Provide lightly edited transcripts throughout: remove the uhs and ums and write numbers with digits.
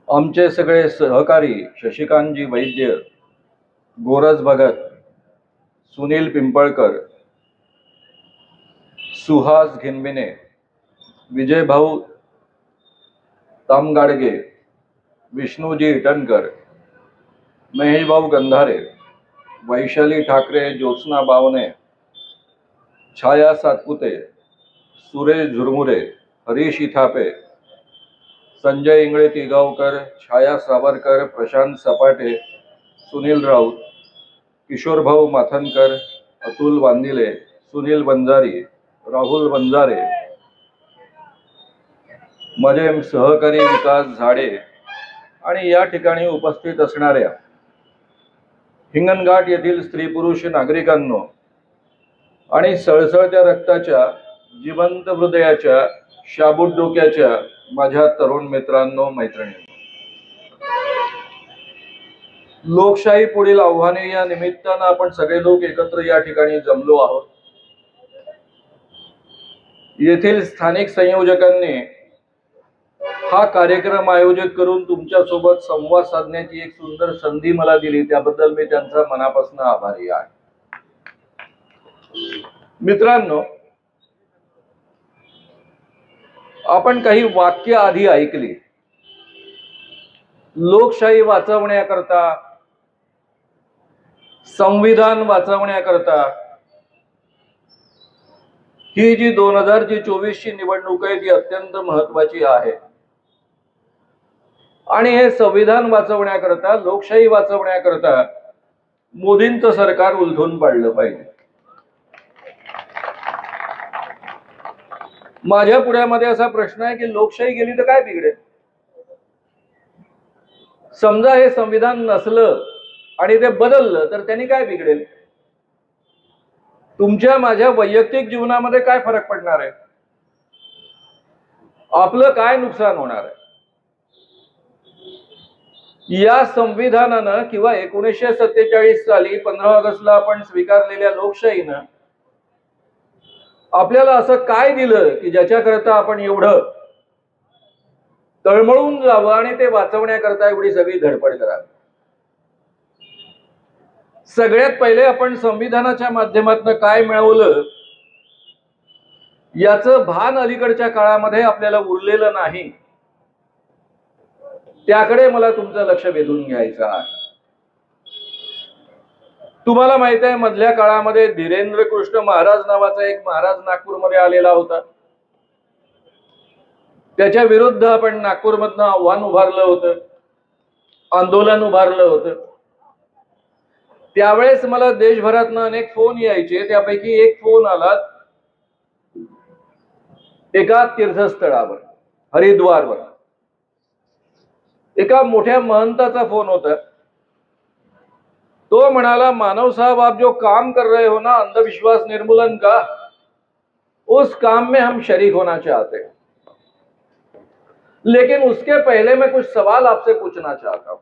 आमचे सगळे सहकारी शशिकांतजी वैद्य, गोरज भगत, सुनील पिंपळकर, सुहास घिनविने, विजय भाऊ तामगाडगे, विष्णुजी इटनकर, महेश भाऊ गंधारे, वैशाली ठाकरे, ज्योत्स्ना बावने, छाया सातपुते, सुरेश झुरमुरे, हरीश इथापे, संजय इंगळे तिगावकर, छाया सावरकर, प्रशांत सपाटे, सुनील राऊत, किशोर भाऊ माथनकर, अतुल वांदिले, सुनील बंजारी, राहुल बंजारे, माझे सहकारी विकास झाडे आणि या ठिकाणी उपस्थित असणाऱ्या हिंगणघाट येथील स्त्री पुरुष नागरिकांनो आणि सळसळत्या रक्ताच्या, जिवंत हृदयाच्या, शाबूत डोक्याच्या माझ्या तरुण मित्रांनो, मैत्रिणींनो, लोकशाही पुढील आव्हाने या निमित्तानं आपण सगळे लोक एकत्र या ठिकाणी जमलो आहोत. येथील स्थानिक संयोजकांनी हा कार्यक्रम आयोजित करून तुमच्या सोबत संवाद साधण्याची एक सुंदर संधी मला दिली, त्याबद्दल मी त्यांचा मनापासून आभारी आहे. मित्रांनो, आपण काही वाक्य आधी ऐकली. लोकशाही वाचवण्याकरता, संविधान वाचवण्याकरता ही जी 2024 ची निवडणूक आहे ती अत्यंत महत्वाची आहे. आणि हे संविधान वाचवण्याकरता, लोकशाही वाचवण्याकरता मोदींचं सरकार उलथून पाडलं पाहिजे. माझ्या पुढ्यामध्ये असा प्रश्न आहे की लोकशाही गेली तर काय बिघडेल? समजा हे संविधान नसलं आणि ते बदललं तर त्यांनी काय बिघडेल? तुमच्या माझ्या वैयक्तिक जीवनामध्ये काय फरक पडणार आहे? आपलं काय नुकसान होणार आहे? या संविधानानं किंवा 1947 साली 15 ऑगस्टला आपण स्वीकारलेल्या लोकशाहीनं आपल्याला असं काय दिलं की ज्याच्याकरता आपण एवढं तळमळून जावं आणि ते वाचवण्याकरता एवढी सगळी धडपड करावी? सगळ्यात पहिले आपण संविधानाच्या माध्यमातून काय मिळवलं याचं भान अलीकडच्या काळामध्ये आपल्याला उरलेलं नाही. त्याकडे मला तुमचं लक्ष वेधून घ्यायचं आहे. तुम्हाला माहित आहे, मधल्या काळामध्ये धीरेंद्र कृष्ण महाराज नावाचा एक महाराज नागपूरमध्ये आलेला होता. त्याच्या विरुद्ध आपण नागपूरमधनं आव्हान उभारलं होतं, आंदोलन उभारलं होतं. त्यावेळेस मला देशभरातनं अनेक फोन यायचे. त्यापैकी एक फोन आला एका तीर्थस्थळावर, हरिद्वारवर एका मोठ्या महंताचा फोन होता. तो म्हणाला, मानव साहब, आप जो काम कर रहे हो ना अंधविश्वास निर्मूलन का, उस काम में हम शरीक होना चाहते हैं, लेकिन उसके पहले मैं कुछ सवाल आपसे पूछना चाहता हूं.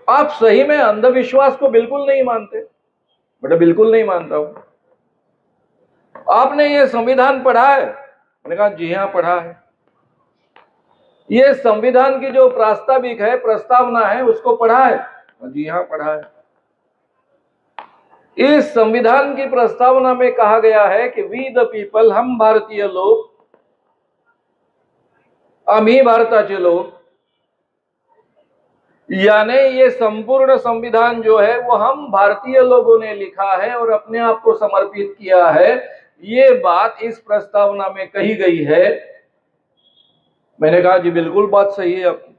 आप सही में अंधविश्वास को बिल्कुल नहीं मानते? बेटा, बिल्कुल नहीं मानता हूं. आपने ये संविधान पढ़ा है? मैंने कहा जी हां, पढ़ा है. ये संविधान की जो प्रास्ताविक है, प्रस्तावना है, उसको पढ़ा है? जी हां, पढ़ा है. इस संविधान की प्रस्तावना में कहा गया है कि वी द पीपल, हम भारतीय लोग, आम्ही भारताचे लोग, यानी ये संपूर्ण संविधान जो है वो हम भारतीय लोगों ने लिखा है और अपने आप को समर्पित किया है. ये बात इस प्रस्तावना में कही गई है. मैंने कहा जी बिल्कुल बात सही है आपकी.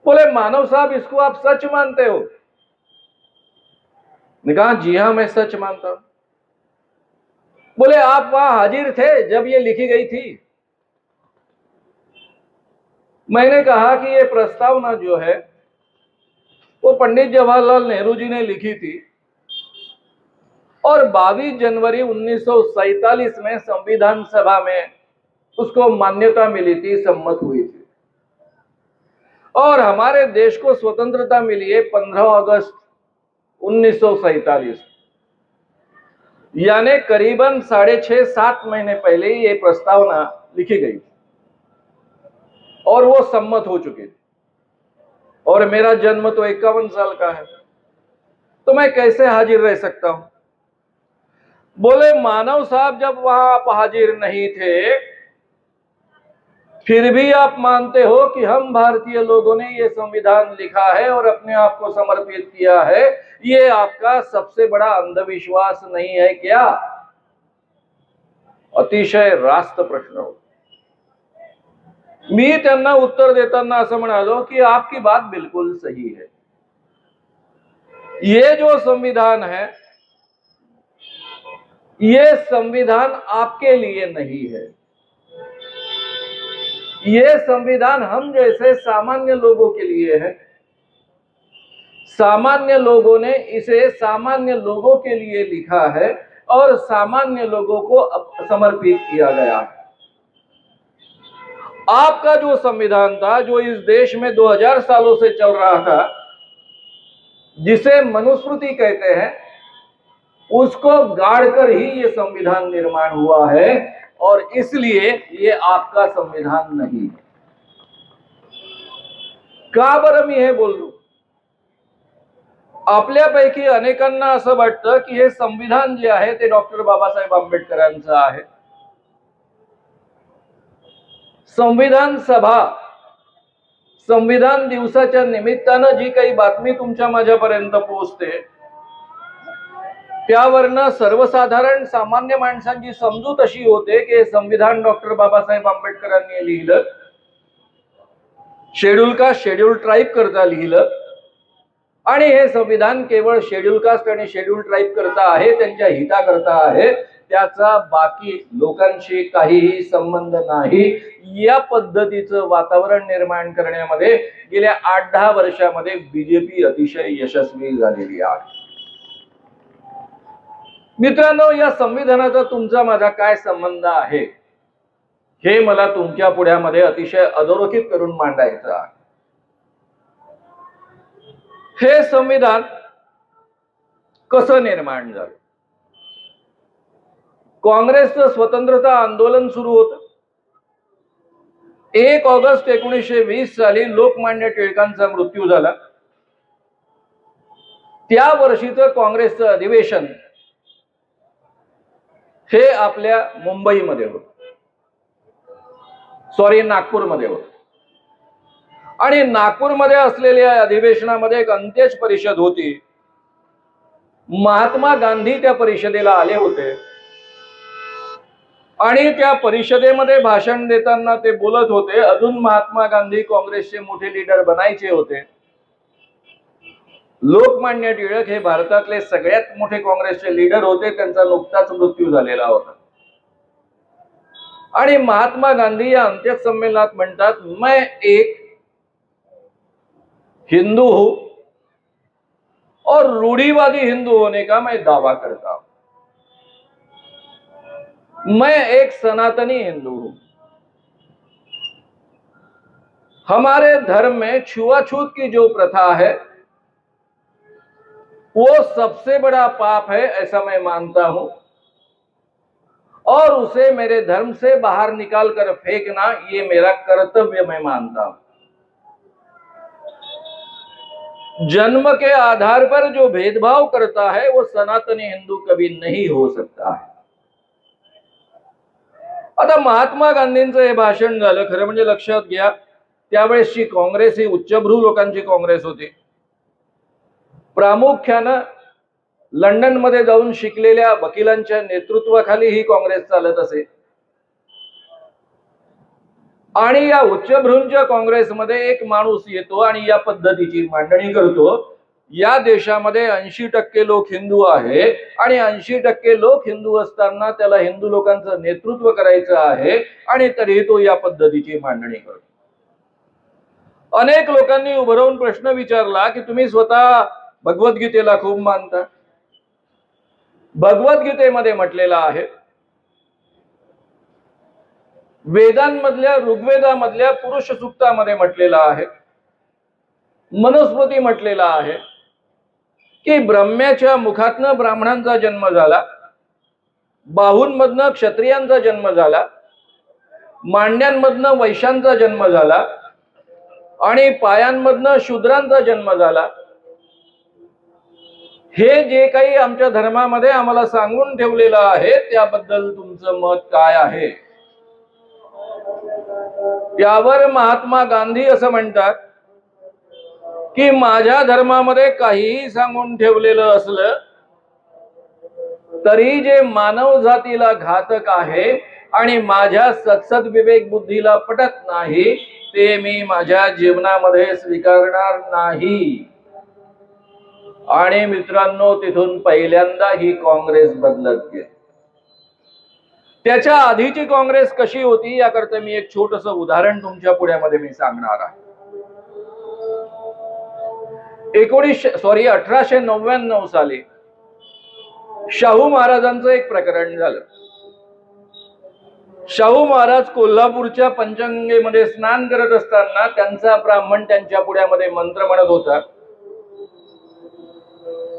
बोले, मानव साहब, इसको आप सच मानते हो? मैंने कहा जी हां, मैं सच मानता हूं. बोले, आप वहां हाजिर थे जब ये लिखी गई थी? मैंने कहा कि ये प्रस्तावना जो है वो पंडित जवाहरलाल नेहरू जी ने लिखी थी और 22 जनवरी 1947 में संविधान सभा में उसको मान्यता मिली थी, सम्मत हुई थी. और हमारे देश को स्वतंत्रता मिली है 15 अगस्त 1947, यानी करीबन 6.5-7 महीने पहले ये प्रस्तावना लिखी गई और वो सम्मत हो चुकी थी, और मेरा जन्म तो 51 साल का है, तो मैं कैसे हाजिर रह सकता हूं? बोले मानव साहब, जब वहां आप हाजिर नहीं थे, फिर भी आप मानते हो कि हम भारतीय लोगों ने ये संविधान लिखा है और अपने आप को समर्पित किया है, ये आपका सबसे बड़ा अंधविश्वास नहीं है क्या? अतिशय रास्त प्रश्न हो। मी त्यांना उत्तर देताना असं म्हणालो की आपकी बात बिल्कुल सही है, ये जो संविधान है ये संविधान आपके लिए नहीं है, ये संविधान हम जैसे सामान्य लोगों के लिए है। सामान्य लोगों ने इसे सामान्य लोगों के लिए लिखा है और सामान्य लोगों को समर्पित किया गया है। आपका जो संविधान था, जो इस देश में 2000 सालों से चल रहा था, जिसे मनुस्मृति कहते हैं, उसको गाड़कर ही ये संविधान निर्माण हुआ है और इसलिए ये आपका संविधान नहीं है। का बरं मी हे बोललो? आपल्यापैकी अनेकांना असं वाटतं की हे संविधान जे आहे ते डॉक्टर बाबासाहेब आंबेडकरांचं आहे। संविधान सभा, संविधान दिवसाच्या निमित्तानं जी काही बातमी तुमच्या माझ्यापर्यंत पोहोचते, त्यावरनं सर्वसाधारण सामान्य माणसांची समजूत अशी होते की संविधान डॉक्टर बाबासाहेब आंबेडकरांनी लिहिलं, शेड्यूल कास्ट शेड्यूल ट्राइब करता लिहिलं, आणि हे संविधान केवळ शेड्यूल कास्ट आणि शेड्यूल ट्राइब करता आहे, त्यांच्या हिता करता आहे, त्याचा बाकी लोकांशी काहीही संबंध नाही। या पद्धतीचं वातावरण निर्माण करण्यामध्ये गेल्या 8-10 वर्षांमध्ये बीजेपी अतिशय यशस्वी झालेली आहे। मित्रांनो, या संविधानाचा तुमचा माझा काय संबंध आहे हे मला तुमच्या पुढ्यामध्ये अतिशय अधोरेखित करून मांडायचं आहे। हे संविधान कसं निर्माण झालं? काँग्रेसचं स्वतंत्रता आंदोलन सुरू होतं। 1 ऑगस्ट 1920 साली लोकमान्य टिळकांचा मृत्यू झाला। त्या वर्षीचं काँग्रेसचं अधिवेशन हे आपल्या मुंबईमध्ये होतं, नागपूरमध्ये होतं, आणि नागपूरमध्ये असलेल्या अधिवेशनामध्ये एक अंत्यज परिषद होती। महात्मा गांधी त्या परिषदेला आले होते आणि त्या परिषदेमध्ये भाषण देताना ते बोलत होते। अजून महात्मा गांधी काँग्रेसचे मोठे लीडर बनायचे होते। लोकमान्य टिळक हे भारतातले सगळ्यात मोठे काँग्रेसचे लीडर होते, त्यांचा नुकताच मृत्यू झालेला होता। आणि महात्मा गांधी या अंत्यज संमेलनात म्हणतात, मैं एक हिंदू हूं और रूढ़िवादी हिंदू होने का मैं दावा करता हूं। मैं एक सनातनी हिंदू हूं। हमारे धर्म में छुआछूत की जो प्रथा है वो सबसे बड़ा पाप है, ऐसा मैं मानता हूं, और उसे मेरे धर्म से बाहर निकाल कर फेंकना ये मेरा कर्तव्य मैं मानता हूं। जन्म के आधार पर जो भेदभाव करता है वो सनातनी हिंदू कभी नहीं हो सकता है। आता महात्मा गांधींचं हे भाषण झालं। खरं म्हणजे लक्षात घ्या, त्यावेळेसची काँग्रेस ही उच्चभ्रू लोकांची काँग्रेस होती। प्रामुख्याने लंडन मध्ये जाऊन शिकलेल्या वकिलांच्या नेतृत्वाखाली ही काँग्रेस चालत असे, आणि या उच्चभ्रूंच्या काँग्रेसमध्ये एक माणूस येतो आणि या पद्धतीची मांडणी करतो, या देशामध्ये 80% लोक हिंदू आहे आणि 80% लोक हिंदू असताना त्याला हिंदू लोकांचं नेतृत्व करायचं आहे, आणि तरी तो या पद्धतीची मांडणी करतो। अनेक लोकांनी उभं राहून प्रश्न विचारला की तुम्ही स्वतः भगवद्गीतेला खूप मानता। भगवद्गीतेमध्ये म्हटलेलं आहे, वेदांमधल्या ऋग्वेदामधल्या पुरुष सूक्तामध्ये म्हटलेलं आहे, मनुस्मृती म्हटलेलं आहे की ब्रह्म्याच्या मुखातनं ब्राह्मणांचा जन्म झाला, बाहूंमधनं क्षत्रियांचा जन्म झाला, मांड्यांमधनं वैश्यांचा जन्म झाला आणि पायांमधनं शूद्रांचा जन्म झाला। हे जे काही आमच्या धर्मामध्ये आम्हाला सांगून ठेवलेलं आहे त्याबद्दल तुमचं मत काय आहे? यावर महात्मा गांधी असं म्हणतात की माझ्या धर्मामध्ये काहीही सांगून ठेवलेलं असलं तरी जे मानव जातीला घातक आहे आणि माझ्या सत्सद विवेक बुद्धीला पटत नाही ते मी माझ्या जीवनामध्ये स्वीकारणार नाही। आणि मित्रांनो, तिथून पहिल्यांदा ही काँग्रेस बदलत गेली। त्याच्या आधीची काँग्रेस कशी होती याकरता मी एक छोटंसं उदाहरण तुमच्या पुढ्यामध्ये मी सांगणार आहे। 1899 साली शाहू महाराजांचं एक प्रकरण झालं। शाहू महाराज कोल्हापूरच्या पंचगंगेमध्ये स्नान करत असताना त्यांचा ब्राह्मण त्यांच्या पुढ्यामध्ये मंत्र म्हणत होता।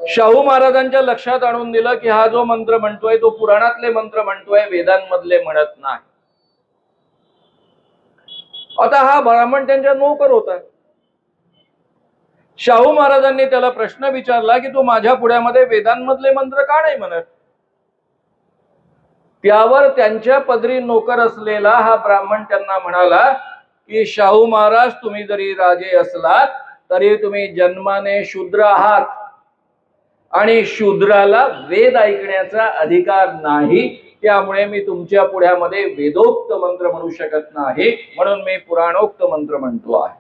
शाहू महाराजांच्या लक्षात आणून दिलं की हा जो मंत्र म्हणतोय तो पुराणातले मंत्र म्हणतोय, वेदांमधले म्हणत नाही। आता हा ब्राह्मण त्यांच्या नोकर होता। शाहू महाराजांनी त्याला प्रश्न विचारला की तू माझ्या पुढ्यामध्ये वेदांमधले मंत्र का नाही म्हणत? त्यावर त्यांच्या पदरी नोकर असलेला हा ब्राह्मण त्यांना म्हणाला की शाहू महाराज, तुम्ही जरी राजे असलात तरी तुम्ही जन्माने शूद्र आहात आणि शूद्राला वेद ऐकण्याचा अधिकार नाही, त्यामुळे मी तुमच्या पुढ्यामध्ये वेदोक्त मंत्र म्हणू शकत नाही, म्हणून मी पुराणोक्त मंत्र म्हणतो आहे।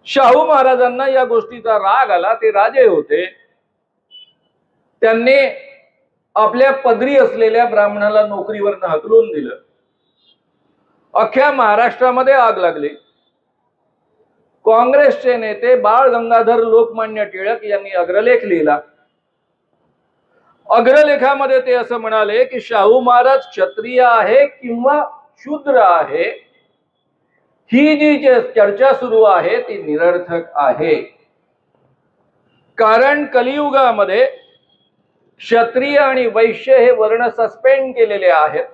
शाहू महाराजांना या गोष्टीचा राग आला। ते राजे होते। त्यांनी आपल्या पदरी असलेल्या ब्राह्मणाला नोकरीवरनं हकलून दिलं। अख्ख्या महाराष्ट्रामध्ये आग लागली। काँग्रेसचे नेते बाळ गंगाधर लोकमान्य टिळक यांनी अग्रलेख लिहिला। अग्रलेखामध्ये ते असं म्हणाले की शाहू महाराज क्षत्रिय आहे किंवा शूद्र आहे, ही जी चर्चा सुरू आहे ती निरर्थक आहे। कारण कलियुगामध्ये क्षत्रिय आणि वैश्य हे वर्ण सस्पेंड केलेले आहेत।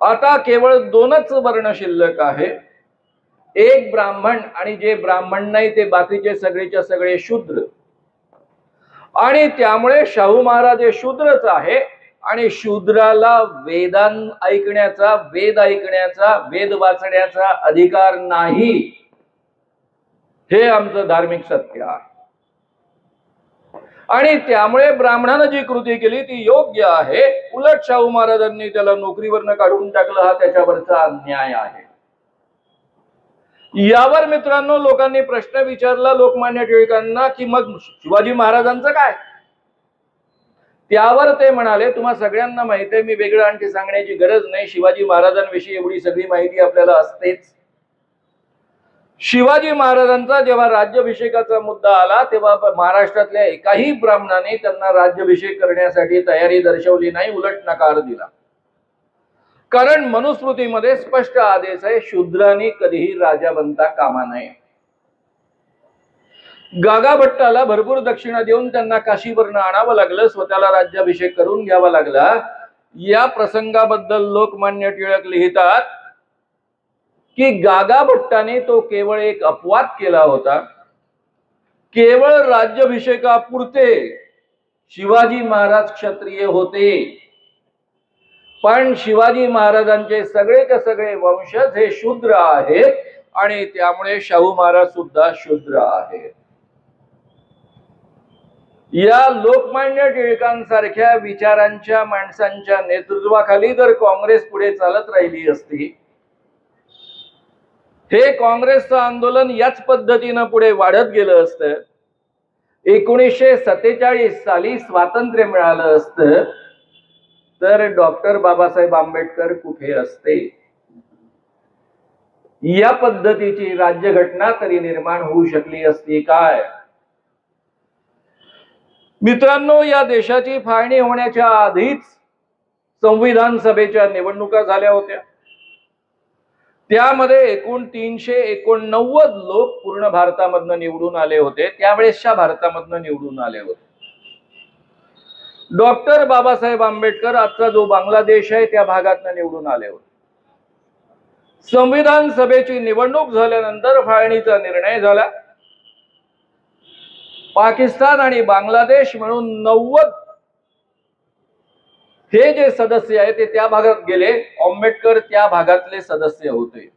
आता केवळ दोनच वर्ण शिल्लक आहे, एक ब्राह्मण आणि जे ब्राह्मण नाही ते बाकीचे सगळेच्या सगळे शूद्र। आणि त्यामुळे शाहू महाराज हे शूद्रच आहे आणि शूद्राला वेद ऐकण्याचा, वेद वाचण्याचा अधिकार नाही, हे आमचं धार्मिक सत्य आहे। आणि त्यामुळे ब्राह्मणानं जी कृती केली ती योग्य आहे, उलट शाहू महाराजांनी त्याला नोकरीवरनं काढून टाकलं, हा त्याच्यावरचा अन्याय आहे। यावर मित्रांनो लोकांनी प्रश्न विचारला लोकमान्य टिळकांना की मग शिवाजी महाराजांचं काय? त्यावर ते म्हणाले, तुम्हा सगळ्यांना माहिती आहे, मी वेगळं आणखी सांगण्याची गरज नाही, शिवाजी महाराजांविषयी एवढी सगळी माहिती आपल्याला असतेच। शिवाजी महाराजांचा जेव्हा राज्याभिषेकाचा मुद्दा आला तेव्हा महाराष्ट्रातल्या एकाही ब्राह्मणाने त्यांना राज्याभिषेक करण्यासाठी तयारी दर्शवली नाही, उलट नकार दिला। कारण मनुस्मृतीमध्ये स्पष्ट आदेश आहे, शूद्रांनी कधीही राजा बनता कामा नये। गागा भट्टाला भरपूर दक्षिणा देऊन त्यांना काशीवरनं आणावं लागलं, स्वतःला राज्याभिषेक करून घ्यावा लागला। या प्रसंगाबद्दल लोकमान्य टिळक लिहितात की गागा भट्टाने तो केवळ एक अपवाद केला होता। केवळ राज्याभिषेकापुरते शिवाजी महाराज क्षत्रिय होते, पण शिवाजी महाराजांचे सगळेच्या सगळे वंशज हे शूद्र आहेत आणि त्यामुळे शाहू महाराज सुद्धा शूद्र आहेत। या लोकमान्य टिळकांसारख्या विचारांच्या माणसांच्या नेतृत्वाखाली जर काँग्रेस पुढे चालत राहिली असती, हे काँग्रेसचं आंदोलन याच पद्धतीनं पुढे वाढत गेलं असतं, 1947 साली स्वातंत्र्य मिळालं असतं, तर डॉक्टर बाबासाहेब आंबेडकर कुठे असते? या पद्धतीची राज्यघटना तरी निर्माण होऊ शकली असती काय? मित्रांनो, या देशाची फाळणी होण्याच्या आधीच संविधान सभेच्या निवडणुका झाल्या होत्या। त्यामध्ये एकूण 389 लोक पूर्ण भारतामधनं निवडून आले होते, त्यावेळेसच्या भारतामधनं निवडून आले होते। डॉक्टर बाबासाहेब आंबेडकर आजचा जो बांगलादेश आहे त्या भागातून निवडून आले होते. संविधान सभेची निवडणूक झाल्यानंतर फाळणीचा निर्णय झाला. पाकिस्तान आणि बांगलादेश मिळून 90 हे जे सदस्य आहे ते त्या भागात गेले. आंबेडकर त्या भागातले सदस्य होते.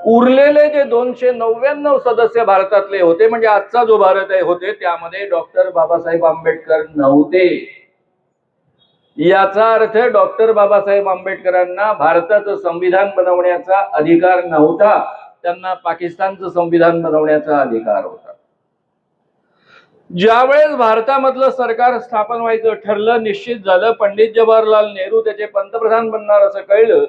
उरलेले जे 299 सदस्य भारतातले होते, म्हणजे आजचा जो भारत आहे होते, त्यामध्ये डॉक्टर बाबासाहेब आंबेडकर नव्हते. याचा अर्थ डॉक्टर बाबासाहेब आंबेडकरांना भारताचं संविधान बनवण्याचा अधिकार नव्हता, त्यांना पाकिस्तानचं संविधान बनवण्याचा अधिकार होता. ज्यावेळेस भारतामधलं सरकार स्थापन व्हायचं ठरलं, निश्चित झालं, पंडित जवाहरलाल नेहरू त्याचे पंतप्रधान बनणार असं कळलं,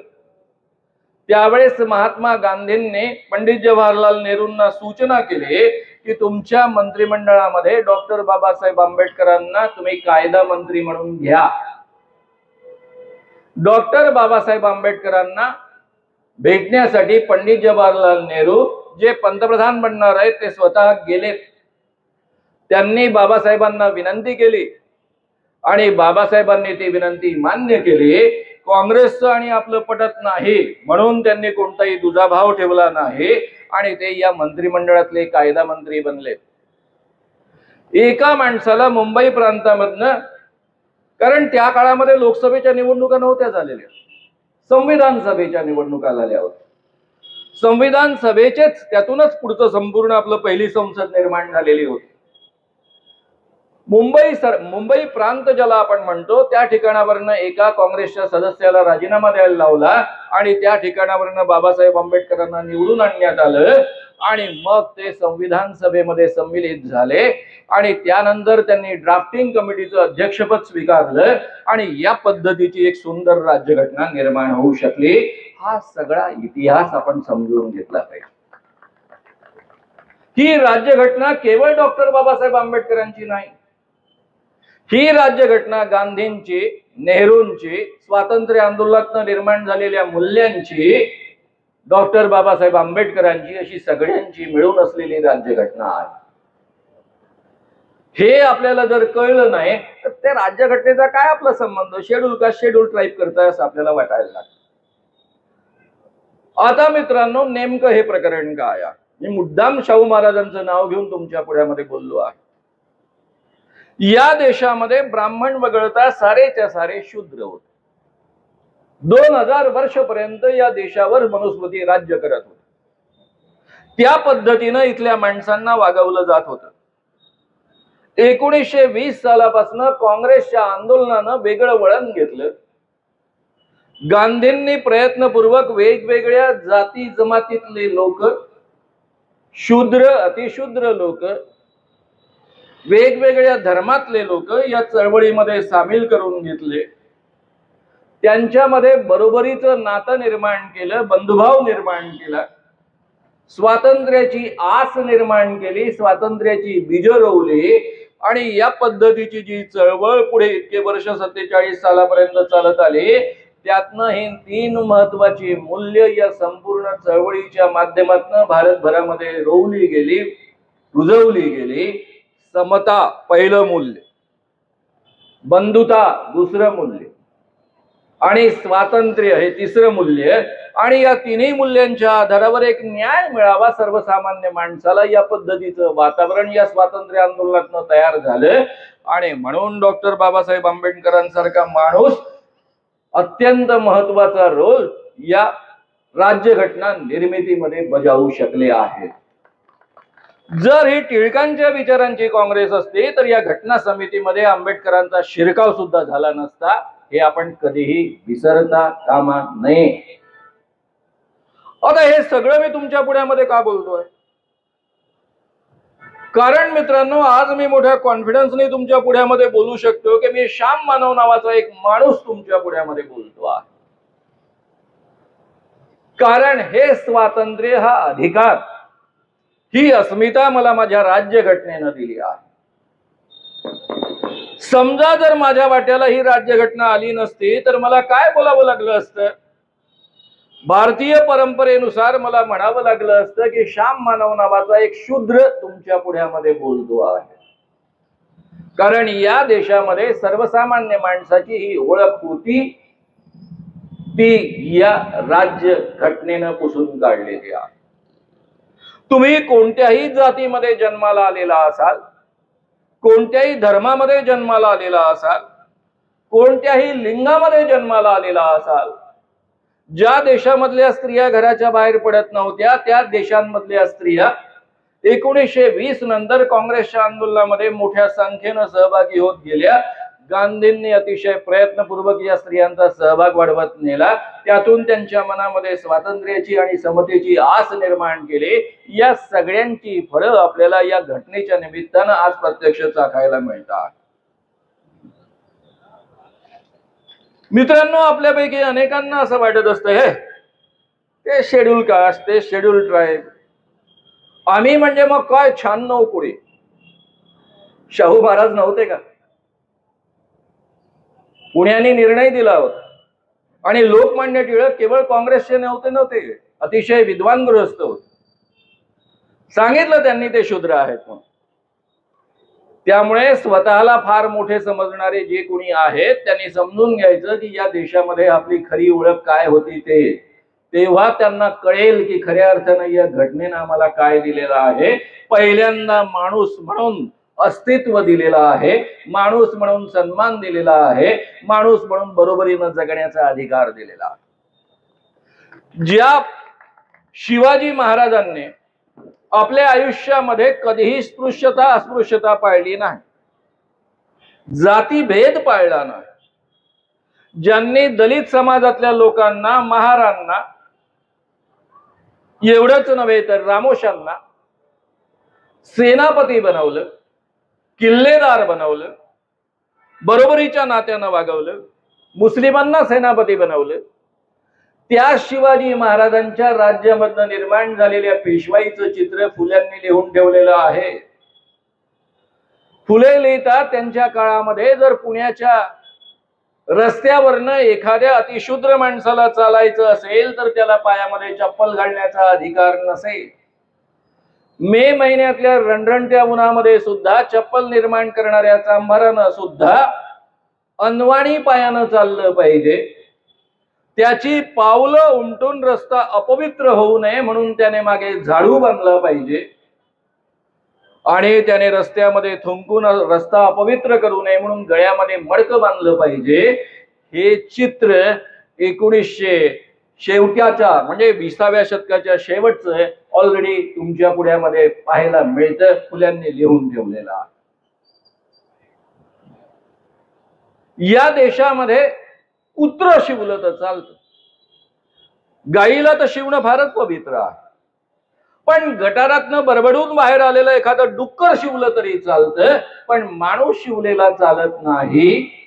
त्यावेळेस महात्मा गांधींनी पंडित जवाहरलाल नेहरूंना सूचना केली की तुमच्या मंत्रिमंडळामध्ये डॉक्टर बाबासाहेब आंबेडकरांना तुम्ही कायदा मंत्री म्हणून घ्या. डॉक्टर बाबासाहेब आंबेडकरांना भेटण्यासाठी पंडित जवाहरलाल नेहरू जे पंतप्रधान बनणार आहेत ते स्वतः गेले. त्यांनी बाबासाहेबांना विनंती केली आणि बाबासाहेबांनी ती विनंती मान्य केली. काँग्रेसचं आणि आपलं पटत नाही म्हणून त्यांनी कोणताही दुजाभाव ठेवला नाही आणि ते या मंत्रिमंडळातले कायदा मंत्री बनले. एका माणसाला मुंबई प्रांतामधनं, कारण त्या काळामध्ये लोकसभेच्या निवडणुका नव्हत्या झालेल्या, संविधान सभेच्या निवडणुका झाल्या होत्या. संविधान सभेचेच त्यातूनच पुढचं संपूर्ण आपलं पहिली संसद निर्माण झालेली होती. मुंबई प्रांत ज्याला आपण म्हणतो त्या ठिकाणावरनं एका काँग्रेसच्या सदस्याला राजीनामा द्यायला लावला आणि त्या ठिकाणावरनं बाबासाहेब आंबेडकरांना निवडून आणण्यात आलं आणि मग ते संविधान सभेमध्ये सम्मिलित झाले आणि त्यानंतर त्यांनी ड्राफ्टिंग कमिटीचं अध्यक्षपद स्वीकारलं आणि या पद्धतीची एक सुंदर राज्यघटना निर्माण होऊ शकली. हा सगळा इतिहास आपण समजून घेतला पाहिजे. ही राज्यघटना केवळ डॉक्टर बाबासाहेब आंबेडकरांची नाही, ही राज्यघटना गांधींची, नेहरूंची, स्वातंत्र्य आंदोलनात निर्माण झालेल्या मूल्यांची, डॉक्टर बाबासाहेब आंबेडकरांची, अशी सगळ्यांची मिळून असलेली राज्यघटना आहे. हे आपल्याला जर कळलं नाही तर त्या राज्यघटनेचा काय आपला संबंध, शेड्यूल कास्ट शेड्यूल ट्राईब करताय असं आपल्याला वाटायला लागतं. आता मित्रांनो, नेमकं हे प्रकरण काय आहे? मी मुद्दाम शाहू महाराजांचं नाव घेऊन तुमच्या पुढ्यामध्ये बोललो आहे. या देशामध्ये ब्राह्मण वगळता सारेच्या सारे शूद्र होते. 2000 वर्षपर्यंत या देशावर मनुस्मृती राज्य करत होती. त्या पद्धतीनं इथल्या माणसांना वागवलं जात होतं. 1920 सालापासून काँग्रेसच्या आंदोलनानं वेगळं वळण घेतलं. गांधींनी प्रयत्नपूर्वक वेगवेगळ्या जाती जमातीतले लोक, शूद्र, अतिशूद्र लोक, वेगवेगळ्या धर्मातले लोक या चळवळीमध्ये सामील करून घेतले. त्यांच्यामध्ये बरोबरीचं नातं निर्माण केलं, बंधुभाव निर्माण केला, स्वातंत्र्याची आस निर्माण केली, स्वातंत्र्याची बीजं रोवली आणि या पद्धतीची जी चळवळ पुढे इतके वर्ष 47 सालापर्यंत चालत आली, त्यातनं ही 3 महत्वाची मूल्य या संपूर्ण चळवळीच्या माध्यमातून भारतभरामध्ये रोवली गेली, रुजवली गेली. समता पहिलं मूल्य, बंधुता दुसरं मूल्य आणि स्वातंत्र्य हे तिसरं मूल्य. आणि या तिन्ही मूल्यांच्या आधारावर एक न्याय मिळावा सर्वसामान्य माणसाला, या पद्धतीचं वातावरण या स्वातंत्र्य आंदोलनातून तयार झालं. आणि म्हणून डॉक्टर बाबासाहेब आंबेडकरांसारखा माणूस अत्यंत महत्वाचा रोल या राज्यघटना निर्मितीमध्ये बजावू शकले आहेत. जर ही टिळकांच्या विचारांची काँग्रेस असते तर या घटना समितीमध्ये आंबेडकरांचा शिरकाव सुद्धा झाला नसता. हे आपण कधीही विसरता कामा नये. आता हे सगळं मी तुमच्या पुढ्यामध्ये का बोलतोय? कारण मित्रांनो, आज मी मोठ्या कॉन्फिडन्सने तुमच्या पुढ्यामध्ये बोलू शकतो की मी श्याम मानव नावाचा एक माणूस तुमच्या पुढ्यामध्ये बोलतो आहे. कारण हे स्वातंत्र्य, हा अधिकार, ही अस्मिता मला माझ्या राज्यघटनेनं दिली आहे. समजा जर माझ्या वाट्याला ही राज्यघटना आली नसती तर मला काय बोलावं लागलं असतं? भारतीय परंपरेनुसार मला म्हणावं लागलं असतं की श्याम मानव नावाचा एक शूद्र तुमच्या पुढ्यामध्ये बोलतो आहे. कारण या देशामध्ये सर्वसामान्य माणसाची ही ओळख होती, ती या राज्य घटनेनं पुसून काढलेली आहे. तुम्ही कोणत्याही जातीमध्ये जन्माला आलेला असाल, कोणत्याही धर्मामध्ये जन्माला आलेला असाल, कोणत्याही लिंगामध्ये जन्माला आलेला असाल, ज्या देशामधल्या स्त्रिया घराच्या बाहेर पडत नव्हत्या त्या देशांमधल्या स्त्रिया 1920 नंतर काँग्रेसच्या आंदोलनामध्ये मोठ्या संख्येनं सहभागी होत गेल्या. गांधींनी अतिशय प्रयत्नपूर्वक या स्त्रियांचा सहभाग वाढवत नेला. त्यातून त्यांच्या मनामध्ये स्वातंत्र्याची आणि समतेची आस निर्माण केली. या सगळ्यांची फळं आपल्याला या घटनेच्या निमित्तानं आज प्रत्यक्ष चाखायला मिळतात. मित्रांनो, आपल्यापैकी अनेकांना असं वाटत असतं, हे ते शेड्यूल कास्ट, ते शेड्यूल ट्राईब, आम्ही म्हणजे मग काय 96 पुढे. शाहू महाराज नव्हते का? पुण्याने निर्णय दिला होता आणि लोकमान्य टिळक केवळ काँग्रेसचे नव्हते, अतिशय विद्वान गृहस्थ होते. सांगितलं त्यांनी ते शूद्र आहेत म्हणून. त्यामुळे स्वतःला फार मोठे समजणारे जे कोणी आहेत त्यांनी समजून घ्यायचं की या देशामध्ये आपली खरी ओळख काय होती ते. तेव्हा त्यांना कळेल की खऱ्या अर्थानं या घटनेनं आम्हाला काय दिलेलं आहे. पहिल्यांदा माणूस म्हणून अस्तित्व दिलेलं आहे, माणूस म्हणून सन्मान दिलेला आहे, माणूस म्हणून बरोबरीनं जगण्याचा अधिकार दिलेला आहे. ज्या शिवाजी महाराजांनी आपल्या आयुष्यामध्ये कधीही स्पृश्यता अस्पृश्यता पाळली नाही, जातीभेद पाळला नाही, ज्यांनी दलित समाजातल्या लोकांना, महारांना, एवढंच नव्हे तर रामोशांना सेनापती बनवलं, किल्लेदार बनवलं, बरोबरीच्या नात्यानं वागवलं, मुस्लिमांना सेनापती बनवलं, त्या शिवाजी महाराजांच्या राज्यामधनं निर्माण झालेल्या पेशवाईचं चित्र फुल्यांनी लिहून ठेवलेलं आहे. फुले लिहितात त्यांच्या काळामध्ये जर पुण्याच्या रस्त्यावरनं एखाद्या अतिशूद्र माणसाला चालायचं असेल तर त्याला पायामध्ये चप्पल घालण्याचा अधिकार नसेल. मे महिन्यातल्या रणरणत्या उन्हामध्ये सुद्धा चप्पल निर्माण करणाऱ्या चांभारानं सुद्धा अनवाणी पायानं चाललं पाहिजे. त्याची पावलं उमटून रस्ता अपवित्र होऊ नये म्हणून त्याने मागे झाडू बांधला पाहिजे आणि त्याने रस्त्यामध्ये थुंकून रस्ता अपवित्र करू नये म्हणून गळ्यामध्ये मडकं बांधलं पाहिजे. हे चित्र 1900 शेवट्याच्या म्हणजे 20व्या शतकाच्या शेवटचं ऑलरेडी तुमच्या पुढ्यामध्ये पाहायला मिळतं, फुल्यांनी लिहून ठेवलेलं आहे. या देशामध्ये कुत्र शिवलं तर चालतं, गाईला तर शिवणं फारच पवित्र आहे, पण गटारातनं बरबडून बाहेर आलेलं एखादं डुक्कर शिवलं तरी चालतं, पण माणूस शिवलेला चालत नाही.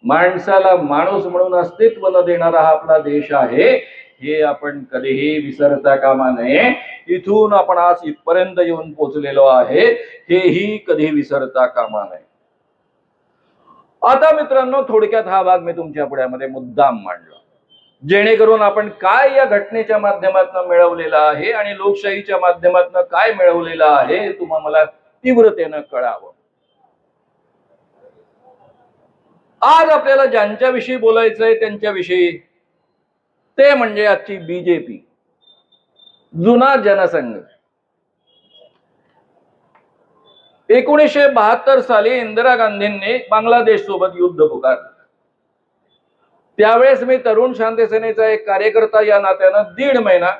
माणसाला माणूस म्हणून अस्तित्व न देणारा हा आपला देश आहे, हे आपण कधीही विसरता कामा नये. इथून आपण आज इथपर्यंत येऊन पोहोचलेलो आहे, हेही कधी विसरता कामा नये. आता मित्रांनो, थोडक्यात हा भाग मी तुमच्या पुढ्यामध्ये मुद्दाम मांडला जेणेकरून आपण काय या घटनेच्या माध्यमातून मिळवलेलं आहे आणि लोकशाहीच्या माध्यमातून काय मिळवलेलं आहे तुम्हाला तीव्रतेनं कळावं. आज आपल्याला ज्यांच्याविषयी बोलायचंय त्यांच्याविषयी, ते म्हणजे आजची बीजेपी, जुना जनसंघ. 1972 साली इंदिरा गांधींनी बांगलादेश सोबत युद्ध पुकारलं. त्यावेळेस मी तरुण शांती सेनेचा एक कार्यकर्ता या नात्यानं 1.5 महिना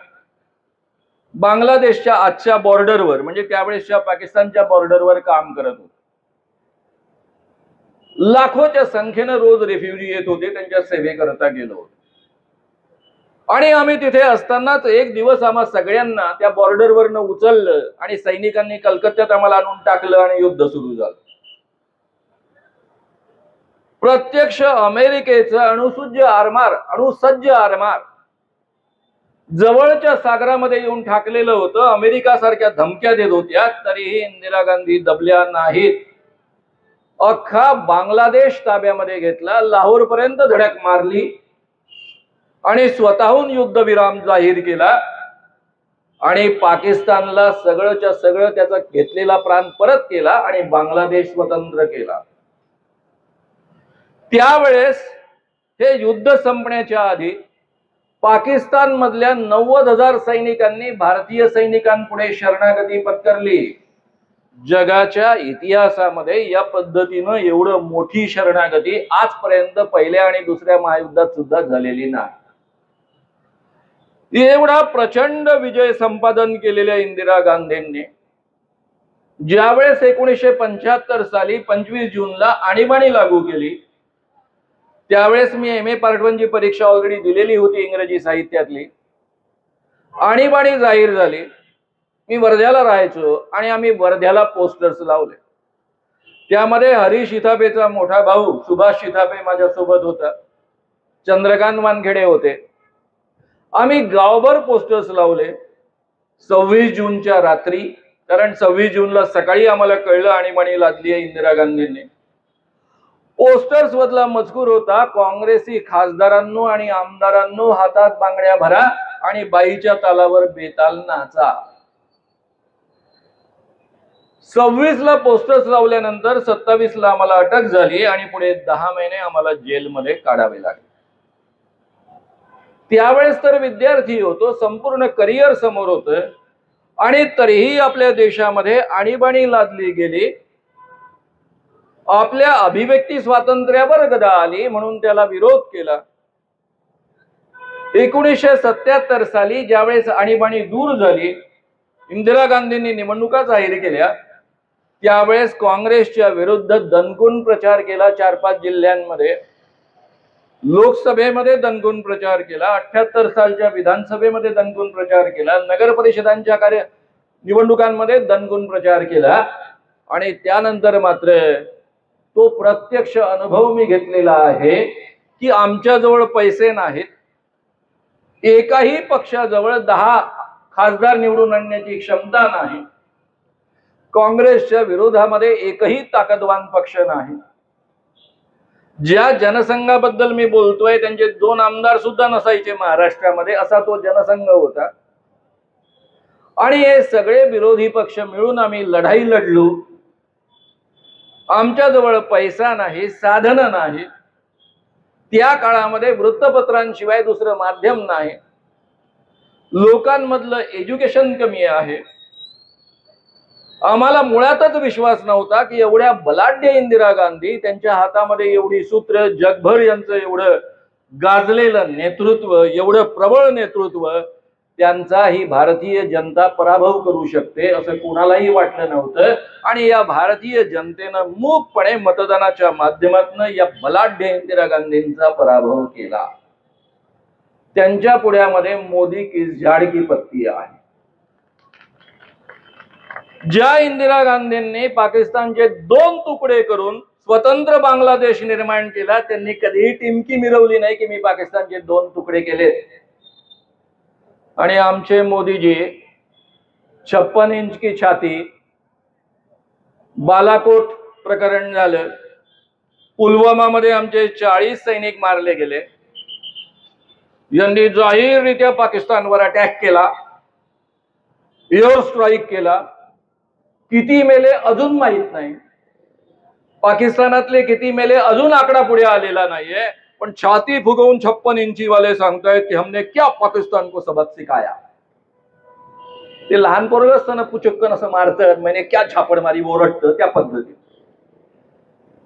बांगलादेशच्या आजच्या बॉर्डरवर म्हणजे त्यावेळेसच्या पाकिस्तानच्या बॉर्डरवर काम करत होतो. लाखोच्या संख्येनं रोज रेफ्युजी येत होते, त्यांच्या सेवेकरता गेलो होतो. आणि आम्ही तिथे असतानाच एक दिवस आम्हा सगळ्यांना त्या बॉर्डरवरनं उचललं आणि सैनिकांनी कलकत्त्यात आम्हाला आणून टाकलं आणि युद्ध सुरू झालं. प्रत्यक्ष अमेरिकेचं अणुसज्ज आरमार जवळच्या सागरामध्ये येऊन ठाकलेलं होतं. अमेरिका सारख्या धमक्या देत होत्या, तरीही इंदिरा गांधी दबल्या नाहीत. अख्खा बांगलादेश ताब्यामध्ये घेतला, लाहोर पर्यंत धडक मारली आणि स्वतःहून युद्धविराम जाहीर केला आणि पाकिस्तानला सगळंच्या सगळं त्याचा घेतलेला प्राण परत केला आणि बांगलादेश स्वतंत्र केला। त्यावेळेस हे युद्ध संपण्याच्या आधी पाकिस्तान मधल्या 90,000 सैनिकांनी भारतीय सैनिकांपुढे शरणागती पत्करली। जगाच्या इतिहासामध्ये या पद्धतीनं एवढं मोठी शरणागती आजपर्यंत पहिल्या आणि दुसऱ्या महायुद्धात सुद्धा झालेली नाही। एवढा प्रचंड विजय संपादन केलेल्या इंदिरा गांधींनी ज्यावेळेस 1975 साली 25 जूनला आणीबाणी लागू केली, त्यावेळेस मी MA पार्ट 1 ची परीक्षा ऑलरेडी दिलेली होती इंग्रजी साहित्यातली। आणीबाणी जाहीर झाली, मी वर्ध्याला राहायचो आणि आम्ही वर्ध्याला पोस्टर्स लावले। त्यामध्ये हरीश शिथापेचा मोठा भाऊ सुभाष शिथापे माझ्यासोबत होता, चंद्रकांत वानखेडे होते। आम्ही गावभर पोस्टर्स लावले 26 जूनच्या रात्री, कारण 26 जूनला सकाळी आम्हाला कळलं आणीबाणी लादली आहे इंदिरा गांधींनी। पोस्टर्स मधला मजकूर होता, काँग्रेसी खासदारांनो आणि आमदारांनो हातात बांगड्या भरा आणि बाईच्या तालावर बेताल नाचा। 26 ला पोस्टर्स लावल्यानंतर 27 ला आम्हाला अटक झाली आणि पुढे 10 महिने आम्हाला जेलमध्ये काढावे लागले। त्यावेळेस तर विद्यार्थी होतो, संपूर्ण करिअर समोर होतं आणि तरीही आपल्या देशामध्ये आणीबाणी लादली गेली। आपल्या अभिव्यक्ती स्वातंत्र्यावर गदा आली म्हणून त्याला विरोध केला। 1977 साली ज्यावेळेस आणीबाणी दूर झाली, इंदिरा गांधींनी निवडणुका जाहीर केल्या, त्यावेळेस काँग्रेसच्या विरुद्ध दणकून प्रचार केला। 4-5 जिल्ह्यांमध्ये लोकसभेमध्ये दणकून प्रचार केला, 78 सालच्या विधानसभेमध्ये दणकून प्रचार केला, नगर परिषदांच्या निवडणुकांमध्ये दणकून प्रचार केला। आणि त्यानंतर मात्र तो प्रत्यक्ष अनुभव मी घेतलेला आहे की आमच्याजवळ पैसे नाहीत, एकाही पक्षाजवळ 10 खासदार निवडून आणण्याची क्षमता नाही, काँग्रेसच्या विरोधामध्ये एकही ताकदवान पक्ष नाही। ज्या जनसंघाबद्दल मी बोलतोय त्यांचे 2 आमदार सुद्धा नसायचे महाराष्ट्रामध्ये, असा तो जनसंघ होता। आणि हे सगळे विरोधी पक्ष मिळून आम्ही लढाई लढलो। आमच्याजवळ पैसा नाही, साधन नाही, त्या काळामध्ये वृत्तपत्रांशिवाय दुसरं माध्यम नाही, लोकांमधलं एज्युकेशन कमी आहे। आम्हाला मुळातच विश्वास नव्हता की एवढ्या बलाढ्य इंदिरा गांधी, त्यांच्या हातामध्ये एवढी सूत्र, जगभर यांचं एवढं गाजलेलं नेतृत्व, एवढं प्रबळ नेतृत्व, त्यांचा ही भारतीय जनता पराभव करू शकते असं कोणालाही वाटलं नव्हतं। आणि या भारतीय जनतेनं मूकपणे मतदानाच्या माध्यमातून या बलाढ्य इंदिरा गांधींचा पराभव केला। त्यांच्या पुढ्यामध्ये मोदी की झाड की पत्ती आहे। ज्या इंदिरा गांधींनी पाकिस्तानचे 2 तुकडे करून स्वतंत्र बांगलादेश निर्माण केला, त्यांनी कधीही टिमकी मिरवली नाही की मी पाकिस्तानचे 2 तुकडे केले। आणि आमचे मोदीजी 56 इंच की छाती, बालाकोट प्रकरण झालं, पुलवामामध्ये आमचे 40 सैनिक मारले गेले, यांनी जाहीररित्या पाकिस्तानवर अटॅक केला, एअर स्ट्राईक केला। किती मेले अजून माहित नाही, पाकिस्तानातले किती मेले अजून आकडा पुढे आलेला नाहीये, पण छाती फुगवून 56 इंची वाले सांगतायत की हमने क्या पाकिस्तान को सबक सिखाया। ते लहान पोरग असताना पुचक्कन असं मारतात, मैंने क्या छापड मारी ओरडतं, त्या पद्धतीने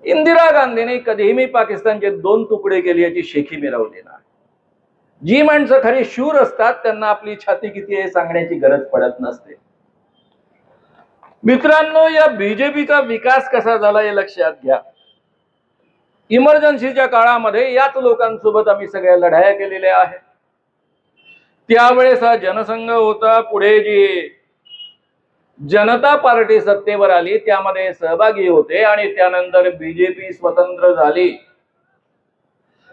इंदिरा गांधीने कधीही मी पाकिस्तानचे 2 तुकडे केले याची शेखी मिरवली नाही। जी माणसं खरी शूर असतात त्यांना आपली छाती किती आहे सांगण्याची गरज पडत नसते। मित्रांनो, या बीजेपीचा विकास कसा झाला हे लक्षात घ्या। इमर्जन्सीच्या काळामध्ये याच लोकांसोबत आम्ही सगळ्या लढाया केलेल्या आहेत। त्यावेळेस हा जनसंघ होता, पुढे जी जनता पार्टी सत्तेवर आली त्यामध्ये सहभागी होते आणि त्यानंतर बीजेपी स्वतंत्र झाली।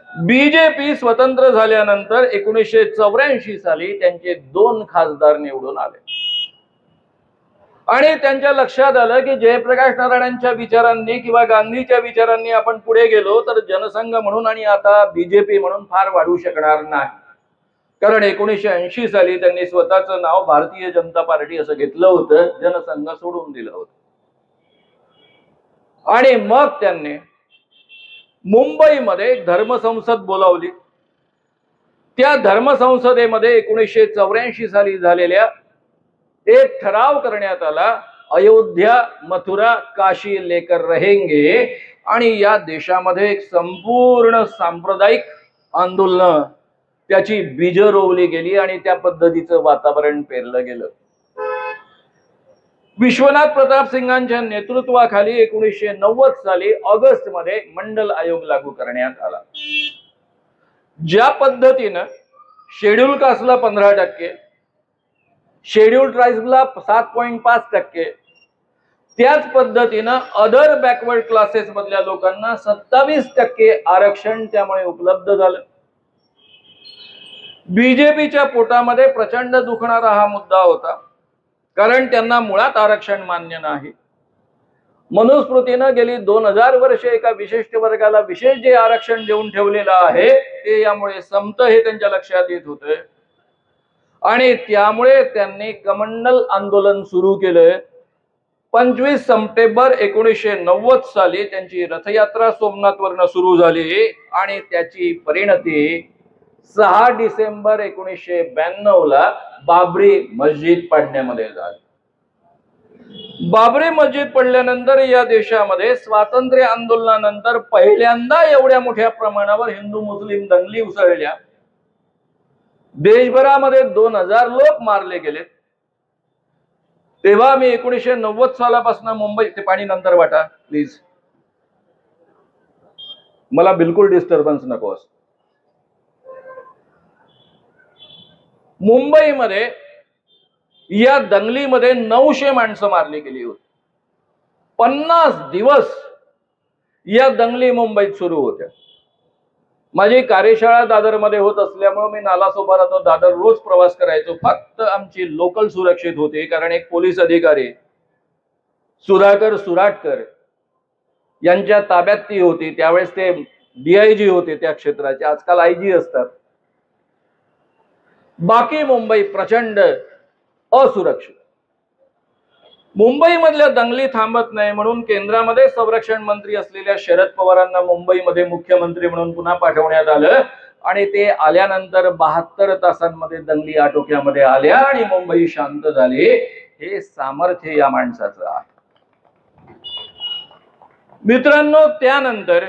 बीजेपी स्वतंत्र झाल्यानंतर 1984 साली त्यांचे 2 खासदार निवडून आले आणि त्यांच्या लक्षात आलं की जयप्रकाश नारायणांच्या विचारांनी किंवा गांधीच्या विचारांनी आपण पुढे गेलो तर जनसंघ म्हणून आणि आता बीजेपी म्हणून फार वाढू शकणार नाही। कारण 1980 साली त्यांनी स्वतःचं नाव भारतीय जनता पार्टी असं घेतलं होतं, जनसंघ सोडून दिलं होतं. आणि मग त्यांनी मुंबईमध्ये एक धर्मसंसद बोलावली. त्या धर्मसंसदेमध्ये 1984 साली झालेल्या एक ठराव करण्यात आला, अयोध्या मथुरा काशी लेकर रहेंगे. आणि या देशामध्ये एक संपूर्ण सांप्रदायिक आंदोलन त्याची बीज रोवली गेली आणि त्या पद्धतीचं वातावरण पेरलं गेलं. विश्वनाथ प्रताप सिंगांच्या नेतृत्वाखाली 1990 साली ऑगस्ट मध्ये मंडल आयोग लागू करण्यात आला. ज्या पद्धतीनं शेड्यूल कास्टला 15%, शेड्यूल ट्राइब्सला 7.5%, त्याच पद्धतीनं अदर बॅकवर्ड क्लासेस मधल्या लोकांना 27% आरक्षण त्यामुळे उपलब्ध झालं. बीजेपीच्या पोटामध्ये प्रचंड दुखणारा हा मुद्दा होता, कारण त्यांना मुळात आरक्षण मान्य नाही. मनुस्मृतीनं गेली 2000 वर्षे एका विशिष्ट वर्गाला विशेष जे आरक्षण देऊन ठेवलेलं आहे ते यामुळे संपतं हे त्यांच्या लक्षात येत होते. आणि त्यामुळे त्यांनी कमंडल आंदोलन सुरू केलं. 25 सप्टेंबर 1990 साली त्यांची रथयात्रा सोमनाथवरनं सुरू झाली आणि त्याची परिणती 6 डिसेंबर 1992 ला बाबरी मस्जिद पाडण्यामध्ये झाली. बाबरी मस्जिद पडल्यानंतर या देशामध्ये स्वातंत्र्य आंदोलनानंतर पहिल्यांदा एवढ्या मोठ्या प्रमाणावर हिंदू मुस्लिम दंगली उसळल्या. देशभरामध्ये 2000 लोक मारले गेले. तेव्हा मी 1990 सालापासून मुंबई, ते पाणी नंतर वाटा प्लीज, मला बिलकुल डिस्टर्बन्स नको. मुंबईमध्ये या दंगलीमध्ये 900 माणसं मारली गेली होती. 50 दिवस या दंगली मुंबईत सुरू होत्या. माझी कार्यशाळा दादरमध्ये होत असल्यामुळे मी नालासोपारा तो दादर रोज प्रवास करायचो. फक्त आमची लोकल सुरक्षित होती, कारण एक पोलीस अधिकारी सुधाकर सुराटकर यांच्या ताब्यात ती होती. त्यावेळेस ते DIG होते त्या क्षेत्राचे, आजकाल IG असतात. बाकी मुंबई प्रचंड असुरक्षित. मुंबईमधल्या दंगली थांबत नाही म्हणून केंद्रामध्ये संरक्षण मंत्री असलेल्या शरद पवारांना मुंबईमध्ये मुख्यमंत्री म्हणून पुन्हा पाठवण्यात आलं. आणि ते आल्यानंतर 72 तासांमध्ये दंगली आटोक्यामध्ये आल्या आणि मुंबई शांत झाली. हे सामर्थ्य या माणसाचं आहे. मित्रांनो, त्यानंतर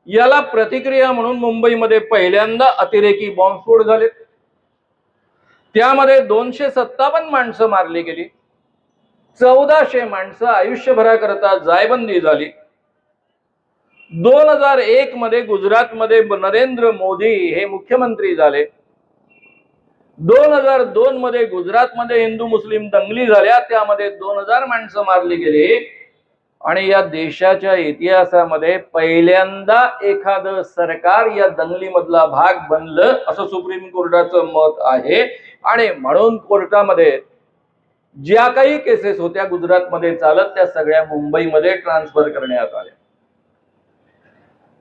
याला प्रतिक्रिया म्हणून मुंबईमध्ये पहिल्यांदा अतिरेकी बॉम्बस्फोट झाले. त्यामध्ये 257 माणसं मारली गेली. 1400 माणसं आयुष्यभराकरता जायबंदी झाली. 2001 मध्ये गुजरातमध्ये नरेंद्र मोदी हे मुख्यमंत्री झाले. 2002 मध्ये गुजरातमध्ये हिंदू मुस्लिम दंगली झाल्या, त्यामध्ये 2000 माणसं मारली गेली. आणि या देशाच्या इतिहासामध्ये पहिल्यांदा एखादं सरकार या दंगलीमधला भाग बनलं असं सुप्रीम कोर्टाचं मत आहे. आणि म्हणून कोर्टामध्ये ज्या काही केसेस होत्या गुजरातमध्ये चालत, त्या सगळ्या मुंबईमध्ये ट्रान्सफर करण्यात आल्या.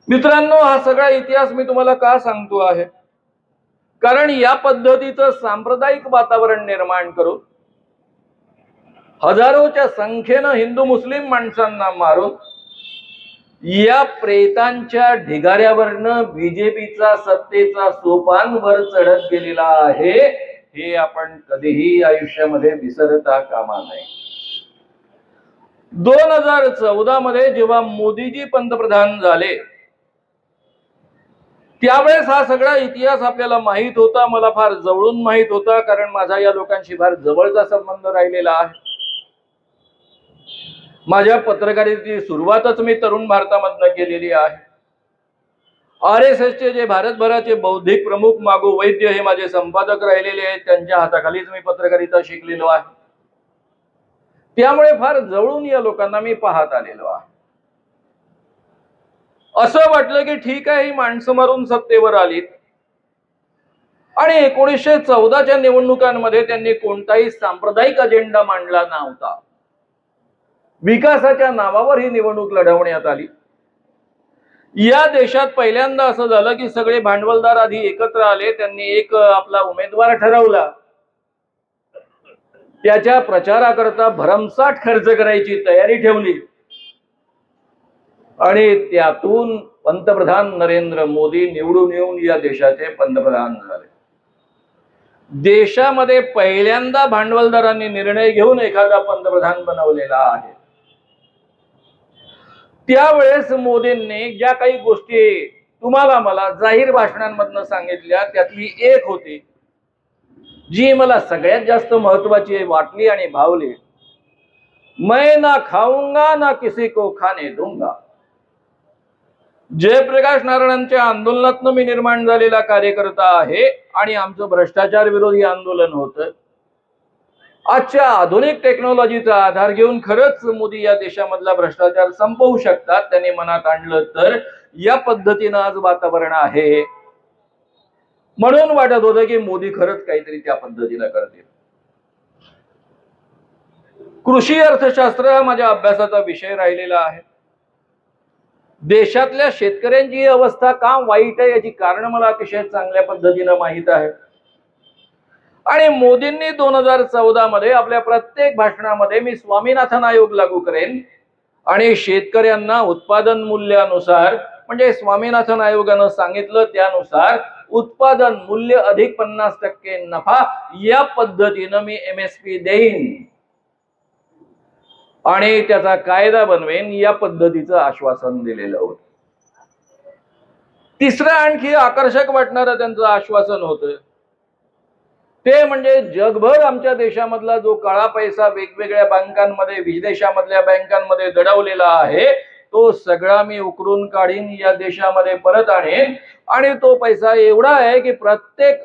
मित्रांनो, हा सगळा इतिहास मी तुम्हाला का सांगतो आहे, कारण या पद्धतीचं सांप्रदायिक वातावरण निर्माण करून हजारोच्या संख्येनं हिंदू मुस्लिम माणसांना मारून या प्रेतांच्या ढिगाऱ्यावरनं बीजेपीचा सत्तेचा सोपान वर चढत गेलेला आहे. हे आपण कधीही आयुष्यामध्ये विसरता कामा नये. 2014 मध्ये जेव्हा मोदीजी पंतप्रधान झाले, त्यावेळेस हा सगळा इतिहास आपल्याला माहित होता. मला फार जवळून माहित होता, कारण माझा या लोकांशी फार जवळचा संबंध राहिलेला आहे. माझ्या पत्रकारितेची सुरुवातच मी तरुण भारतामधनं केलेली आहे. RSSचे जे भारतभराचे बौद्धिक प्रमुख मागू वैद्य हे माझे संपादक राहिलेले आहेत, त्यांच्या हाताखालीच मी पत्रकारिता शिकलेलो आहे. त्यामुळे फार जवळून या लोकांना मी पाहत आलेलो आहे. असं वाटलं की ठीक आहे, ही माणसं मारून सत्तेवर आलीत. आणि 1914च्या निवडणुकांमध्ये त्यांनी कोणताही सांप्रदायिक अजेंडा मांडला या देशात पहिल्यांदा असं झालं की सगळे भांडवलदार आधी एकत्र आले, त्यांनी एक आपला उमेदवार ठरवला, त्याच्या प्रचाराकरता भरमसाठ खर्च करायची तयारी ठेवली आणि त्यातून पंतप्रधान नरेंद्र मोदी निवडून येऊन या देशाचे पंतप्रधान झाले। देशामध्ये पहिल्यांदा भांडवलदारांनी निर्णय घेऊन एखादा पंतप्रधान बनवलेला आहे। त्यावेळेस मोदींनी ज्या काही गोष्टी तुम्हाला मला जाहीर भाषणांमधनं सांगितल्या, त्यातली एक होती जी मला सगळ्यात जास्त महत्वाची वाटली आणि भावली। मैं ना खाऊंगा ना किसी को खाने दूंगा। जयप्रकाश नारायणांच्या आंदोलनातनं मी निर्माण झालेला कार्यकर्ता आहे आणि आमचं भ्रष्टाचार विरोधी आंदोलन होतं। आजच्या आधुनिक टेक्नॉलॉजीचा आधार घेऊन खरंच मोदी या देशामधला भ्रष्टाचार संपवू शकतात, त्यांनी मनात आणलं तर। या पद्धतीनं आज वातावरण आहे, म्हणून वाटत होतं की मोदी खरंच काहीतरी त्या पद्धतीनं करतील। कृषी अर्थशास्त्र हा माझ्या अभ्यासाचा विषय राहिलेला आहे। देशातल्या शेतकऱ्यांची अवस्था का वाईट आहे याची कारण मला अतिशय चांगल्या पद्धतीनं माहित आहे आणि मोदींनी 2014 मध्ये आपल्या प्रत्येक भाषणामध्ये मी स्वामीनाथन आयोग लागू करेन आणि शेतकऱ्यांना उत्पादन मूल्यानुसार, म्हणजे स्वामीनाथन आयोगानं सांगितलं त्यानुसार उत्पादन मूल्य अधिक 50% नफा या पद्धतीनं मी MSP देईन आणि त्याचा कायदा बनवेन, या पद्धतीचं आश्वासन दिलेलं होतं। तिसरं आणखी आकर्षक वाटणारं त्यांचं आश्वासन होतं ते म्हणजे जगभर आमच्या देशामधला जो काळा पैसा वेगवेगळ्या बँकांमध्ये, विदेशामधल्या बँकांमध्ये दडवलेला आहे, तो सगळा मी उकरून काढीन, या देशामध्ये परत आणेन आणि तो पैसा एवढा आहे की प्रत्येक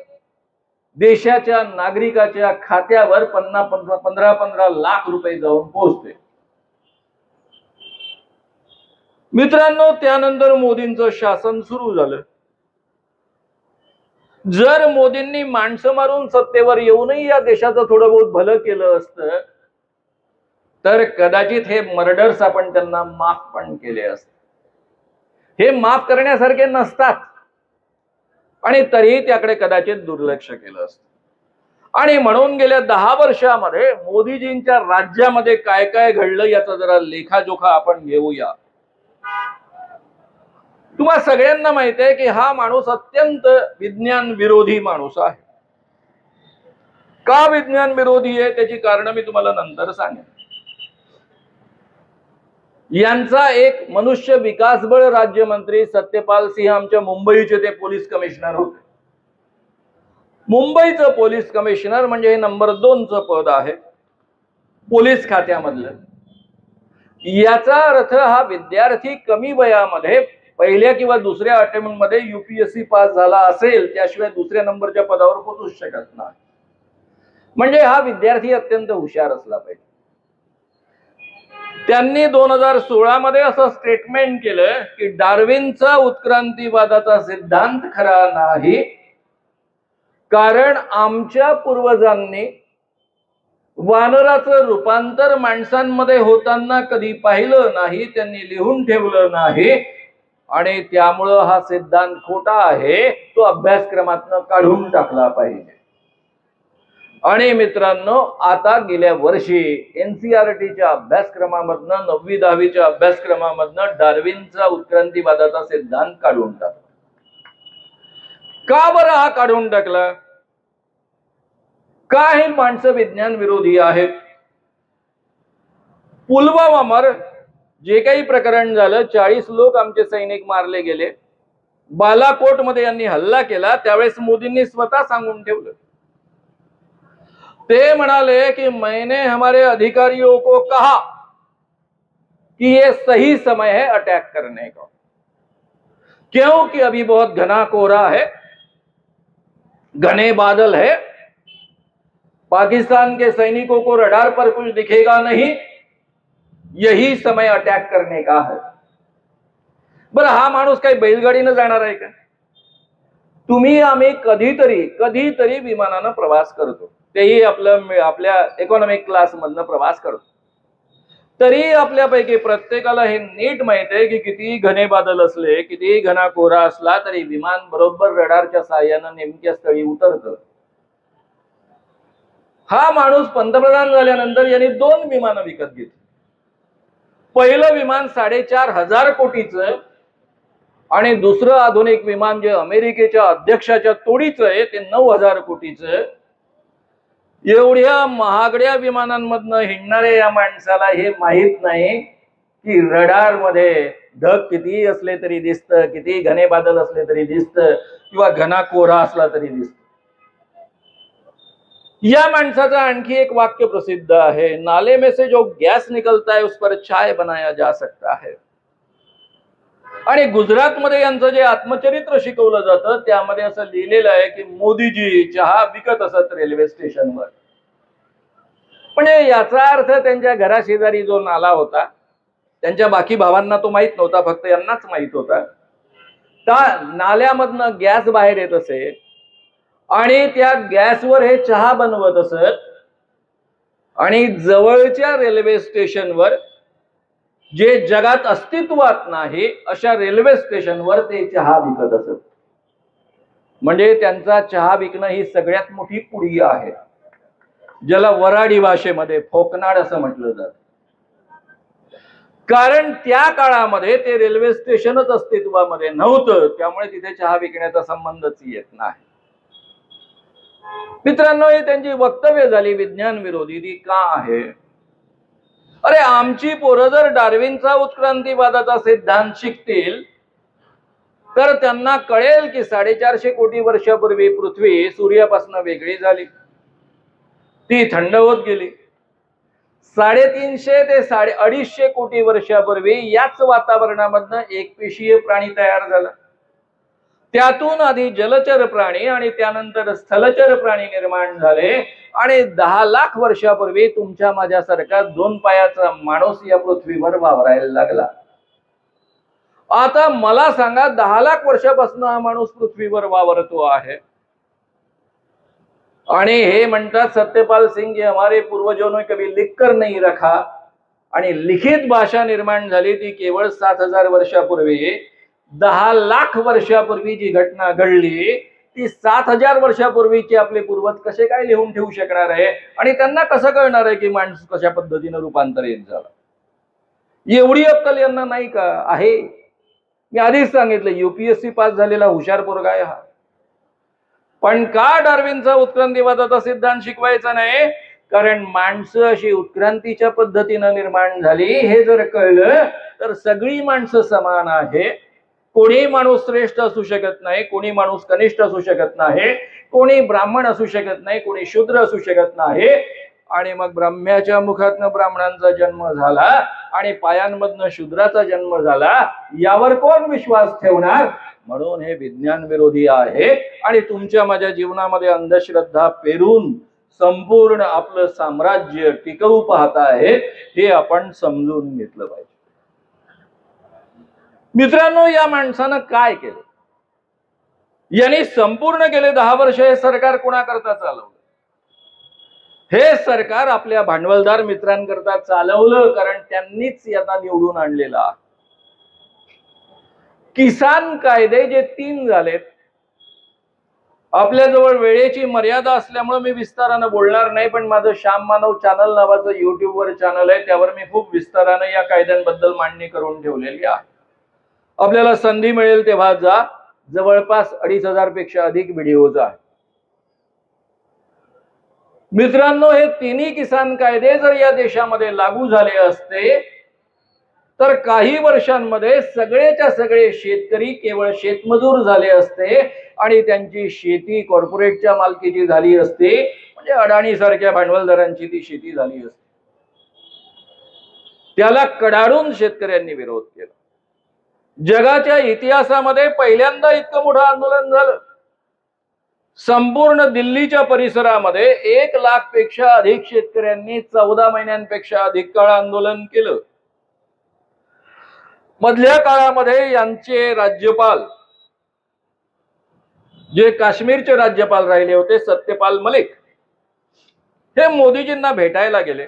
देशाच्या नागरिकाच्या खात्यावर 15 लाख रुपये जाऊन पोहोचते। मित्रांनो, त्यानंतर मोदींचं शासन सुरू झालं। जर मोदींनी माणसं मारून सत्तेवर येऊनही या देशाचं थोडं बहुत भलं केलं असतं तर कदाचित हे मर्डर्स आपण त्यांना माफ पण केले असते। हे माफ करण्यासारखे नसतात आणि तरीही त्याकडे कदाचित दुर्लक्ष केलं असतं। आणि म्हणून गेल्या 10 वर्षामध्ये मोदीजींच्या राज्यामध्ये काय काय घडलं याचा जरा लेखाजोखा आपण घेऊया। तुम्हा सगळ्यांना माहित आहे की हा माणूस अत्यंत विज्ञान विरोधी माणूस आहे। का विज्ञान विरोधी आहे त्याची कारण मी तुम्हाला नंतर सांगेन। यांचा एक मनुष्य विकास बळ राज्यमंत्री सत्यपाल सिंह आमच्या मुंबईचे ते पोलीस कमिशनर होते। मुंबईचं पोलीस कमिशनर म्हणजे हे नंबर 2चं पद आहे पोलीस खात्यामधलं। याचा अर्थ हा विद्यार्थी कमी वयामध्ये पहिल्या किंवा दुसऱ्या अटेम्प्ट मध्ये UPSC पास झाला असेल त्याशिवाय दुसऱ्या नंबरच्या पदावर पोहोचूच शकत नाही। म्हणजे हा विद्यार्थी अत्यंत हुशार असला पाहिजे। त्यांनी 2016 मध्ये असं स्टेटमेंट केलं की डार्विनचा उत्क्रांतीवादाचा सिद्धांत खरा नाही, कारण आमच्या पूर्वजांनी वानराचं रूपांतर माणसांमध्ये होताना कधी पाहिलं नाही, त्यांनी लिहून ठेवलं नाही आणि त्यामुळं हा सिद्धांत खोटा आहे, तो अभ्यासक्रमातनं काढून टाकला पाहिजे। आणि मित्रांनो, आता गेल्या वर्षी NCERTच्या अभ्यासक्रमामधनं 9वी 10वीच्या अभ्यासक्रमामधनं डार्विनचा उत्क्रांतीवादाचा सिद्धांत काढून टाकला। का बरं हा काढून टाकला? का हे माणसं विज्ञान विरोधी आहेत? पुलवामावर जे काही प्रकरण झालं, 40 लोक आमचे सैनिक मारले गेले, बालाकोट मध्ये यांनी हल्ला केला, त्यावेळेस मोदींनी स्वतः सांगून ठेवलं। ते म्हणाले कि मैंने हमारे अधिकारियों को कहा कि ये सही समय है अटैक करने का, क्योंकि अभी बहुत घना कोहरा है, घने बादल है, पाकिस्तान के सैनिकों को रडार पर कुछ दिखेगा नहीं, यही समय अटैक करने का है। बरं, हा माणूस काही बैलगाडीनं जाणार आहे का? तुम्ही आम्ही कधीतरी विमानानं प्रवास करतो, तेही आपल्या इकॉनॉमिक क्लास मधनं प्रवास करतो। तरी आपल्यापैकी प्रत्येकाला हे नीट माहित आहे की कितीही घने बादल असले, कितीही घना कोहरा असला तरी विमान बरोबर रडारच्या साहाय्यानं नेमक्या स्थळी उतरतं. हा माणूस पंतप्रधान झाल्यानंतर यांनी 2 विमानं विकत घेतली. पहिलं विमान 4,500 कोटीचं आणि दुसरं आधुनिक विमान जे अमेरिकेच्या अध्यक्षाच्या तोडीचं आहे ते 9,000 कोटीचं. एवढ्या महागड्या विमानांमधनं हिंडणाऱ्या या माणसाला हे माहित नाही की रडार मध्ये ढग कितीही असले तरी दिसतं, कितीही घने बादल असले तरी दिसतं किंवा घना कोहरा असला तरी दिसतं. या माणसाचं आणखी एक वाक्य प्रसिद्ध आहे, नाले में से जो गैस निकलता है उस पर चाय बनाया जा सकता है. आणि गुजरातमध्ये यांचं जे आत्मचरित्र शिकवलं जातं त्यामध्ये असं लिहिलेलं आहे की मोदीजी चहा विकत असत रेल्वे स्टेशनवर. म्हणजे याचा अर्थ त्यांच्या घराशेजारी जो नाला होता, त्यांच्या बाकी भावांना तो माहित नव्हता, फक्त यांनाच माहित होता, त्या नाल्यामधनं गॅस बाहेर येत असे आणि त्या गॅसवर हे चहा बनवत असत आणि जवळच्या रेल्वे स्टेशनवर जे जगात अस्तित्वात नाही अशा रेल्वे स्टेशनवर ते चहा विकत असत. म्हणजे त्यांचा चहा विकणं ही सगळ्यात मोठी पुडी आहे, ज्याला वराडी भाषेमध्ये फोकनाड असं म्हटलं जातं. कारण त्या काळामध्ये ते रेल्वे स्टेशनच अस्तित्वामध्ये नव्हतं, त्यामुळे तिथे चहा विकण्याचा संबंधच येत नाही. मित्रांनो, ही त्यांची वक्तव्य झाली विज्ञान विरोधी. ती का आहे? अरे आमची पोरं जर डार्विनचा उत्क्रांतीवादाचा सिद्धांत शिकतील तर त्यांना कळेल की 450 कोटी वर्षापूर्वी पृथ्वी सूर्यापासून वेगळी झाली, ती थंड होत गेली. 350 ते 250 कोटी वर्षापूर्वी याच वातावरणामधनं एकपेशीय प्राणी तयार झाला. त्यातून आधी जलचर प्राणी आणि त्यानंतर स्थलचर प्राणी निर्माण झाले आणि 10 लाख वर्षापूर्वी तुमच्या माझ्यासारखा 2 पायाचा माणूस या पृथ्वीवर वावरायला लागला. आता मला सांगा, 10 लाख वर्षापासून हा माणूस पृथ्वीवर वावरतो आहे आणि हे म्हणतात सत्यपाल सिंह की हमारे पूर्वजों ने कभी लिखकर नहीं रखा. आणि लिखित भाषा निर्माण झाली ती केवळ 7,000 वर्षापूर्वी. 10 लाख वर्षापूर्वी जी घटना घडली ती 7,000 वर्षापूर्वीचे आपले पूर्वज कसे काय लिहून ठेवू शकणार आहे आणि त्यांना कसं कळणार आहे की माणूस कशा पद्धतीने रूपांतरित झाला? एवढी अक्कल यांना नाही का? आहे. मी आधीच सांगितलं, UPSC पास झालेला हुशार पोरगा आहे हा. पण का डार्विनचा उत्क्रांतीवादाचा सिद्धांत शिकवायचा नाही? कारण माणसं अशी उत्क्रांतीच्या पद्धतीनं निर्माण झाली हे जर कळलं तर सगळी माणसं समान आहे. कोणी माणूस श्रेष्ठ असू शकत नाही, कोणी माणूस कनिष्ठ असू शकत नाही, कोणी ब्राह्मण असू शकत नाही, कोणी शूद्र असू शकत नाही. आणि मग ब्रह्म्याच्या मुखातनं ब्राह्मणांचा जन्म झाला आणि पायांमधनं शूद्राचा जन्म झाला, यावर कोण विश्वास ठेवणार? म्हणून हे विज्ञान विरोधी आहे आणि तुमच्या माझ्या जीवनामध्ये अंधश्रद्धा पेरून संपूर्ण आपलं साम्राज्य टिकवू पाहत आहेत, हे आपण समजून घेतलं पाहिजे. मित्रांनो, या माणसानं काय केलं? यांनी संपूर्ण गेले 10 वर्ष हे सरकार कोणाकरता चालवलं? हे सरकार आपल्या भांडवलदार मित्रांकरता चालवलं, कारण त्यांनीच यांना निवडून आणलेला. किसान कायदे जे 3 झालेत, आपल्याजवळ वेळेची मर्यादा असल्यामुळे मी विस्तारानं बोलणार नाही, पण माझं श्याम मानव चॅनल नावाचं युट्यूबवर चॅनल आहे, त्यावर मी खूप विस्तारानं या कायद्यांबद्दल मांडणी करून ठेवलेली आहे. आपल्याला संधी मिळेल तेव्हा जा. जवळपास 2,500 पेक्षा अधिक व्हिडिओज आहेत. मित्रांनो, हे 3 किसान कायदे जर या देशामध्ये लागू झाले असते तर काही वर्षांमध्ये सगळेच्या सगळे शेतकरी केवळ शेतमजूर झाले असते आणि त्यांची शेती कॉर्पोरेटच्या मालकीची झाली असते. म्हणजे अडाणी सारख्या भांडवलदारांची ती शेती झाली असते. त्याला कडाडून शेतकऱ्यांनी विरोध केला. जगाच्या इतिहासामध्ये पहिल्यांदा इतकं मोठं आंदोलन झालं. संपूर्ण दिल्लीच्या परिसरामध्ये 1 लाख पेक्षा अधिक शेतकऱ्यांनी 14 महिन्यांपेक्षा अधिक काळ आंदोलन केलं. मधल्या काळामध्ये यांचे राज्यपाल, जे काश्मीरचे राज्यपाल राहिले होते, सत्यपाल मलिक, हे मोदीजींना भेटायला गेले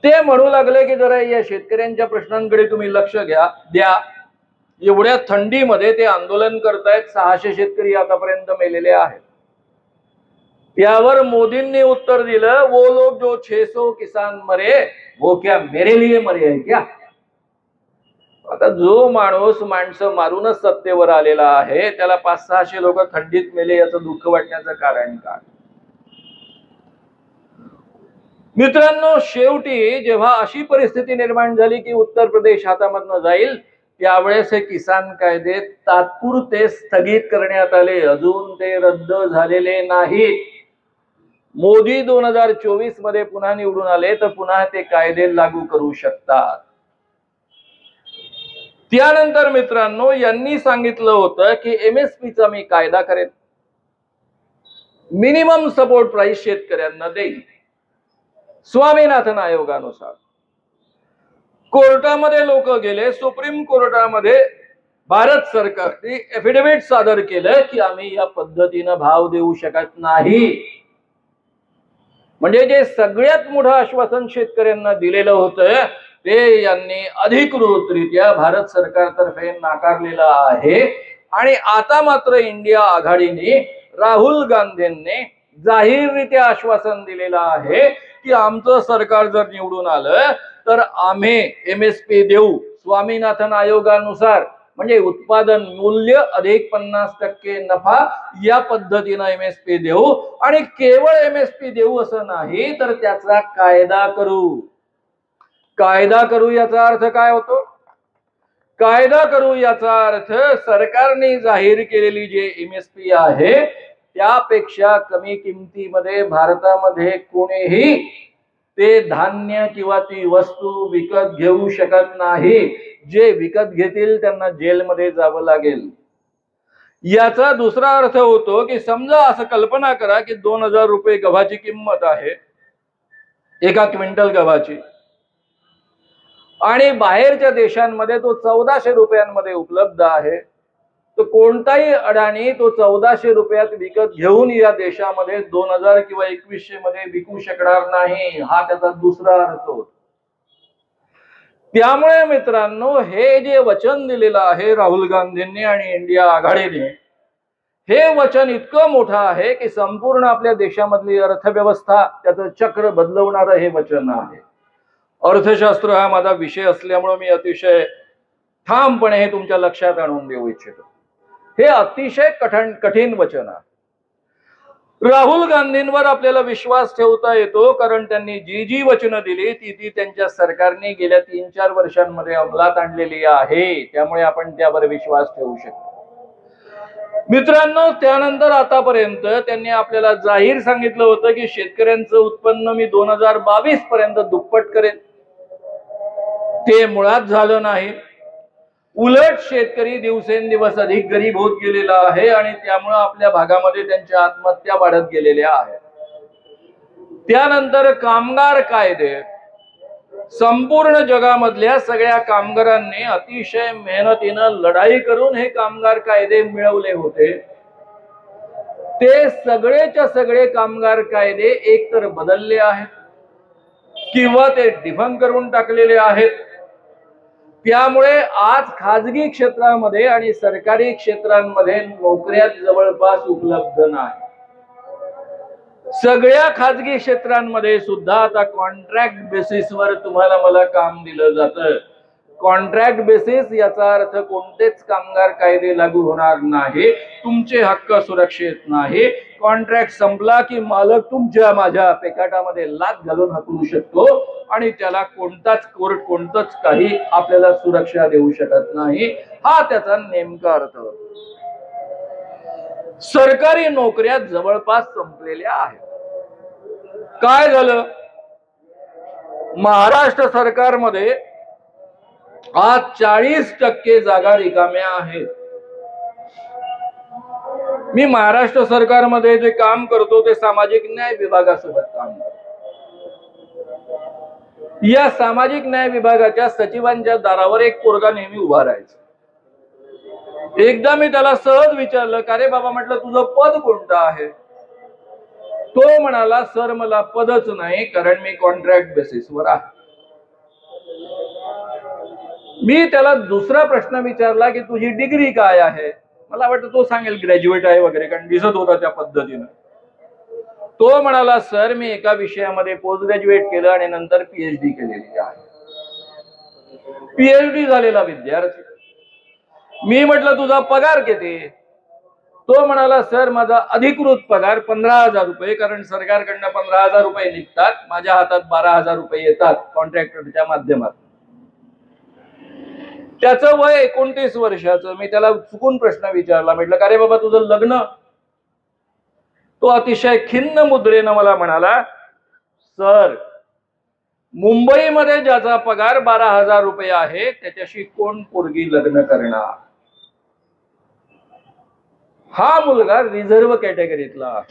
ते म्हणू लागले की जरा या शेतकऱ्यांच्या प्रश्नांकडे तुम्ही लक्ष द्या. एवढ्या थंडीमध्ये ते आंदोलन करतायत. 600 शेतकरी आतापर्यंत मेलेले आहेत. यावर मोदींनी उत्तर दिलं, वो लोग जो 600 किसान मरे वो क्या मेरे लिए मरे है क्या? आता जो माणसं मारूनच सत्तेवर आलेला आहे त्याला 500-600 लोक थंडीत मेले याचं दुःख वाटण्याचं कारण काय? मित्रांनो, शेवटी जेव्हा अशी परिस्थिती निर्माण झाली की उत्तर प्रदेश हातामधनं जाईल, त्यावेळेस हे किसान कायदे तात्पुरते स्थगित करण्यात आले. अजून ते रद्द झालेले नाहीत. मोदी 2024 मध्ये पुन्हा निवडून आले तर पुन्हा ते कायदे लागू करू शकतात. त्यानंतर मित्रांनो, यांनी सांगितलं होतं की MSPचा मी कायदा करेन, मिनिमम सपोर्ट प्राइस शेतकऱ्यांना देईल स्वामीनाथन आयोगानुसार. कोर्टामध्ये लोक गेले. सुप्रीम कोर्टामध्ये भारत सरकारने एफिडेव्हिट सादर केलं की आम्ही या पद्धतीनं भाव देऊ शकत नाही. म्हणजे जे सगळ्यात मोठं आश्वासन शेतकऱ्यांना दिलेलं होतं ते यांनी अधिकृतरित्या भारत सरकारतर्फे नाकारलेलं आहे. आणि आता मात्र इंडिया आघाडीने राहुल गांधींनी जाहीररित्या आश्वासन दिलेलं आहे की आमचं सरकार जर निवडून आलं तर आम्ही MSP देऊ स्वामीनाथन आयोगानुसार. म्हणजे उत्पादन मूल्य अधिक 50% नफा या पद्धतीनं MSP देऊ. आणि केवळ MSP देऊ असं नाही तर त्याचा कायदा करू. कायदा करू याचा अर्थ काय होतो? कायदा करू याचा अर्थ सरकारने जाहीर केलेली जे MSP आहे त्यापेक्षा कमी किमतीमध्ये भारतामध्ये कोणीही ते धान्य किंवा ती वस्तू विकत घेऊ शकत नाही. जे विकत घेतील त्यांना जेलमध्ये जावं लागेल. याचा दुसरा अर्थ होतो की समजा असं कल्पना करा की 2000 रुपये गव्हाची किंमत आहे, 1 क्विंटल गव्हाची, आणि बाहेरच्या देशांमध्ये तो 1400 रुपयांमध्ये उपलब्ध आहे. तर कोणताही अडाणी तो 1400 रुपयात विकत घेऊन या देशामध्ये 2000 किंवा 2100 मध्ये विकू शकणार नाही. हा त्याचा दुसरा अर्थ होतो. त्यामुळे मित्रांनो, हे जे वचन दिलेलं आहे राहुल गांधींनी आणि इंडिया आघाडीने, हे वचन इतकं मोठं आहे की संपूर्ण आपल्या देशामधली अर्थव्यवस्था त्याचं चक्र बदलवणारं हे वचन आहे. अर्थशास्त्र हा माझा विषय असल्यामुळे मी अतिशय ठामपणे हे तुमच्या लक्षात आणून देऊ इच्छितो. हे अतिशय कठीण वचन आहे. राहुल गांधींवर आपल्याला विश्वास ठेवता येतो कारण त्यांनी जी वचनं दिली ती त्यांच्या सरकारने गेल्या 3-4 वर्षांमध्ये अंमलात आणलेली आहे. त्यामुळे आपण त्यावर विश्वास ठेवू शकतो. मित्रांनो, त्यानंतर आतापर्यंत त्यांनी आपल्याला जाहीर सांगितलं होतं की शेतकऱ्यांचं उत्पन्न मी 2022 पर्यंत दुप्पट करेन. ते मुळात झालं नाही. उलट शेतकरी दिवसेंदिवस अधिक गरीब होत गेलेला आहे आणि त्यामुळे आपल्या भागामध्ये त्यांच्या आत्महत्या वाढत गेलेल्या आहेत. त्यानंतर कामगार कायदे, संपूर्ण जगामधल्या सगळ्या कामगारांनी अतिशय मेहनतीनं लढाई करून हे कामगार कायदे मिळवले होते. ते सगळेच्या सगळे कामगार कायदे एकतर बदलले आहेत किंवा ते डिफंक करून टाकलेले आहेत. त्यामुळे आज खाजगी क्षेत्रामध्ये आणि सरकारी क्षेत्रांमध्ये नोकऱ्या जवळपास उपलब्ध नाही. सगळ्या खाजगी क्षेत्रांमध्ये सुद्धा आता कॉन्ट्रॅक्ट बेसिसवर तुम्हाला मला काम दिलं जातं. कॉन्ट्रॅक्ट बेसिस याचा अर्थ कोणतेच कामगार कायदे लागू होणार नाही, तुमचे हक्क सुरक्षित नाही. कॉन्ट्रॅक्ट संपला की मालक तुमच्या माझ्या पेकाटामध्ये लाथ घालून हकलू शकतो आणि त्याला कोणताच कोर्ट कोणतंच काही आपल्याला सुरक्षा देऊ शकत नाही. हा त्याचा नेमका अर्थ. सरकारी नोकऱ्या जवळपास संपलेल्या आहेत. काय झालं? महाराष्ट्र सरकारमध्ये आज 40% जागा रिकाम्या आहेत. मी महाराष्ट्र सरकारमध्ये जे काम करतो ते सामाजिक न्याय विभागासोबत काम करतो. या सामाजिक न्याय विभागाच्या सचिवांच्या दारावर एक पोरगा नेहमी उभा राहायचा. एकदा मी त्याला सहज विचारलं, का रे बाबा, म्हटलं तुझं पद कोणतं आहे? तो म्हणाला, सर मला पदच नाही कारण मी कॉन्ट्रॅक्ट बेसिसवर आहे. मी त्याला दुसरा प्रश्न विचारला की तुझी डिग्री काय आहे. मला वाटतं तो सांगेल ग्रॅज्युएट आहे वगैरे, कारण दिसत होता त्या पद्धतीनं. तो म्हणाला सर मी एका विषयामध्ये पोस्ट ग्रॅज्युएट केलं आणि नंतर पीएचडी केलेली आहे. पीएचडी झालेला विद्यार्थी. मी म्हटलं तुझा पगार किती. तो म्हणाला सर माझा अधिकृत पगार 15,000 रुपये, कारण सरकारकडनं 15,000 रुपये निघतात, माझ्या हातात 12,000 रुपये येतात कॉन्ट्रॅक्टरच्या माध्यमातून. त्याचं वय 29 वर्षाचं. मी त्याला चुकून प्रश्न विचारला, म्हटलं का रे बाबा तुझं लग्न. तो अतिशय खिन्न मुद्रेनं मला म्हणाला सर मुंबईमध्ये ज्याचा पगार 12,000 रुपये आहे त्याच्याशी कोण पोरगी लग्न करणार. हा मुलगा रिझर्व्ह कॅटेगरीतला,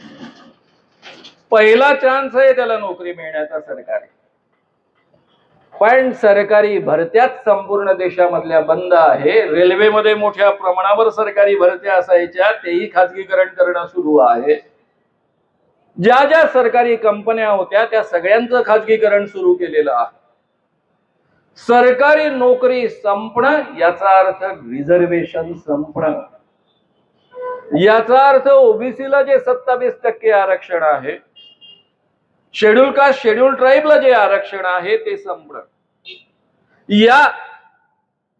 पहिला चान्स आहे त्याला नोकरी मिळण्याचा सरकारी. पण सरकारी भरत्याच संपूर्ण देशामधल्या बंद आहे. रेल्वेमध्ये मोठ्या प्रमाणावर सरकारी भरत्या असायच्या, तेही खाजगीकरण करणं सुरू आहे. ज्या ज्या सरकारी कंपन्या होत्या त्या सगळ्यांचं खाजगीकरण सुरू केलेलं आहे. सरकारी नोकरी संपणं याचा अर्थ रिझर्वेशन संपणं. याचा अर्थ ओबीसीला जे 27% आरक्षण आहे, शेड्यूल कास्ट शेड्यूल ट्राईबला जे आरक्षण आहे ते संपणं. या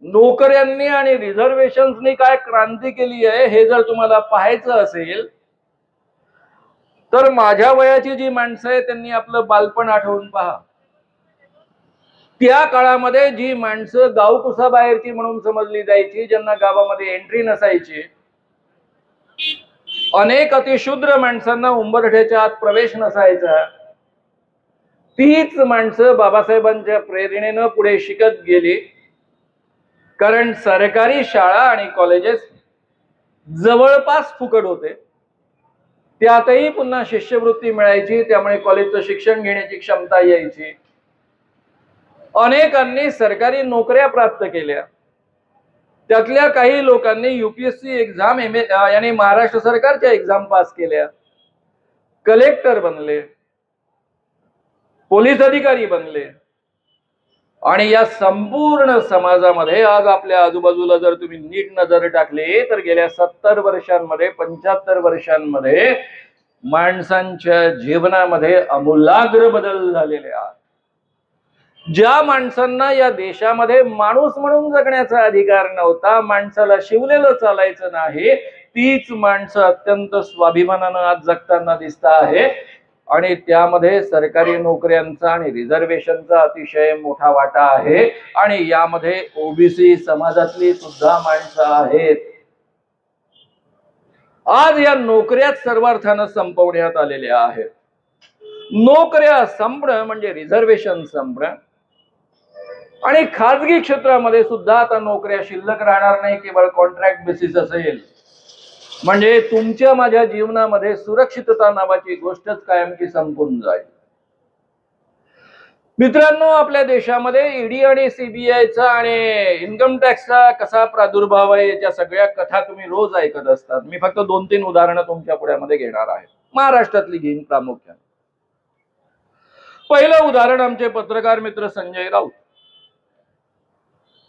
नोकऱ्यांनी आणि रिझर्वेशन्सनी काय क्रांती केली आहे हे जर तुम्हाला पाहायचं असेल तर माझ्या वयाची जी माणसं आहेत त्यांनी आपलं बालपण आठवून पहा. त्या काळामध्ये जी माणसं गावकुसाबाहेरची म्हणून समजली जायची, ज्यांना गावामध्ये एंट्री नसायची, अनेक अतिशूद्र माणसांना उंबरठ्याच्या आत प्रवेश नसायचा, तीच माणसं बाबासाहेबांच्या प्रेरणेनं पुढे शिकत गेली. कारण सरकारी शाळा आणि कॉलेजेस जवळपास फुकट होते, त्यातही पुन्हा शिष्यवृत्ती मिळायची, त्यामुळे कॉलेजचं शिक्षण घेण्याची क्षमता यायची. अनेकांनी सरकारी नोकऱ्या प्राप्त केल्या. त्यातल्या काही लोकांनी युपीएससी एक्झाम यानी महाराष्ट्र सरकारच्या एक्झाम पास केल्या, कलेक्टर बनले, पोलीस अधिकारी बनले. आणि या संपूर्ण समाजामध्ये आज आपल्या आजूबाजूला जर तुम्ही नीट नजर टाकली तर गेल्या 70 वर्षांमध्ये 75 वर्षांमध्ये माणसांच्या जीवनामध्ये आमूलाग्र बदल झालेले आहेत. ज्या माणसांना या देशामध्ये माणूस म्हणून जगण्याचा अधिकार नव्हता, माणसाला शिवलेलं चालायचं नाही, तीच माणसं अत्यंत स्वाभिमानानं आज जगताना दिसत आहे. आणि त्यामध्ये सरकारी नोकऱ्यांचा आणि रिझर्वेशनचा अतिशय मोठा वाटा आहे. आणि यामध्ये ओबीसी समाजातली सुद्धा माणसं आहेत. आज या नोकऱ्याच सर्वार्थानं संपवण्यात आलेल्या आहेत. नोकऱ्या संपणं म्हणजे रिझर्वेशन संपणं. आणि खाजगी क्षेत्रामध्ये सुद्धा आता नोकऱ्या शिल्लक राहणार नाही, केवळ कॉन्ट्रॅक्ट बेसिस असेल. म्हणजे तुमच्या माझ्या जीवनामध्ये सुरक्षितता नावाची गोष्टच कायमची संपून जाईल. मित्रांनो, आपल्या देशामध्ये ईडी आणि सीबीआयचा आणि इन्कम टॅक्सचा कसा प्रादुर्भाव आहे याच्या सगळ्या कथा तुम्ही रोज ऐकत असतात. मी फक्त 2-3 उदाहरणं तुमच्या पुढ्यामध्ये घेणार आहे. महाराष्ट्रातली घेईन प्रामुख्याने. पहिलं उदाहरण आमचे पत्रकार मित्र संजय राऊत.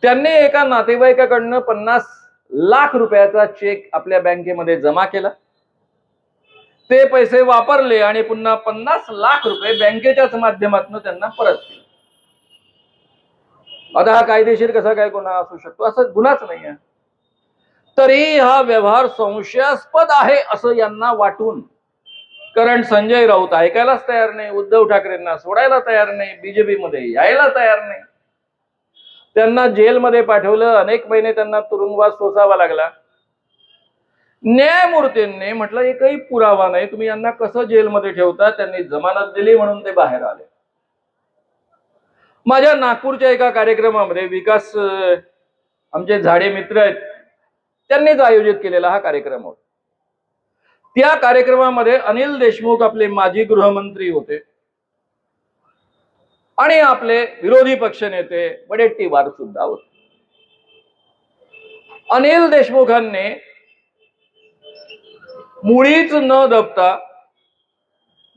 त्यांनी एका नातेवाईकाकडनं 50 लाख रुपयाचा चेक आपल्या बँकेमध्ये जमा केला. ते पैसे वापरले आणि पुन्हा 50 लाख रुपये बँकेच्याच माध्यमातून त्यांना परत केले. आता हा कायदेशीर कसा काय गुन्हा असू शकतो? असं गुन्हाच नाही आहे. तरी हा व्यवहार संशयास्पद आहे असं यांना वाटून, कारण संजय राऊत ऐकायलाच तयार नाही, उद्धव ठाकरेंना सोडायला तयार नाही, बीजेपी मध्ये यायला तयार नाही, त्यांना जेलमध्ये पाठवलं. अनेक महिने त्यांना तुरुंगवास सोसावा लागला. न्यायमूर्तींनी म्हटलं एकही पुरावा नाही, तुम्ही यांना कसं जेलमध्ये ठेवता. त्यांनी जमानत दिली म्हणून ते बाहेर आले. माझ्या नागपूरच्या एका कार्यक्रमामध्ये विकास आमचे झाडे मित्र आहेत, त्यांनीच आयोजित केलेला हा कार्यक्रम होता. त्या कार्यक्रमामध्ये अनिल देशमुख आपले माजी गृहमंत्री होते आणि आपले विरोधी पक्षनेते वडेट्टीवार सुद्धा होते. अनिल देशमुखांनी मुळीच न दबता,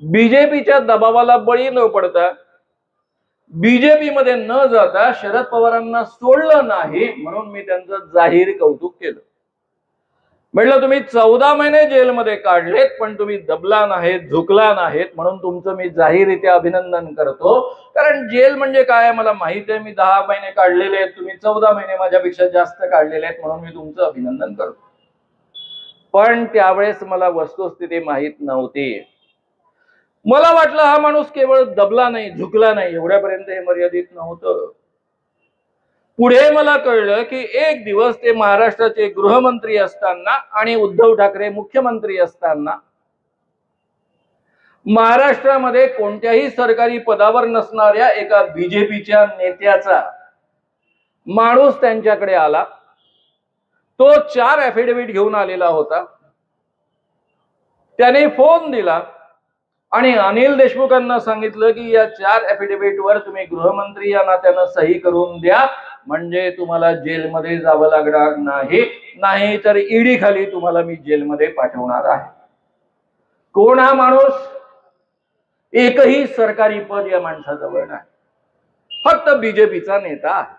बीजेपीच्या दबावाला बळी न पडता बीजेपी मध्ये न जाता शरद पवारांना सोडलं नाही, म्हणून मी त्यांचं जाहीर कौतुक केलं. म्हटलं तुम्ही 14 महिने जेलमध्ये काढलेत, पण तुम्ही दबला नाहीत, झुकला नाहीत, म्हणून तुमचं मी जाहीररित्या अभिनंदन करतो. कारण जेल म्हणजे काय मला माहित आहे. मी 10 महिने काढलेले आहेत, तुम्ही 14 महिने माझ्यापेक्षा जास्त काढलेले आहेत, म्हणून मी तुमचं अभिनंदन करतो. पण त्यावेळेस मला वस्तुस्थिती माहित नव्हती. मला वाटलं हा माणूस केवळ दबला नाही, झुकला नाही, एवढ्यापर्यंत हे मर्यादित नव्हतं. पुढे मला कळलं की एक दिवस ते महाराष्ट्राचे गृहमंत्री असताना आणि उद्धव ठाकरे मुख्यमंत्री असताना महाराष्ट्रामध्ये कोणत्याही सरकारी पदावर नसणाऱ्या एका बीजेपीच्या नेत्याचा माणूस त्यांच्याकडे आला. तो 4 ॲफिडेव्हिट घेऊन आलेला होता. त्याने फोन दिला आणि अनिल देशमुखांना सांगितलं की या 4 ॲफिडेव्हिटवर तुम्ही गृहमंत्री या नात्यानं सही करून द्या, म्हणजे तुम्हाला जेलमध्ये जावं लागणार नाही, नाही तर ईडी खाली तुम्हाला मी जेलमध्ये पाठवणार आहे. कोण हा माणूस? एकही सरकारी पद या माणसाजवळ नाही, फक्त बीजेपीचा नेता आहे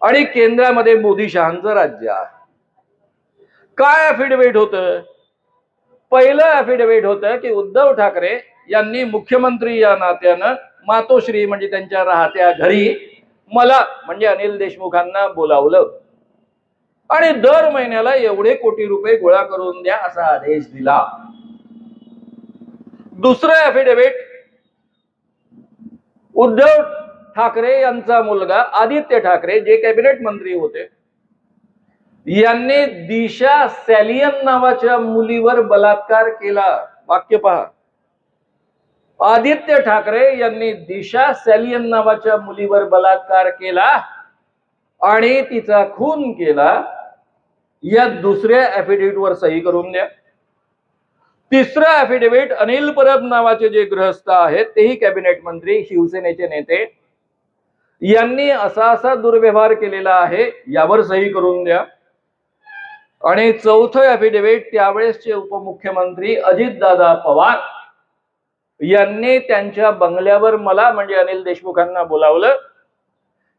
आणि केंद्रामध्ये मोदी शहांचं राज्य आहे. काय ॲफिडेव्हिट होतं? पहिलं ॲफिडेव्हिट होतं की उद्धव ठाकरे यांनी मुख्यमंत्री या नात्यानं मातोश्री म्हणजे त्यांच्या राहत्या घरी मला म्हणजे अनिल देशमुखांना बोलावलं आणि दर महिन्याला एवढे कोटी रुपये गोळा करून द्या असा आदेश दिला. दुसरं ॲफिडेव्हिट, उद्धव ठाकरे यांचा मुलगा आदित्य ठाकरे जे कॅबिनेट मंत्री होते, यांनी दिशा सॅलियन नावाच्या मुलीवर बलात्कार केला. वाक्य पहा, आदित्य ठाकरे यांनी दिशा सॅलियन नावाच्या मुलीवर बलात्कार केला आणि तिचा खून केला. या दुसऱ्या ॲफिडेव्हिटवर सही करून द्या. तिसरा ॲफिडेव्हिट, अनिल परब नावाचे जे गृहस्थ आहेत, तेही कॅबिनेट मंत्री, शिवसेनेचे नेते, यांनी असा असा दुर्व्यवहार केलेला आहे, यावर सही करून द्या. आणि चौथं ॲफिडेव्हिट, त्यावेळेसचे उपमुख्यमंत्री अजितदादा पवार यांनी त्यांच्या बंगल्यावर मला म्हणजे अनिल देशमुखांना बोलावलं.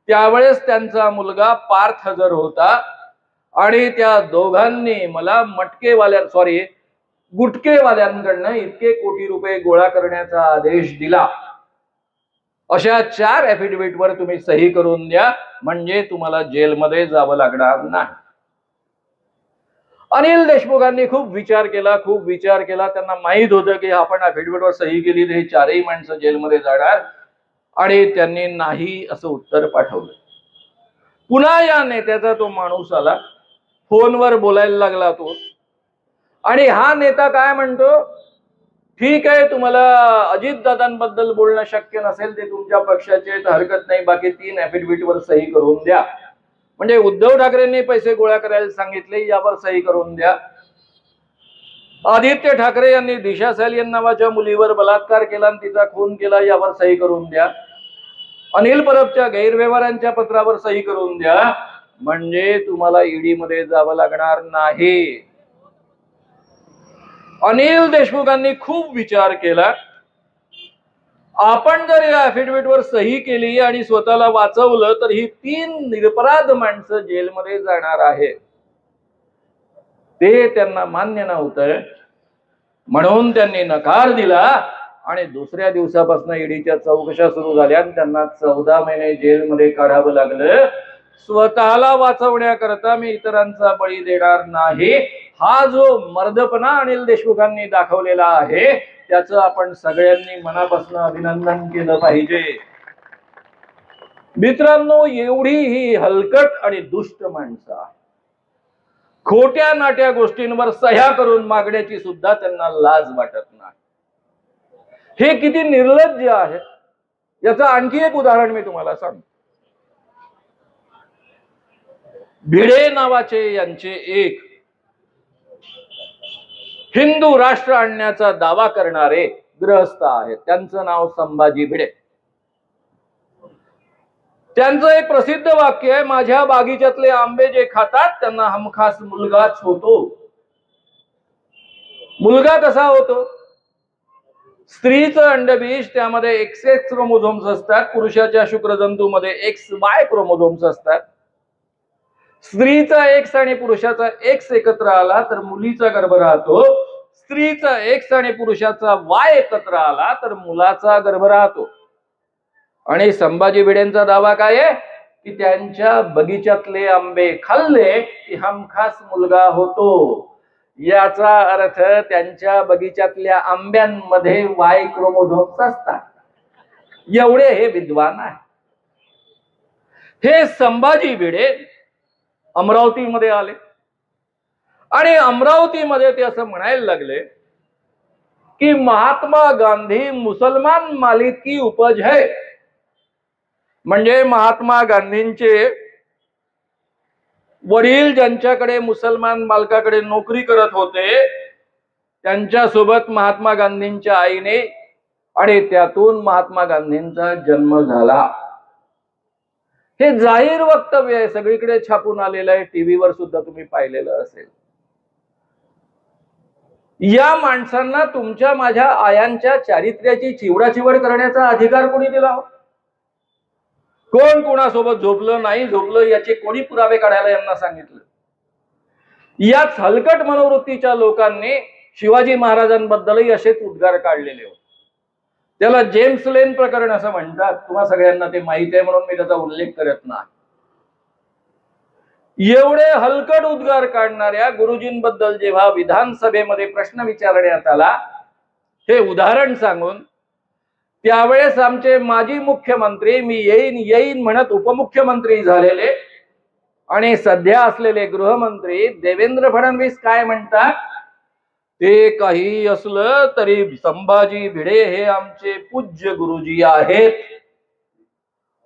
त्यावेळेस त्यांचा मुलगा पार्थ हजर होता आणि त्या दोघांनी मला गुटकेवाल्यांकडनं इतके कोटी रुपये गोळा करण्याचा आदेश दिला. अशा 4 ॲफिडेव्हिटवर तुम्ही सही करून द्या, म्हणजे तुम्हाला जेलमध्ये जावं लागणार नाही. अनिल देशमुखांनी खूप विचार केला. त्यांना माहित होतं की आपण ॲफिडेव्हिटवर सही केली तर हे 4ही माणसं जेलमध्ये जाणार आणि त्यांनी नाही असं उत्तर पाठवलं. पुन्हा या नेत्याचा तो माणूस आला, फोनवर बोलायला लागला तो, आणि हा नेता काय म्हणतो, ठीक आहे तुम्हाला अजितदादांबद्दल बोलणं शक्य नसेल, ते तुमच्या पक्षाचे, तर हरकत नाही, बाकी 3 ॲफिडेव्हिटवर सही करून द्या. म्हणजे उद्धव ठाकरेंनी पैसे गोळा करायला सांगितले, यावर सही करून द्या. आदित्य ठाकरे यांनी दिशा सॅलियन नावाच्या मुलीवर बलात्कार केला आणि तिचा खून केला, यावर सही करून द्या. अनिल परबच्या गैरव्यवहारांच्या पत्रावर सही करून द्या, म्हणजे तुम्हाला ईडी मध्ये जावं लागणार नाही. अनिल देशमुखांनी खूप विचार केला. आपण जर या ॲफिडेव्हिटवर सही केली आणि स्वतःला वाचवलं तर ही 3 निरपराध माणसं जेलमध्ये जाणार आहे. ते त्यांना मान्य नव्हतं, म्हणून त्यांनी नकार दिला आणि दुसऱ्या दिवसापासून ईडीच्या चौकशा सुरू झाल्या आणि त्यांना 14 महिने जेलमध्ये काढावं लागलं. स्वतःला वाचवण्याकरता मी इतरांचा बळी देणार नाही, हा जो मर्दपणा अनिल देशमुखांनी दाखवलेला आहे त्याचं आपण सगळ्यांनी मनापासून अभिनंदन केलं पाहिजे. मित्रांनो, एवढी ही हलकट आणि दुष्ट माणसं, खोट्या नाट्या गोष्टींवर सह्या करून मागण्याची सुद्धा त्यांना लाज वाटत नाही. हे किती निर्लज्ज आहे याचं आणखी एक उदाहरण मी तुम्हाला सांगतो. भिडे नावाचे यांचे एक हिंदू राष्ट्र आणण्याचा दावा करणारे गृहस्थ आहेत. त्यांचं नाव संभाजी भिडे. त्यांचं एक प्रसिद्ध वाक्य आहे, माझ्या बागीच्यातले आंबे जे खातात त्यांना हमखास मुलगाच होतो. मुलगा कसा होतो? स्त्रीचं अंडबीज त्यामध्ये XX क्रोमोझोम्स असतात, पुरुषाच्या शुक्रजंतूमध्ये XY क्रोमोझोम्स असतात. स्त्रीचा X आणि पुरुषाचा X एकत्र आला तर मुलीचा गर्भ राहतो. स्त्रीचा X आणि पुरुषाचा Y एकत्र आला तर मुलाचा गर्भ राहतो. आणि संभाजी भिडेंचा दावा काय आहे की त्यांच्या बगीच्यातले आंबे खाल्ले की हमखास मुलगा होतो. याचा अर्थ त्यांच्या बगीच्यातल्या आंब्यांमध्ये Y क्रोमोझोम्स असतात. एवढे हे विद्वान आहे. हे संभाजी भिडे अमरावतीमध्ये आले आणि अमरावतीमध्ये ते असं म्हणायला लागले की महात्मा गांधी मुसलमान मालिक की उपज है. म्हणजे महात्मा गांधींचे वडील ज्यांच्याकडे मुसलमान मालकाकडे नोकरी करत होते त्यांच्यासोबत महात्मा गांधींच्या आईने आणि त्यातून महात्मा गांधींचा जन्म झाला. हे जाहीर वक्तव्य आहे, सगळीकडे छापून आलेलं आहे, टीव्हीवर सुद्धा तुम्ही पाहिलेलं असेल. या माणसांना तुमच्या माझ्या आयांच्या चारित्र्याची चिवडाचिवड करण्याचा अधिकार कोणी दिला? कोण कोणासोबत झोपलं नाही झोपलं याचे कोणी पुरावे काढायला यांना सांगितलं? याच हलकट मनोवृत्तीच्या लोकांनी शिवाजी महाराजांबद्दलही असेच उद्गार काढलेले होते. त्याला जेम्स लेन प्रकरण असं म्हणतात. तुम्हा सगळ्यांना ते माहित आहे म्हणून मी त्याचा उल्लेख करत नाही. एवढे हलकट उद्गार काढणाऱ्या गुरुजींबद्दल जेव्हा विधानसभेमध्ये प्रश्न विचारण्यात आला, हे उदाहरण सांगून त्यावेळेस आमचे माजी मुख्यमंत्री, मी येईन येईन म्हणत उपमुख्यमंत्री झालेले आणि सध्या असलेले गृहमंत्री देवेंद्र फडणवीस काय म्हणतात, ते काही असलं तरी संभाजी भिडे हे आमचे पूज्य गुरुजी आहेत.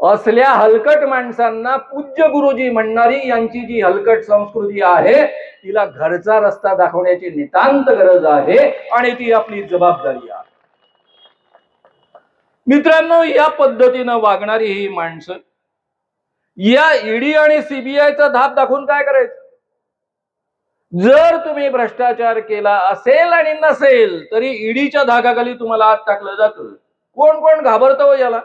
असल्या हलकट माणसांना पूज्य गुरुजी म्हणणारी यांची जी हलकट संस्कृती आहे तिला घरचा रस्ता दाखवण्याची नितांत गरज आहे आणि ती आपली जबाबदारी आहे. मित्रांनो, या पद्धतीनं वागणारी ही माणसं या ईडी आणि सीबीआयचा धाक दाखवून काय करायचं? जर तुम्ही भ्रष्टाचार केला असेल आणि नसेल तरी ईडीच्या धाकाखाली तुम्हाला आत टाकलं जातं. कोण कोण घाबरतं याला?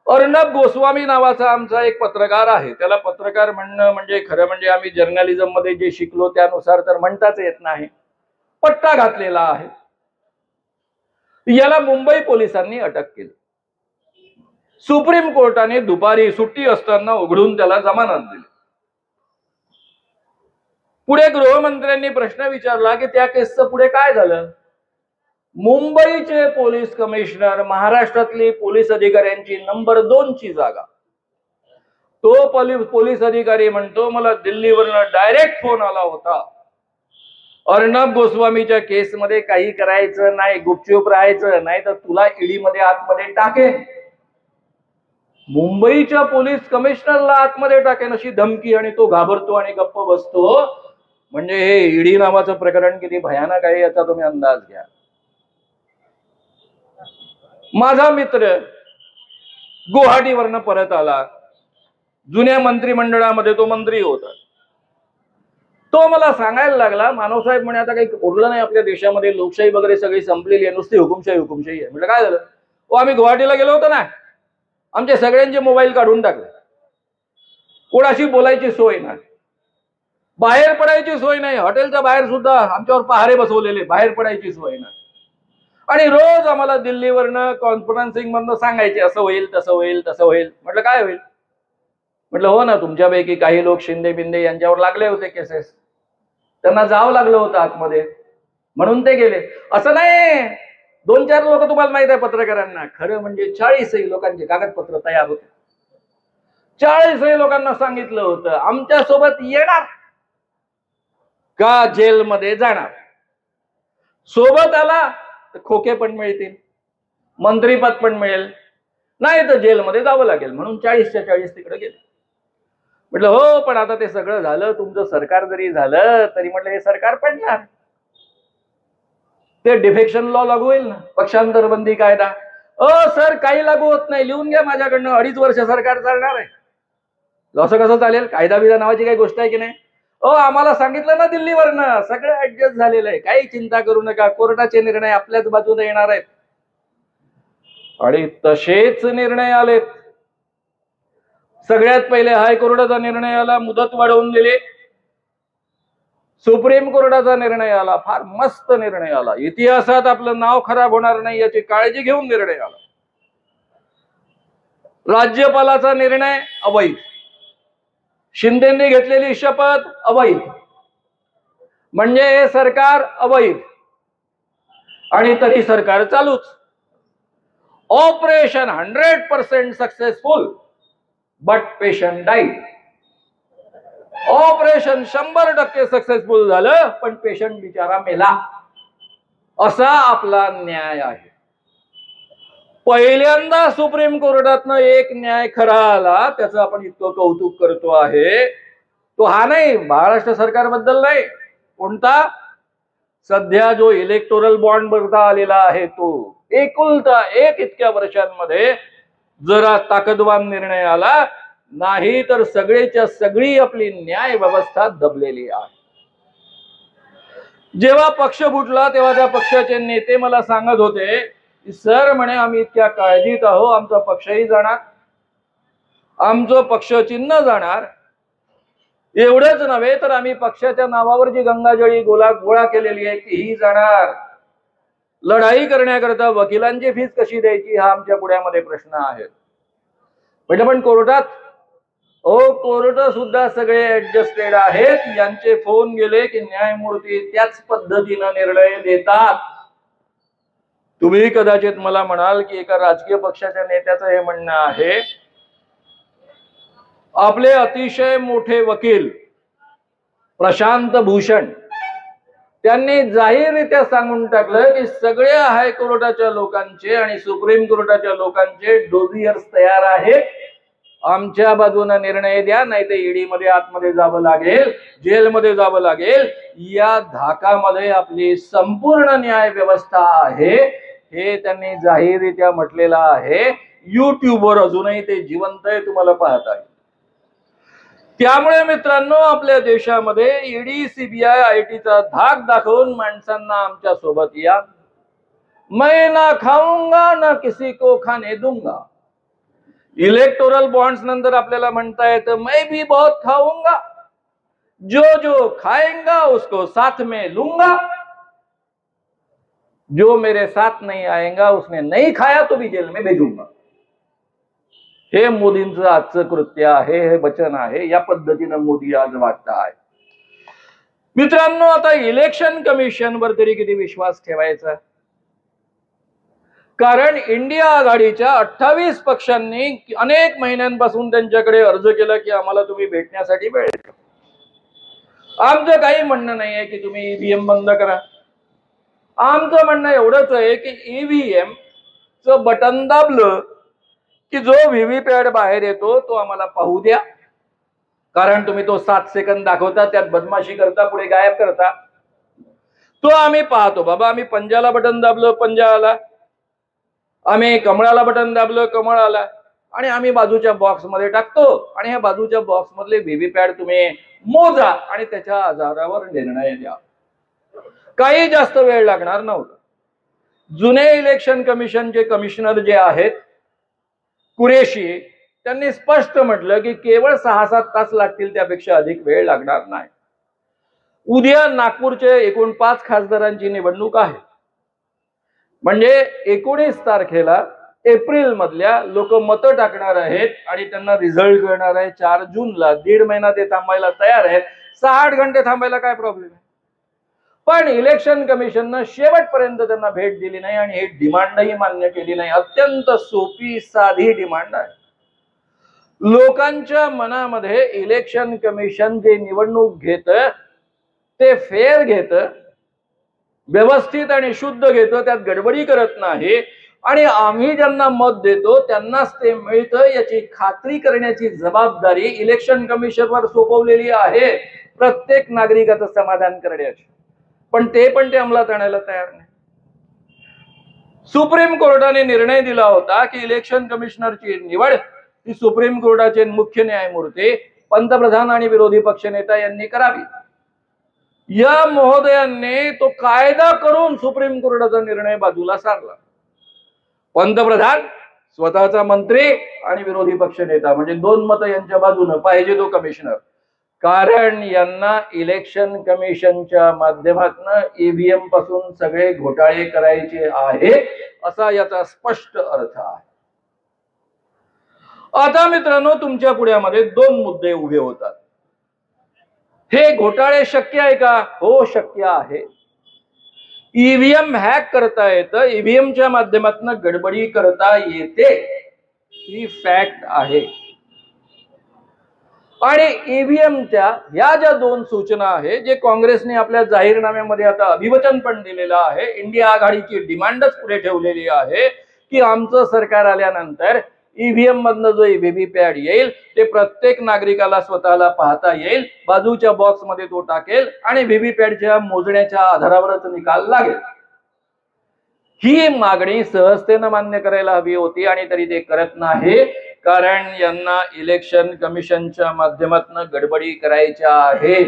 अर्णब गोस्वामी नावाचा आमचा एक पत्रकार आहे. त्याला पत्रकार म्हणणं म्हणजे खरं म्हणजे आम्ही जर्नलिझम मध्ये जे शिकलो त्यानुसार तर म्हणताच येत नाही, पट्टा घातलेला आहे. याला मुंबई पोलिसांनी अटक केली. सुप्रीम कोर्टाने दुपारी सुट्टी असताना उघडून त्याला जमानत दिली. पुढे गृहमंत्र्यांनी प्रश्न विचारला की त्या केसचं पुढे काय झालं? मुंबईचे पोलीस कमिशनर, महाराष्ट्रातली पोलीस अधिकाऱ्यांची नंबर 2 ची जागा, तो पोलीस अधिकारी म्हणतो मला दिल्लीवरनं डायरेक्ट फोन आला होता, अर्णब गोस्वामीच्या केसमध्ये काही करायचं नाही, गुपचूप राहायचं नाही तर तुला ईडी मध्ये आतमध्ये टाकेन. मुंबईच्या पोलीस कमिशनरला आतमध्ये टाकेन अशी धमकी आणि तो घाबरतो आणि गप्प बसतो. म्हणजे हे ईडी नावाचं प्रकरण किती भयानक आहे याचा तुम्ही अंदाज घ्या. माझा मित्र गुवाहाटीवरनं परत आला. जुन्या मंत्रिमंडळामध्ये तो मंत्री होता. तो मला सांगायला लागला, मानवसाहेब म्हणे आता काही उरलं नाही आपल्या देशामध्ये, लोकशाही वगैरे सगळी संपलेली आहे, नुसती हुकुमशाही आहे. म्हटलं काय झालं? आम्ही गुवाहाटीला गेलो होतो ना, आमचे सगळ्यांचे मोबाईल काढून टाकले, कोणाशी बोलायची सोय नाही, बाहेर पडायची सोय नाही, हॉटेलच्या बाहेर सुद्धा आमच्यावर पहारे बसवलेले, बाहेर पडायची सोय नाही. आणि रोज आम्हाला दिल्लीवरनं कॉन्फरन्सिंग मधनं सांगायचे असं होईल तसं होईल तसं होईल. म्हटलं काय होईल? म्हटलं हो ना, तुमच्यापैकी काही लोक शिंदे बिंदे यांच्यावर लागले होते केसेस, त्यांना जावं लागलं होतं आतमध्ये म्हणून ते गेले. असं नाही, 2-4 लोक तुम्हाला माहित आहे पत्रकारांना, खरं म्हणजे 40 लोकांचे कागदपत्र तयार होते. 40 लोकांना सांगितलं होतं आमच्या सोबत येणार का जेलमध्ये जाणार, सोबत आला तर खोके पण मिळतील, मंत्रीपद पण मिळेल, नाही तर जेलमध्ये जावं लागेल, म्हणून 40च्या 40 तिकडे गेले. म्हटलं हो, पण आता ते सगळं झालं, तुमचं सरकार जरी झालं तरी म्हटलं हे सरकार पडणार, ते डिफेक्शन लॉ लागू होईल ना, पक्षांतर बंदी कायदा. सर काही लागू होत नाही, लिहून घ्या माझ्याकडनं, 2.5 वर्ष सरकार चालणार आहे. असं कसं चालेल? कायदा बिदा नावाची काही गोष्ट आहे की नाही? आम्हाला सांगितलं ना दिल्लीवरनं, सगळं ऍडजस्ट झालेलं आहे, काही चिंता करू नका, कोर्टाचे निर्णय आपल्याच बाजूने येणार आहेत. आणि तसेच निर्णय आलेत. सगळ्यात पहिले हायकोर्टाचा निर्णय आला, मुदत वाढवून दिली. सुप्रीम कोर्टाचा निर्णय आला, फार मस्त निर्णय आला, इतिहासात आपलं नाव खराब होणार नाही याची काळजी घेऊन निर्णय आला. राज्यपालाचा निर्णय अवैध, शिंदेंनी घेतलेली शपथ अवैध, म्हणजे हे सरकार अवैध, आणि तरी सरकार चालूच. Operation 100% successful but patient died. Operation 100% successful झालं पण पेशंट बिचारा मेला. असा आपला न्याय आहे. पहिल्यांदा सुप्रीम कोर्टातनं एक न्याय खरा आला, त्याचं आपण इतकं कौतुक करतो आहे. तो हा नाही, महाराष्ट्र सरकारबद्दल नाही, कोणता सध्या जो इलेक्टोरल बॉन्ड भरता आलेला आहे तो. एकुलता एक इतक्या वर्षांमध्ये जरा ताकदवान निर्णय आला, नाही तर सगळेच्या सगळी आपली न्याय व्यवस्था दबलेली आहे. जेव्हा पक्ष फुटला तेव्हा त्या पक्षाचे नेते मला सांगत होते, सर म्हणे आम्ही इतक्या काळजीत आहो, आमचा पक्षही जाणार, आमचं पक्ष चिन्ह जाणार. एवढंच नव्हे तर आम्ही पक्षाच्या नावावर जी गंगाजळी गोळा केलेली आहे तीही जाणार. लढाई करण्याकरता वकिलांची फीस कशी द्यायची हा आमच्या पुढ्यामध्ये प्रश्न आहे. म्हणजे पण कोर्टात कोर्ट सुद्धा सगळे ऍडजस्टेड आहेत. यांचे फोन गेले की न्यायमूर्ती त्याच पद्धतीनं निर्णय देतात. तुम्ही कदाचित मला म्हणाल की एका राजकीय पक्षाच्या नेत्याचं हे म्हणणं आहे, आपले अतिशय मोठे वकील प्रशांत भूषण त्यांनी जाहीररित्या सांगून टाकलं की सगळ्या हायकोर्टाच्या लोकांचे आणि सुप्रीम कोर्टाच्या लोकांचे डोजियर्स तयार आहेत, आमच्या बाजूने निर्णय द्या, नाही तर ईडी मध्ये आतमध्ये जावं लागेल, जेलमध्ये जावं लागेल. या धाकामध्ये आपली संपूर्ण न्याय व्यवस्था आहे हे त्यांनी जाहीररित्या म्हटलेलं आहे. युट्यूबवर अजूनही ते जिवंत आहे, तुम्हाला पाहता येईल. त्यामुळे मित्रांनो, आपल्या देशामध्ये ईडी सीबीआय आयटीचा धाक दाखवून माणसांना आमच्या सोबत या. मैं ना खाऊंगा ना किसी को खाने दूंगा. इलेक्टोरल बॉन्ड्स नंतर आपल्याला म्हणता येतं, मैं भी बहुत खाऊंगा, जो जो खाएंगा उसको साथ में लूंगा, जो मेरे साथ नहीं आएगा उसने नहीं खाया तो भी जेल में भेजूंगा. हे मोदींचं आजचं कृत्य आहे, हे वचन आहे. या पद्धतीनं मोदी आज वागत आहे. मित्रांनो, आता इलेक्शन कमिशनवर तरी किती विश्वास ठेवायचा? कारण इंडिया आघाडीच्या 28 पक्षांनी अनेक महिन्यांपासून त्यांच्याकडे अर्ज केला की आम्हाला तुम्ही भेटण्यासाठी वेळ द्या. आमचं काही म्हणणं नाही आहे की तुम्ही ईव्हीएम बंद करा. आमचं म्हणणं एवढंच आहे की ईव्हीएम चं बटन दाबलं की जो व्हीव्हीपॅट बाहेर येतो तो आम्हाला पाहू द्या. कारण तुम्ही तो 7 सेकंद दाखवता, त्यात बदमाशी करता, पुढे गायब करता. तो आम्ही पाहतो. बाबा, आम्ही पंजाला बटन दाबलं, पंजा आला. आम्ही कमळाला बटन दाबलं, कमळ आला. आणि आम्ही बाजूच्या बॉक्स मध्ये टाकतो आणि ह्या बाजूच्या बॉक्स मधले व्हीव्हीपॅट तुम्ही मोजा आणि त्याच्या आधारावर निर्णय द्या. काही जास्त वेळ लागणार नव्हता. जुने इलेक्शन कमिशनचे कमिशनर जे आहेत कुरेशी, त्यांनी स्पष्ट म्हटलं की केवळ 6-7 तास लागतील, त्यापेक्षा अधिक वेळ लागणार नाही. उद्या नागपूरचे एकूण 5 खासदारांची निवडणूक आहे. म्हणजे 19 तारखेला एप्रिल मधल्या लोक मतं टाकणार आहेत आणि त्यांना रिझल्ट कळणार आहे 4 जूनला. 1.5 महिना ते थांबायला तयार आहेत. 6-8 घंटे थांबायला काय प्रॉब्लेम आहे? पण इलेक्शन कमिशननं शेवटपर्यंत त्यांना भेट दिली नाही आणि ही डिमांडही मान्य केली नाही. अत्यंत सोपी साधी डिमांड आहे. लोकांच्या मनामध्ये इलेक्शन कमिशन जे निवडणूक घेतं ते फेअर घेतं, व्यवस्थित आणि शुद्ध घेतं, त्यात गडबडी करत नाही. आणि आम्ही ज्यांना मत देतो त्यांनाच ते मिळतं याची खात्री करण्याची जबाबदारी इलेक्शन कमिशनवर सोपवलेली आहे, प्रत्येक नागरिकाचं समाधान करण्याची. पण ते अंमलात आणायला तयार नाही. सुप्रीम कोर्टाने निर्णय दिला होता की इलेक्शन कमिशनरची निवड ही सुप्रीम कोर्टाचे मुख्य न्यायमूर्ती पंतप्रधान आणि विरोधी पक्षनेता यांनी करावी। या महोदयांनी तो कायदा करून सुप्रीम कोर्टाचा निर्णय बाजूला सारला। पंतप्रधान, स्वतःचा मंत्री आणि विरोधी पक्षनेता म्हणजे दोन मतं यांच्या बाजूने पाहिजे तो कमिशनर, कारण यांना इलेक्शन कमिशनच्या माध्यमातून ईव्हीएम पासून सगळे घोटाळे करायचे आहे असा याचा स्पष्ट अर्थ आहे। आता मित्रांनो, तुमच्या पुढ्यामध्ये दोन मुद्दे उभे होतात। हे घोटाळे शक्य आहे का? हो, शक्य आहे। ईव्हीएम हॅक करता येतं, ईव्हीएमच्या माध्यमातून गडबडी करता येते, ही फॅक्ट आहे। आणि ईव्हीएमच्या या ज्या दोन सूचना आहेत, जे काँग्रेसने आपल्या जाहीरनाम्यामध्ये आता अभिवचन पण दिलेलं आहे, इंडिया आघाडीची डिमांडच पुढे ठेवलेली आहे की आमचं सरकार आल्यानंतर ईव्हीएम मधनं जो व्हीव्हीपॅट येईल ते प्रत्येक नागरिकाला स्वतःला पाहता येईल, बाजूच्या बॉक्स मध्ये तो टाकेल आणि व्हीव्हीपॅटच्या मोजण्याच्या आधारावरच निकाल लागेल। ही मागणी सहजतेनं मान्य करायला हवी होती आणि तरी ते करत नाही, कारण यांना इलेक्शन कमिशनच्या माध्यमातून गडबडी करायच्या आहे।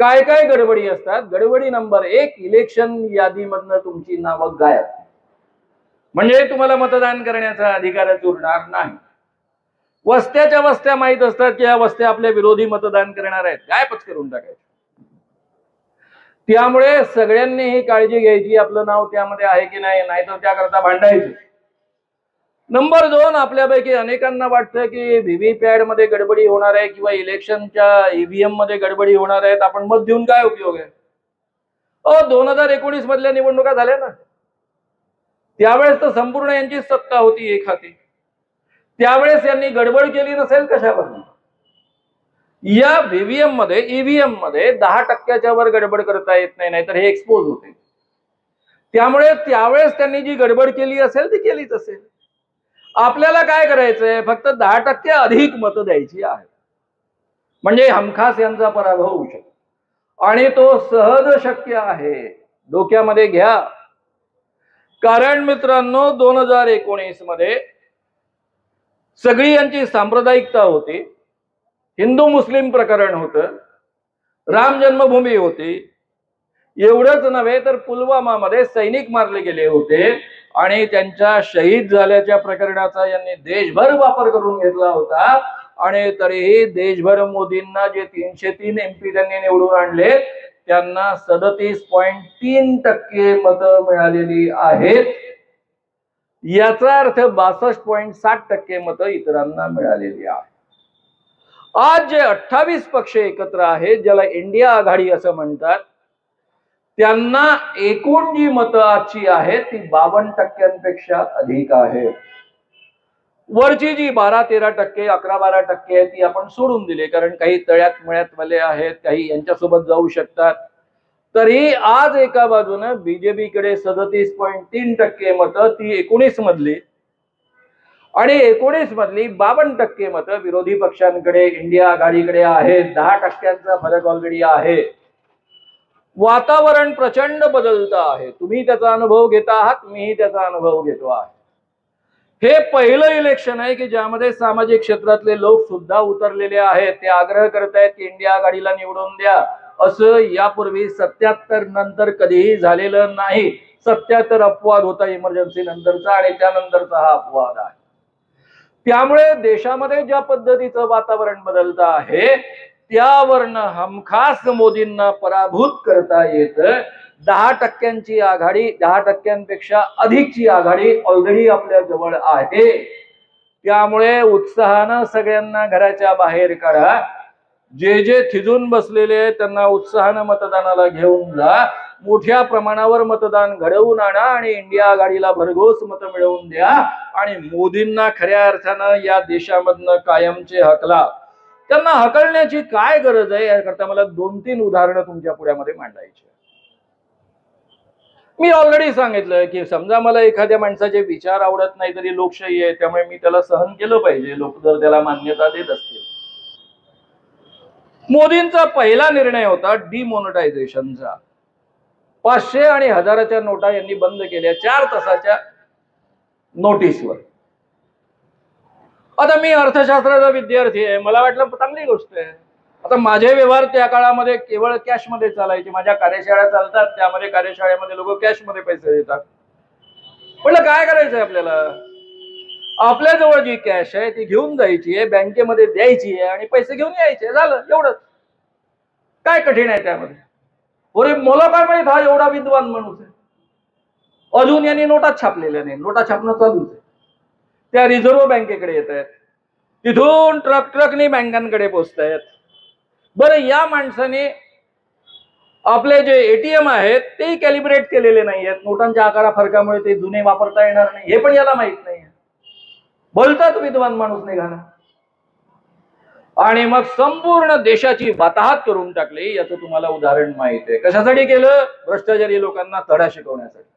काय काय गडबडी असतात? गडबडी नंबर 1, इलेक्शन यादीमधनं तुमची नावं गायब, म्हणजे तुम्हाला मतदान करण्याचा अधिकारच उरणार नाही। वस्त्याच्या वस्त्या माहित असतात की या वस्त्या आपल्या विरोधी मतदान करणार आहेत, गायबच करून टाकायचे। त्यामुळे सगळ्यांनी ही काळजी घ्यायची आपलं नाव त्यामध्ये आहे की नाही, नाहीतर त्याकरता भांडायचं। नंबर 2, आपल्यापैकी अनेकांना वाटतं की व्हीव्हीपॅट मध्ये गडबडी होणार आहे किंवा इलेक्शनच्या ईव्हीएम मध्ये गडबडी होणार आहेत, आपण मत देऊन काय उपयोग आहे? 2019 मधल्या निवडणुका झाल्या ना, त्यावेळेस तर संपूर्ण यांची सत्ता होती एक हाती, त्यावेळेस यांनी गडबड केली नसेल कशावर? या ईव्हीएम मध्ये 10% वर गडबड करता येत नाही, नाहीतर हे एक्सपोज होते। त्यामुळे त्यावेळेस त्यांनी जी गडबड केली असेल ती केलीच असेल। आपल्याला काय करायचंय? फक्त 10% अधिक मतं द्यायची आहे, म्हणजे हमखास यांचा पराभव होऊ शकतो आणि तो सहज शक्य आहे। डोक्यामध्ये घ्या, कारण मित्रांनो 2019 मध्ये सगळी यांची सांप्रदायिकता होती, हिंदू मुस्लिम प्रकरण होतं, राम जन्मभूमी होती, एवढंच नव्हे तर पुलवामामध्ये सैनिक मारले गेले होते आणि त्यांच्या शहीद झाल्याच्या प्रकरणाचा यांनी देशभर वापर करून घेतला होता। आणि तरीही देशभर मोदींना जे 303 MP त्यांनी निवडून आणले त्यांना 37.3% मतं मिळालेली आहेत। याचा अर्थ 62.7% मतं इतरांना मिळालेली आहेत। आज जे 28 पक्ष एकत्र आहेत, ज्याला इंडिया आघाडी असं म्हणतात, त्यांना एकूण जी मतं आजची आहेत ती 52% अधिक आहे। वरची जी 12-13%, 11-12% आहे ती आपण सोडून दिली, कारण काही तळ्यात मळ्यात वाले आहेत, काही यांच्यासोबत जाऊ शकतात। तरी आज एका बाजूने बीजेपीकडे 37.3% मतं, ती 19 मधली, आणि 19 मधली 52% मतं विरोधी पक्षांकडे इंडिया आघाडीकडे आहेत। 10% फरक ऑलरेडी आहे। वातावरण प्रचंड बदलतं आहे, तुम्ही त्याचा अनुभव घेता आहात, मीही त्याचा अनुभव घेतो आहे। हे पहिलं इलेक्शन आहे की ज्यामध्ये सामाजिक क्षेत्रातले लोक सुद्धा उतरलेले आहेत। ते आग्रह करतायत की इंडिया आघाडीला निवडून द्या, असं यापूर्वी 77 नंतर कधीही झालेलं नाही। 77 अपवाद होता इमर्जन्सी नंतरचा आणि त्यानंतरचा हा अपवाद आहे। त्यामुळे देशामध्ये ज्या पद्धतीचं वातावरण बदलतं आहे त्यावरनं हमखास मोदींना पराभूत करता येतं। 10% आघाडी, 10%पेक्षा अधिकची आघाडी ऑलरेडी आपल्या जवळ आहे। त्यामुळे उत्साहानं सगळ्यांना घराच्या बाहेर काढा। जे जे थिजून बसलेले आहेत त्यांना उत्साहानं मतदानाला घेऊन जा, मोठ्या प्रमाणावर मतदान घडवून आणा आणि इंडिया आघाडीला भरघोस मतं मिळवून द्या आणि मोदींना खऱ्या अर्थानं या देशामधनं कायमचे हकला। त्यांना हकलण्याची काय गरज आहे याकरता मला 2-3 उदाहरणं तुमच्या पुढ्यामध्ये मांडायची। मी ऑलरेडी सांगितलं की समजा मला एखाद्या माणसाचे विचार आवडत नाही तरी लोकशाही आहे, त्यामुळे मी त्याला सहन केलं पाहिजे, लोक जर त्याला मान्यता देत असतील। मोदींचा पहिला निर्णय होता डिमॉनिटायझेशनचा। 500 आणि 1000च्या नोटा यांनी बंद केल्या 4 तासाच्या नोटीसवर। आता मी अर्थशास्त्राचा विद्यार्थी आहे, मला वाटलं चांगली गोष्ट आहे. आता माझे व्यवहार त्या काळामध्ये केवळ कॅशमध्ये चालायचे. माझ्या कार्यशाळा चालतात, त्यामध्ये कार्यशाळेमध्ये लोक कॅशमध्ये पैसे देतात. म्हटलं काय करायचंय आपल्याला, आपल्याजवळ जी कॅश आहे ती घेऊन जायची आहे, बँकेमध्ये द्यायची आहे आणि पैसे घेऊन यायचे, झालं एवढंच. काय कठीण आहे त्यामध्ये? अरे मला काय माहित हा एवढा विद्वान माणूस आहे. अजून यांनी नोटाच छापलेल्या नाही, नोटा छापणं चालूच आहे. त्या रिझर्व्ह बँकेकडे येत आहेत, तिथून ट्रकनी बँकांकडे पोहोचतायत. बरं, या माणसाने आपले जे एटीएम आहेत ते कॅलिब्रेट केलेले नाही आहेत, नोटांच्या आकारा फरकामुळे ते जुने वापरता येणार नाही हे पण याला माहित नाही. बोलतात विद्वान माणूस निघाला आणि मग संपूर्ण देशाची वाताहत करून टाकली. याचं तुम्हाला उदाहरण माहित आहे. कशासाठी केलं? भ्रष्टाचारी लोकांना धडा शिकवण्यासाठी,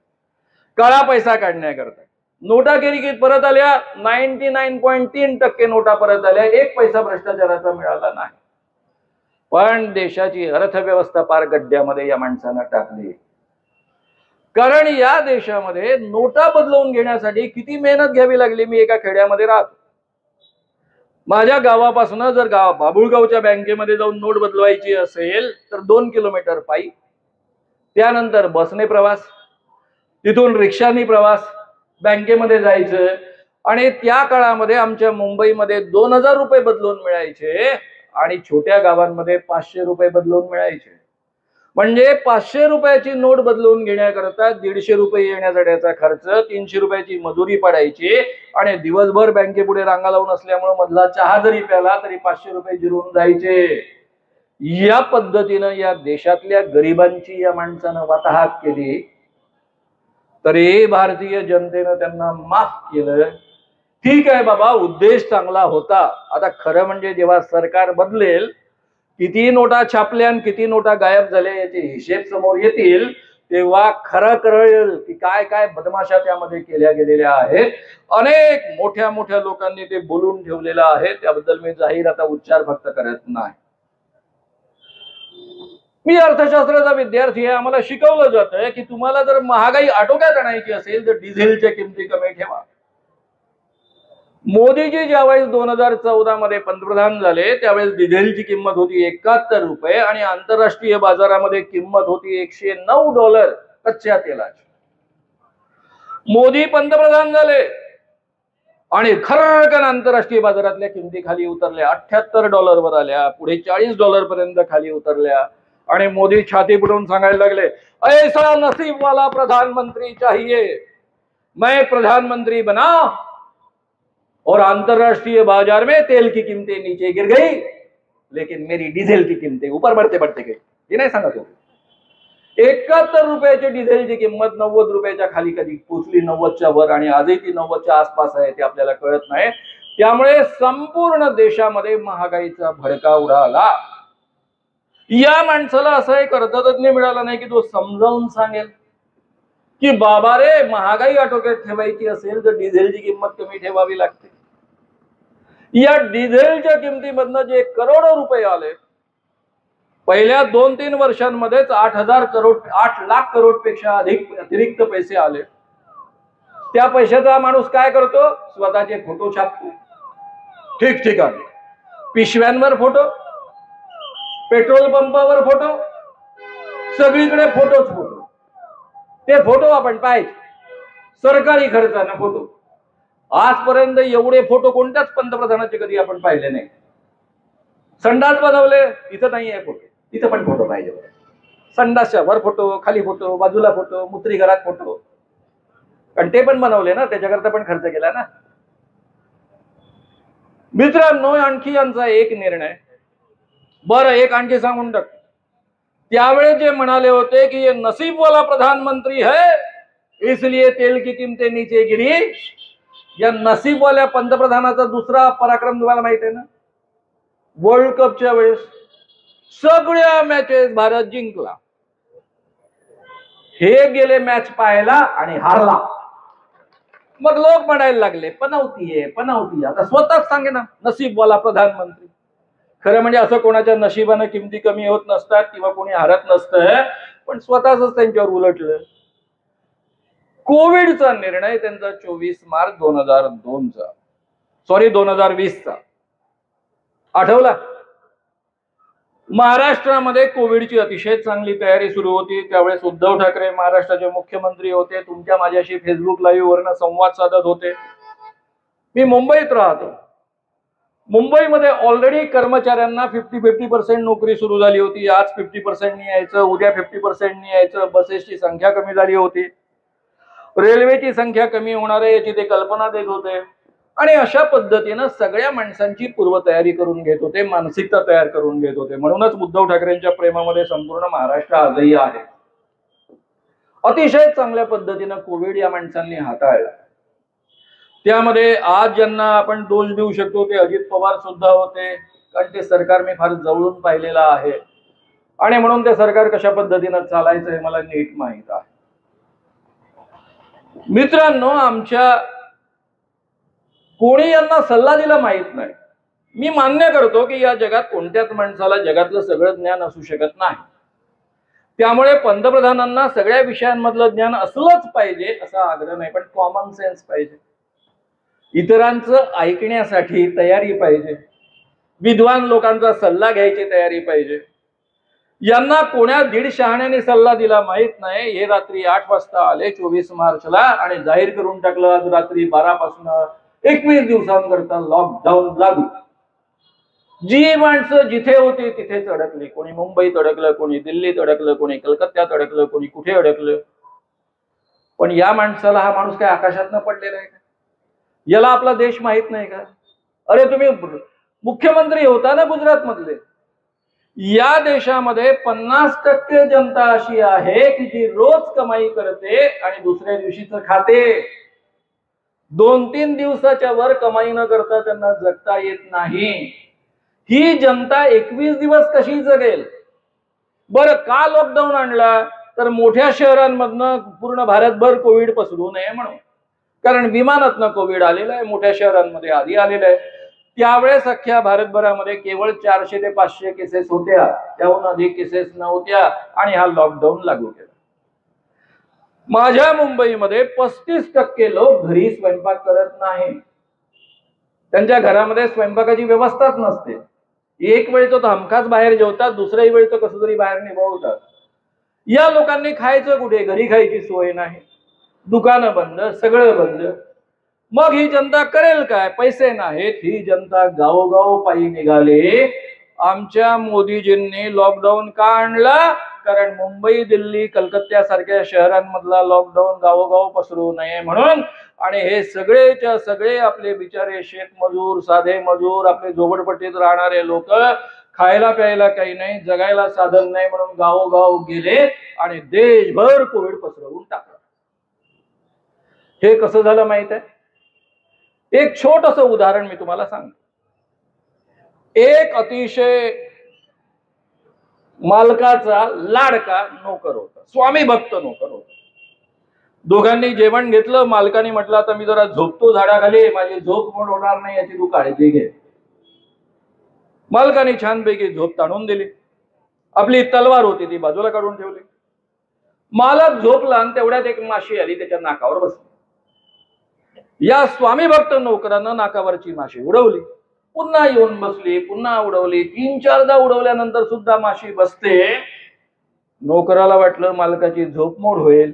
काळा पैसा काढण्याकरता. नोटा केली परत आल्या 99.3% नोटा परत आल्या, एक पैसा भ्रष्टाचाराचा मिळाला नाही. पण देशाची अर्थव्यवस्था पार गड्ड्यामध्ये या माणसानं टाकली. कारण या देशामध्ये नोटा बदलवून घेण्यासाठी किती मेहनत घ्यावी लागली. मी एका खेड्यामध्ये राहतो. माझ्या गावापासून जर बाबुळगावच्या बँकेमध्ये जाऊन नोट बदलवायची असेल तर 2 किलोमीटर पायी, त्यानंतर बसने प्रवास, तिथून रिक्षाने प्रवास, बँकेमध्ये जायचं. आणि त्या काळामध्ये आमच्या मुंबईमध्ये 2000 रुपये बदलून मिळायचे आणि छोट्या गावांमध्ये 500 रुपये बदलून मिळायचे. म्हणजे 500 रुपयाची नोट बदलून घेण्याकरता 150 रुपये येण्याचा खर्च, 300 रुपयाची मजुरी पडायची आणि दिवसभर बँकेपुढे रांगा लावून असल्यामुळे मधला चहा जरी प्याला तरी 500 रुपये जिरून जायचे. या पद्धतीनं या देशातल्या गरिबांची या माणसानं वाताहत केली. तरी भारतीय जनतेनं त्यांना माफ केलं. ठीक आहे बाबा, उद्देश चांगला होता. आता खरं म्हणजे जेव्हा सरकार बदलेल, किती नोटा छापल्या आणि किती नोटा गायब झाल्या याचे हिशेब समोर येतील, तेव्हा खरं कळेल की काय काय बदमाशा त्यामध्ये केल्या गेलेल्या आहेत. अनेक मोठ्या मोठ्या लोकांनी ते बोलून ठेवलेलं आहे. त्याबद्दल मी जाहीर आता उच्चार फक्त करत नाही. मी अर्थशास्त्राचा विद्यार्थी आहे. आम्हाला शिकवलं जातं की तुम्हाला जर महागाई आटोक्यात आणायची असेल तर डिझेलच्या किमती कमी ठेवा. मोदीजी ज्यावेळेस 2014 मध्ये पंतप्रधान झाले त्यावेळेस डिझेलची किंमत होती 71 रुपये आणि आंतरराष्ट्रीय बाजारामध्ये किंमत होती $109 कच्च्या तेलाची. मोदी पंतप्रधान झाले आणि खरकन आंतरराष्ट्रीय बाजारातल्या किमती खाली उतरल्या, $78 वर आल्या, पुढे $40 पर्यंत खाली उतरल्या. आणि मोदी छाती पडून सांगायला लागले, ऐसा नसीब वाला प्रधानमंत्री चाहिए, मैं प्रधानमंत्री बना और अंतरराष्ट्रीय बाजार में तेल की कीमतें नीचे गिर गई लेकिन मेरी डीजल की कीमतें ऊपर बढ़ते बढ़ते गई. हे नाही सांगत होते. 71 रुपयाची डिझेलची किंमत 90 रुपयाच्या खाली कधी पोचली, 90च्या वर, आणि आजही ती 90च्या आसपास आहे. ते आपल्याला कळत नाही. त्यामुळे संपूर्ण देशामध्ये महागाईचा भडका उडाला. या माणसाला असा एक अर्थतज्ञ मिळाला नाही की तो समजावून सांगेल की बाबा रे, महागाई आटोक्यात ठेवायची असेल तर डिझेलची किंमत कमी ठेवावी लागते. या डिझेलच्या किमतीमधनं जे करोडो रुपये आले, पहिल्या 2-3 वर्षांमध्येच 8 लाख करोड पेक्षा अधिक अतिरिक्त पैसे आले. त्या पैशाचा माणूस काय करतो? स्वतःचे फोटो छापतो ठिकठिकाणी, पिशव्यांवर फोटो, पेट्रोल पंपावर फोटो, सगळीकडे फोटोच फोटो. ते फोटो आपण पाहायचे, सरकारी खर्चाने फोटो. आजपर्यंत एवढे फोटो कोणत्याच पंतप्रधानाचे कधी आपण पाहिले नाही. संडास बनवले, इथं नाही आहे फोटो, इथं पण फोटो पाहिजे. संडासच्या वर फोटो, खाली फोटो, बाजूला फोटो, मुत्री घरात फोटो. कारण ते पण बनवले ना, त्याच्याकरता पण खर्च केला ना. मित्रांनो, आणखी यांचा एक निर्णय. बरं, एक आणखी सांगून टाक. त्यावेळेस जे म्हणाले होते की ये नसीब वाला प्रधानमंत्री है इसलिए तेल की कीमतें नीचे गिरी, या नसीब वाल्या पंतप्रधानाचा दुसरा पराक्रम तुम्हाला माहित आहे ना? वर्ल्ड कपच्या वेळेस सगळ्या मॅचेस भारत जिंकला. हे गेले मॅच पाहायला आणि हारला. मग लोक म्हणायला लागले पनवती आहे, पनवती. आता स्वतःच सांगे ना, नसीब वाला प्रधानमंत्री. खरं म्हणजे असं कोणाच्या नशिबानं किमती कमी होत नसतात किंवा कोणी हरत नसतं, पण स्वतःच त्यांच्यावर उलटलं. कोविडचा निर्णय त्यांचा 24 मार्च 2002चा. सॉरी 2020चा आठवला? महाराष्ट्रामध्ये कोविडची अतिशय चांगली तयारी सुरू होती. त्यावेळेस उद्धव ठाकरे महाराष्ट्राचे मुख्यमंत्री होते. तुमच्या माझ्याशी फेसबुक लाईव्ह वरनं संवाद साधत होते. मी मुंबईत राहतो. मुंबईमध्ये ऑलरेडी कर्मचाऱ्यांना 50% नोकरी सुरू झाली होती. आज 50% यायचं, उद्या 50% यायचं. बसेसची संख्या कमी झाली होती, रेल्वेची संख्या कमी होणार आहे याची ते कल्पना देत होते. आणि अशा पद्धतीनं सगळ्या माणसांची पूर्वतयारी करून घेत होते, मानसिकता तयार करून घेत होते. म्हणूनच उद्धव ठाकरेंच्या प्रेमामध्ये संपूर्ण महाराष्ट्र आजही आहे. अतिशय चांगल्या पद्धतीनं कोविड या माणसांनी हाताळला. त्यामध्ये आज ज्यांना आपण दोष देऊ शकतो ते अजित पवार सुद्धा होते, कारण ते सरकार मी फार जवळून पाहिलेलं आहे आणि म्हणून ते सरकार कशा पद्धतीनं चालायचं हे मला नीट माहित आहे. मित्रांनो, आमच्या कोणी यांना सल्ला दिला माहित नाही. मी मान्य करतो की या जगात कोणत्याच माणसाला जगातलं सगळं ज्ञान असू शकत नाही. त्यामुळे पंतप्रधानांना सगळ्या विषयांमधलं ज्ञान असलंच पाहिजे असा आग्रह नाही, पण कॉमन सेन्स पाहिजे. इतरांचं ऐकण्यासाठी तयारी पाहिजे. विद्वान लोकांचा सल्ला घ्यायची तयारी पाहिजे. यांना कोण्या दीड शहाण्याने सल्ला दिला माहित नाही. हे रात्री 8 वाजता आले 24 मार्चला आणि जाहीर करून टाकलं आज रात्री 12 पासून 21 दिवसांकरता लॉकडाऊन लागू. जी माणसं जिथे होती तिथेच अडकली. कोणी मुंबईत अडकलं, कोणी दिल्लीत अडकलं, कोणी कलकत्त्यात अडकलं, कोणी कुठे अडकलं. पण या माणसाला हा माणूस काय आकाशातनं पडलेला आहे का? याला आपला देश माहित नाही का? अरे तुम्ही मुख्यमंत्री होता ना गुजरात मधले. या देशामध्ये 50% जनता अशी आहे की जी रोज कमाई करते आणि दुसऱ्या दिवशीच खाते. 2-3 दिवसाच्या वर कमाई न करता त्यांना जगता येत नाही. ही जनता 21 दिवस कशी जगेल? बरं, का लॉकडाऊन आणला? तर मोठ्या शहरांमधनं पूर्ण भारतभर कोविड पसरू नये म्हणून. कारण विमानातनं कोविड आलेलं आहे, मोठ्या शहरांमध्ये आधी आलेलं आहे. त्यावेळेस अख्ख्या भारतभरामध्ये केवळ 400 ते 500 केसेस होत्या, त्याहून अधिक केसेस नव्हत्या आणि हा लॉकडाऊन लागू केला. माझ्या मुंबईमध्ये 35% लोक घरी स्वयंपाक करत नाही. त्यांच्या घरामध्ये स्वयंपाकाची व्यवस्थाच नसते. एक वेळ तो हमखास बाहेर जेवतात, दुसऱ्या वेळी तो कसं तरी बाहेर निभावतात. या लोकांनी खायचं कुठे? घरी खायची सोय नाही, दुकानं बंद, सगळं बंद. मग ही जनता करेल काय? पैसे नाहीत. ही जनता गावोगाव पायी निघाले. आमच्या मोदीजींनी लॉकडाऊन का आणला? कारण मुंबई, दिल्ली, कलकत्त्यासारख्या शहरांमधला लॉकडाऊन गावोगाव पसरू नये म्हणून. आणि हे सगळेच्या सगळे आपले बिचारे शेतमजूर, साधे मजूर, आपले झोपडपट्टीत राहणारे लोक, खायला प्यायला काही नाही, जगायला साधन नाही म्हणून गावोगाव गेले आणि देशभर कोविड पसरवून टाकलं. हे कसं झालं माहित आहे? एक छोटस उदाहरण मी तुम्हाला सांगतो. एक अतिशय मालकाचा लाडका नोकर होता, स्वामी भक्त नोकर होता. दोघांनी जेवण घेतलं. मालकाने म्हटलं आता मी जरा झोपतो झाडाखाली, माझी झोप मोड होणार नाही याची तू काळजी घे. मालकाने छानपैकी झोप ताणून दिली. आपली तलवार होती ती बाजूला काढून ठेवली. मालक झोपला आणि तेवढ्यात एक माशी आली, त्याच्या नाकावर बसली. या स्वामी भक्त नोकरानं नाकावरची माशी उडवली, पुन्हा येऊन बसली, पुन्हा उडवली. 3-4दा उडवल्यानंतर सुद्धा माशी बसते. नोकराला वाटलं मालकाची झोपमोड होईल.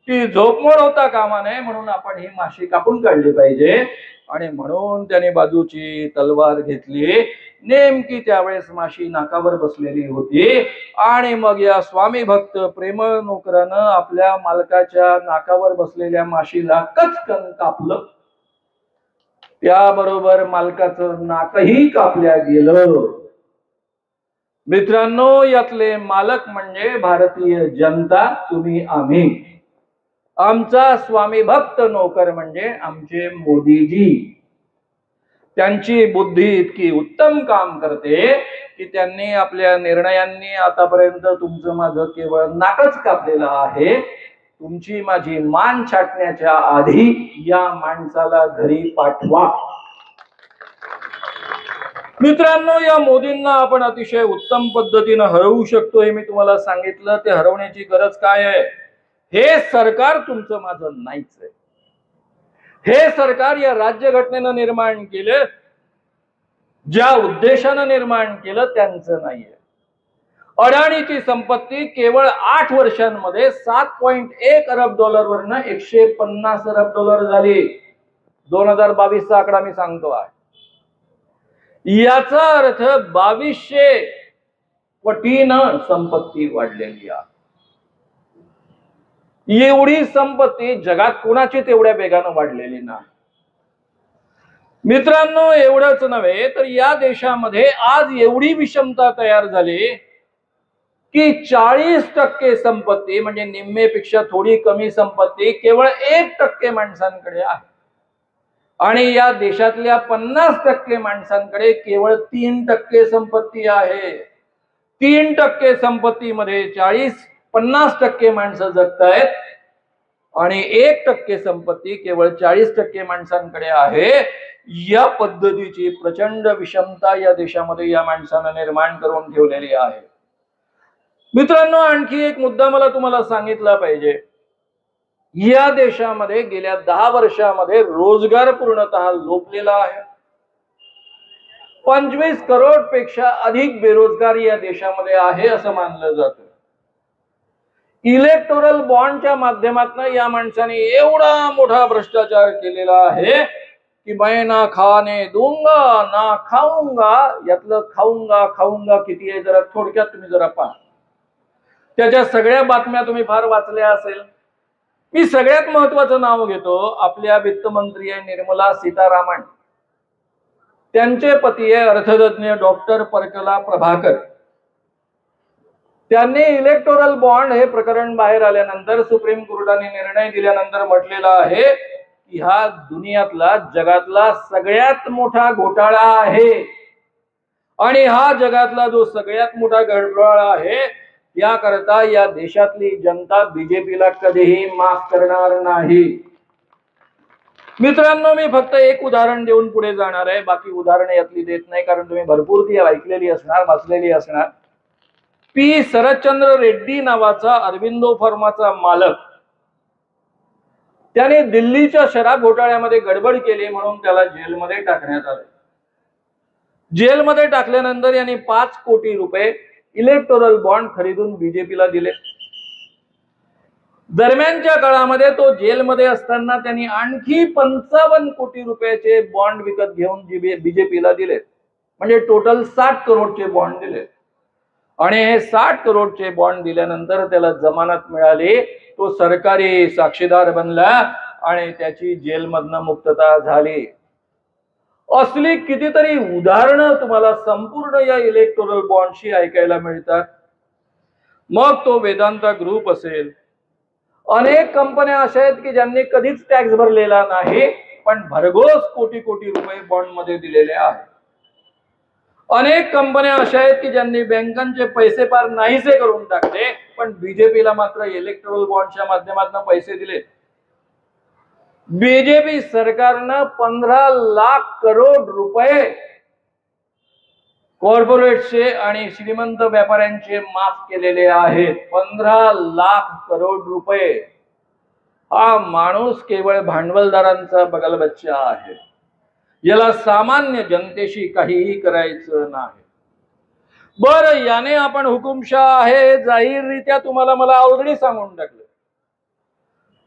ती झोपमोड होता कामा नये म्हणून आपण ही माशी कापून काढली पाहिजे. आणि म्हणून त्याने बाजूची तलवार घेतली. नेमकी त्यावेळेस माशी नाकावर बसलेली होती आणि मग या स्वामी भक्त प्रेमळ नोकरानं आपल्या मालकाच्या नाकावर बसलेल्या माशीला कचकन कापलं. त्याबरोबर मालकाचं नाकही कापल्या गेलं. मित्रांनो, यातले मालक म्हणजे भारतीय जनता, तुम्ही आम्ही. आमचा स्वामी भक्त नोकर म्हणजे आमचे मोदीजी. त्यांची बुद्धी इतकी उत्तम काम करते की त्यांनी आपल्या निर्णयांनी आतापर्यंत तुमचं माझं केवळ नाकच कापलेलं आहे. तुमची माझी मान छाटण्याच्या आधी या माणसाला घरी पाठवा. मित्रांनो, या मोदींना आपण अतिशय उत्तम पद्धतीनं हरवू शकतो हे मी तुम्हाला सांगितलं. ते हरवण्याची गरज काय आहे? हे सरकार तुमचं माझं नाहीच आहे. हे सरकार या राज्यघटनेनं निर्माण केलं, ज्या उद्देशानं निर्माण केलं त्यांचं नाहीये. अडाणीची संपत्ती केवळ 8 वर्षांमध्ये 7.1 अरब डॉलरवरनं 150 अरब डॉलर झाली. 2022चा आकडा मी सांगतो आहे. याचा अर्थ 2200 पटीनं संपत्ती वाढलेली आहे. एवढी संपत्ती जगात कोणाची तेवढ्या वेगानं वाढलेली नाही. मित्रांनो, एवढंच नव्हे तर या देशामध्ये आज एवढी विषमता तयार झाली की 40% संपत्ती म्हणजे निम्मेपेक्षा थोडी कमी संपत्ती केवळ 1% माणसांकडे आहे आणि या देशातल्या 50% माणसांकडे केवळ 3% संपत्ती आहे. 3% संपत्तीमध्ये 50% माणसं जगतायत आणि 1% संपत्ती केवळ 40% माणसांकडे आहे. या पद्धतीची प्रचंड विषमता या देशामध्ये या माणसानं निर्माण करून ठेवलेली आहे. मित्रांनो, आणखी एक मुद्दा मला तुम्हाला सांगितला पाहिजे. या देशामध्ये गेल्या 10 वर्षामध्ये रोजगार पूर्णतः लोपलेला आहे. 25 करोड पेक्षा अधिक बेरोजगार या देशामध्ये आहे असं मानलं जातं. इलेक्टोरल बॉन्डच्या माध्यमातून या माणसाने एवढा मोठा भ्रष्टाचार केलेला आहे की मैं ना खाने दूंगा ना खाऊंगा, यातलं खाऊंगा खाऊंगा किती आहे जरा थोडक्यात तुम्ही जरा पहा. त्याच्या सगळ्या बातम्या तुम्ही फार वाचल्या असेल. मी सगळ्यात महत्वाचं नाव घेतो. आपल्या वित्तमंत्री आहे निर्मला सीतारामन. त्यांचे पती आहे अर्थतज्ञ डॉक्टर परकला प्रभाकर. त्यांनी इलेक्टोरल बॉन्ड हे प्रकरण बाहेर आल्यानंतर सुप्रीम कोर्टाने निर्णय दिल्यानंतर म्हटलेला आहे की हा दुनियातला जगातला सगळ्यात मोठा घोटाळा आहे आणि हा जगातला जो सगळ्यात मोठा घोटाळा आहे याकरता या देशातली जनता बीजेपीला कधीही माफ करणार नाही. मित्रांनो, मी फक्त एक उदाहरण देऊन पुढे जाणार आहे. बाकी उदाहरणे यातली देत नाही कारण तुम्ही भरपूर ती ऐकलेली असणार, वाचलेली असणार. पी शरदचंद्र रेड्डी नावाचा अरविंदो फार्माचा मालक, त्याने दिल्लीच्या शराब घोटाळ्यामध्ये गडबड केली म्हणून त्याला जेलमध्ये टाकण्यात आले. जेलमध्ये टाकल्यानंतर यांनी 5 कोटी रुपये इलेक्टोरल बॉन्ड खरीदून बीजेपीला दिले. दरम्यानच्या काळामध्ये तो जेलमध्ये असताना त्यांनी आणखी 55 कोटी रुपयाचे बॉन्ड विकत घेऊन बीजेपीला दिले. म्हणजे टोटल 60 करोडचे बॉन्ड दिले आणि हे 60 करोडचे बॉन्ड दिल्यानंतर त्याला जमानत मिळाली. तो सरकारी साक्षीदार बनला आणि त्याची जेलमधनं मुक्तता झाली. असली कितीतरी उदाहरणं तुम्हाला संपूर्ण या इलेक्टोरल बॉन्डशी ऐकायला मिळतात. मग तो वेदांता ग्रुप असेल, अनेक कंपन्या अशा आहेत की ज्यांनी कधीच टॅक्स भरलेला नाही पण भरघोस कोटी कोटी रुपये बॉन्ड मध्ये दिलेले आहेत. अनेक कंपन्या अशा आहेत की ज्यांनी बँकांचे पैसे पार नाहीसे करून टाकले पण बीजेपीला मात्र इलेक्टोरल बॉन्डच्या माध्यमातून पैसे दिले. बीजेपी सरकारनं 15 लाख करोड रुपये कॉर्पोरेटचे आणि श्रीमंत व्यापाऱ्यांचे माफ केलेले आहेत. 15 लाख करोड रुपये. हा माणूस केवळ भांडवलदारांचा बगलबच्चा आहे. याला सामान्य जनतेशी काहीही करायचं नाही. बरं, याने आपण हुकुमशाह आहे जाहीररित्या तुम्हाला मला ऑलरेडी सांगून टाकलं.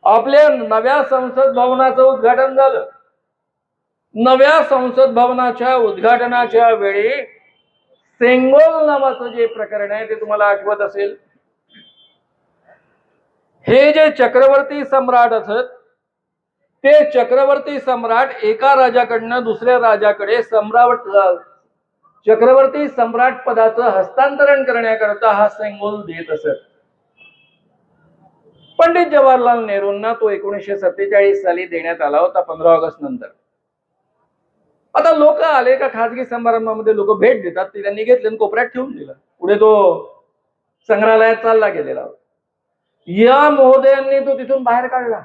आपल्या नव्या संसद भवनाचं उद्घाटन झालं. नव्या संसद भवनाच्या उद्घाटनाच्या वेळी सेंगोल नावाचं जे प्रकरण आहे ते तुम्हाला आठवत असेल. हे जे चक्रवर्ती सम्राट असत ते चक्रवर्ती सम्राट एका राजाकडनं दुसऱ्या राजाकडे चक्रवर्ती सम्राट पदाचं हस्तांतरण करण्याकरता हा सेंगोल देत असत. पंडित जवाहरलाल नेहरूंना तो 1947 साली देण्यात आला होता 15 ऑगस्ट नंतर. आता लोक आले का खाजगी समारंभामध्ये लोक भेट देतात, ते त्यांनी घेतले आणि कोपऱ्यात ठेवून दिलं. पुढे तो संग्रहालयात चालला गेलेला. या महोदयांनी तो तिथून बाहेर काढला.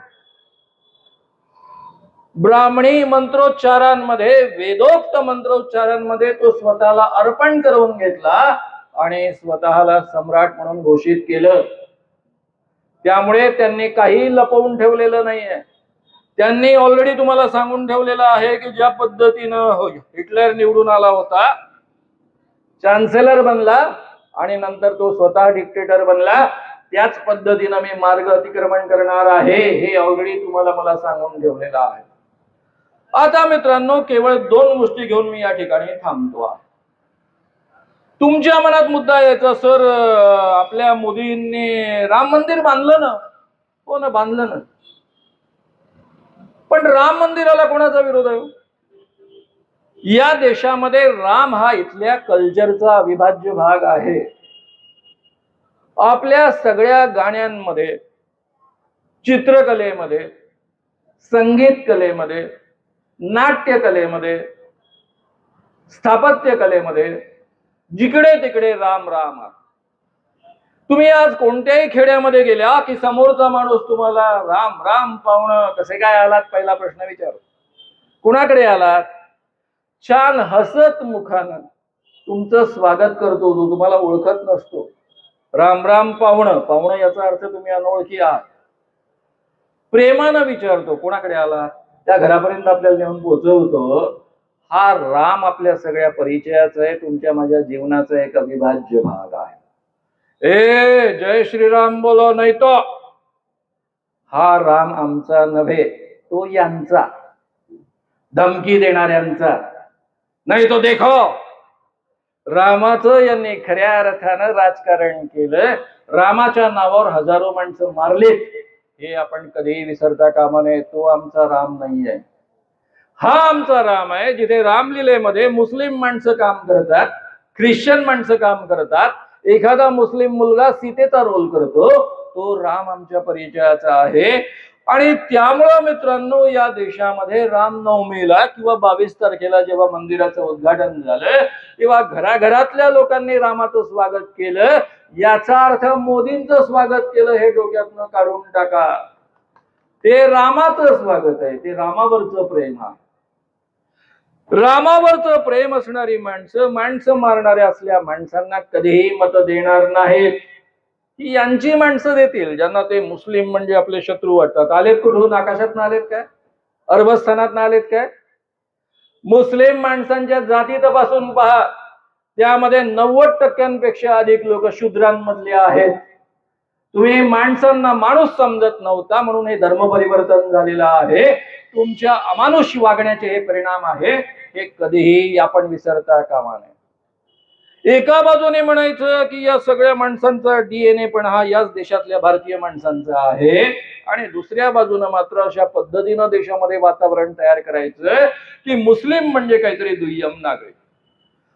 ब्राह्मणी मंत्रोच्चारांमध्ये, वेदोक्त मंत्रोच्चारांमध्ये तो स्वतःला अर्पण करून घेतला आणि स्वतःला सम्राट म्हणून घोषित केलं. त्यामुळे त्यांनी काही लपवून ठेवलेलं नाहीये. त्यांनी ऑलरेडी तुम्हाला सांगून ठेवलेलं आहे की ज्या पद्धतीनं हिटलर निवडून आला होता, चान्सेलर बनला आणि नंतर तो स्वतः डिक्टेटर बनला, त्याच पद्धतीनं मी मार्ग अतिक्रमण करणार आहे, हे ऑलरेडी तुम्हाला मला सांगून ठेवलेलं आहे. आता मित्रांनो, केवळ 2 गोष्टी घेऊन मी या ठिकाणी थांबतो आहे. तुमच्या मनात मुद्दा यायचा, सर आपल्या मोदींनी राम मंदिर बांधलं ना? हो ना, बांधलं ना. पण राम मंदिराला कोणाचा विरोध आहे? या देशामध्ये राम हा इथल्या कल्चरचा अविभाज्य भाग आहे. आपल्या सगळ्या गाण्यांमध्ये, चित्रकलेमध्ये, संगीत कलेमध्ये, नाट्य कलेमध्ये, स्थापत्य कलेमध्ये जिकडे तिकडे राम राम. तुम्ही आज कोणत्याही खेड्यामध्ये गेल्या की समोरचा माणूस तुम्हाला राम राम पाहुणं कसे काय आलात पहिला प्रश्न विचारू. कुणाकडे आलात? छान हसत मुखानं तुमचं स्वागत करतो, जो तुम्हाला ओळखत नसतो. राम राम पाहुणं. पाहुणं याचा अर्थ तुम्ही अनोळखी आहात. प्रेमानं विचारतो कोणाकडे आला, त्या घरापर्यंत आपल्याला नेऊन पोहोचवतो. हा राम आपल्या सगळ्या परिचयाचा आहे, तुमच्या माझ्या जीवनाचा एक अविभाज्य भाग आहे. ए जय श्रीराम बोलो, नाही तो हा राम आमचा नव्हे, तो यांचा, धमकी देणाऱ्यांचा. नाही तो देखो, रामाचं यांनी खऱ्या अर्थानं राजकारण केलं. रामाच्या नावावर हजारो माणसं मारलीत, हे आपण कधीही विसरता कामा नये. तो आमचा राम नाही आहे. हा आमचा राम आहे जिथे रामलीलेमध्ये मुस्लिम माणसं काम करतात, ख्रिश्चन माणसं काम करतात, एखादा मुस्लिम मुलगा सीतेचा रोल करतो. तो राम आमच्या परिचयाचा आहे. आणि त्यामुळं मित्रांनो, या देशामध्ये रामनवमीला किंवा 22 तारखेला जेव्हा मंदिराचं उद्घाटन झालं, तेव्हा घराघरातल्या लोकांनी रामाचं स्वागत केलं. याचा अर्थ मोदींचं स्वागत केलं हे डोक्यातनं काढून टाका. ते रामाचं स्वागत आहे, ते रामावरचं प्रेम आहे. रामावरचं प्रेम असणारी माणसं मारणाऱ्या असल्या माणसांना कधीही मत देणार नाहीत. ही यांची माणसं देतील ज्यांना ते मुस्लिम म्हणजे आपले शत्रू वाटतात. आलेत कुठून? आकाशात ना आलेत काय? अरबस्थानात ना आलेत काय? मुस्लिम माणसांच्या जाती तपासून पहा, त्यामध्ये 90% अधिक लोक शूद्रांमधले आहेत. तुम्ही माणसांना माणूस समजत नव्हता म्हणून हे धर्म परिवर्तन झालेलं आहे. तुमच्या अमानुष वागण्याचे हे परिणाम आहे, हे कधीही आपण विसरता कामा नये. एका बाजूने म्हणायचं की या सगळ्या माणसांचा DNA पण हा याच देशातल्या भारतीय माणसांचा आहे, आणि दुसऱ्या बाजूने मात्र अशा पद्धतीनं देशामध्ये वातावरण तयार करायचं की मुस्लिम म्हणजे काहीतरी दुय्यम नागरिक.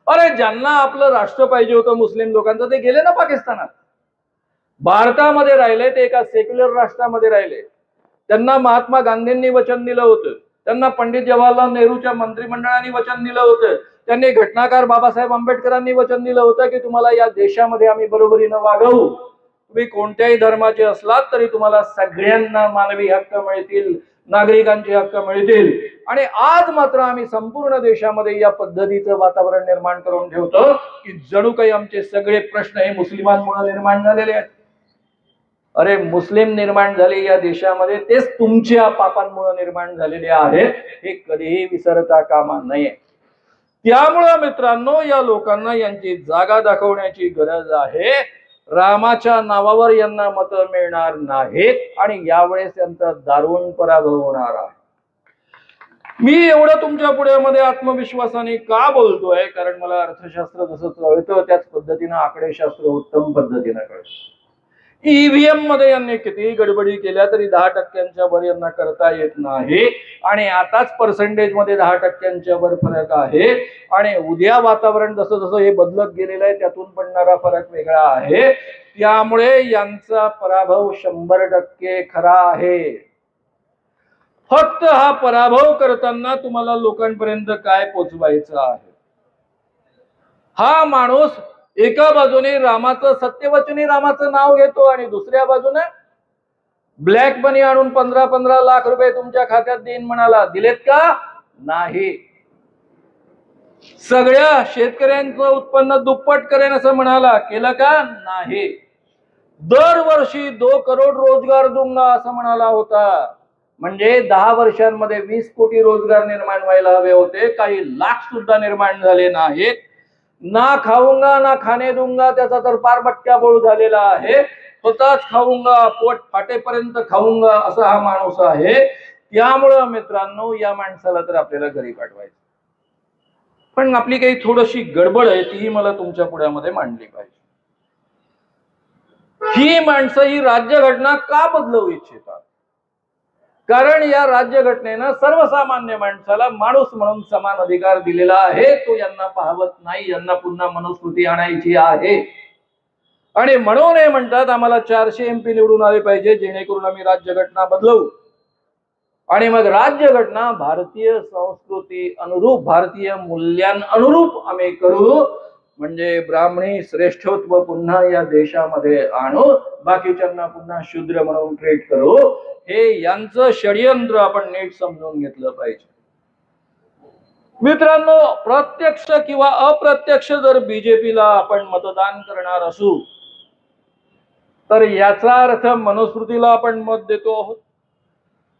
अरे ज्यांना आपलं राष्ट्र पाहिजे होतं मुस्लिम लोकांचं, ते गेले ना पाकिस्तानात. भारतामध्ये राहिले ते एका सेक्युलर राष्ट्रामध्ये राहिले. त्यांना महात्मा गांधींनी वचन दिलं होतं, त्यांना पंडित जवाहरलाल नेहरूच्या मंत्रिमंडळाने वचन दिलं होतं, त्यांनी घटनाकार बाबासाहेब आंबेडकरांनी वचन दिलं होतं की तुम्हाला या देशामध्ये आम्ही बरोबरीनं वागवू. तुम्ही कोणत्याही धर्माचे असलात तरी तुम्हाला सगळ्यांना मानवी हक्क मिळतील, नागरिकांचे हक्क मिळतील. आणि आज मात्र आम्ही संपूर्ण देशामध्ये या पद्धतीचं वातावरण निर्माण करून ठेवतो की जणू काही आमचे सगळे प्रश्न हे मुस्लिमांमुळे निर्माण झालेले आहेत. अरे मुस्लिम निर्माण झाले या देशामध्ये, तेच तुमच्या पापांमुळे निर्माण झालेले आहेत, हे कधीही विसरता कामा नये. त्यामुळं मित्रांनो, या लोकांना यांची जागा दाखवण्याची गरज आहे. रामाच्या नावावर यांना मत मिळणार नाहीत आणि यावेळेस त्यांचा दारुण पराभव होणार आहे. मी एवढं तुमच्या पुढ्यामध्ये आत्मविश्वासाने का बोलतोय? कारण मला अर्थशास्त्र जसं कळतं त्याच पद्धतीनं आकडेशास्त्र उत्तम पद्धतीनं कळतं. ईव्हीएम मध्ये यांनी कितीही गडबडी केल्या तरी 10% वर यांना करता येत नाही, आणि आताच पर्सेंटेज मध्ये 10% वर फरक आहे. आणि उद्या वातावरण जसं जसं हे बदलत गेलेलं आहे त्यातून पडणारा फरक वेगळा आहे. त्यामुळे यांचा पराभव 100% खरा आहे. फक्त हा पराभव करताना तुम्हाला लोकांपर्यंत काय पोचवायचं आहे? हा माणूस एका बाजूने रामाचं सत्यवचनी रामाचं नाव घेतो आणि दुसऱ्या बाजूने ब्लॅक मनी आणून 15-15 लाख रुपये तुमच्या खात्यात देईन म्हणाला. दिलेत का? नाही. सगळ्या शेतकऱ्यांचं उत्पन्न दुप्पट करेन असं म्हणाला. केलं का? नाही. दरवर्षी 2 करोड रोजगार दूंगा असं म्हणाला होता. म्हणजे 10 वर्षांमध्ये 20 कोटी रोजगार निर्माण व्हायला हवे होते, काही लाख सुद्धा निर्माण झाले नाहीत. ना खाऊंगा ना खाणे दूंगा त्याचा तर पार बट्ट्याबोळ झालेला आहे. स्वतःच खाऊंगा, पोट फाटेपर्यंत खाऊंगा असा हा माणूस आहे. त्यामुळं मित्रांनो या माणसाला तर आपल्याला घरी पाठवायचं. पण आपली काही थोडीशी गडबड आहे, तीही मला तुमच्या पुढ्यामध्ये मांडली पाहिजे. ही माणसं ही राज्यघटना का बदलवू इच्छितात? कारण या राज्यघटनेनं सर्वसामान्य माणसाला माणूस म्हणून समान अधिकार दिलेला आहे. तो यांना पाहवत नाही, यांना पुन्हा मनुस्मृती आणायची आहे. आणि म्हणून हे म्हणतात आम्हाला 400 MP निवडून आले पाहिजे, जेणेकरून आम्ही राज्यघटना बदलवू. आणि मग राज्यघटना भारतीय संस्कृती अनुरूप, भारतीय मूल्यांनुरूप आम्ही करू. म्हणजे ब्राह्मणी श्रेष्ठत्व पुन्हा या देशामध्ये आणू, बाकीच्यांना पुन्हा शूद्र म्हणून ट्रीट करू. हे यांचं षडयंत्र आपण नीट समजून घेतलं पाहिजे. मित्रांनो, प्रत्यक्ष किंवा अप्रत्यक्ष जर बीजेपीला आपण मतदान करणार असू तर याचा अर्थ मनुस्मृतीला आपण मत देतो आहोत,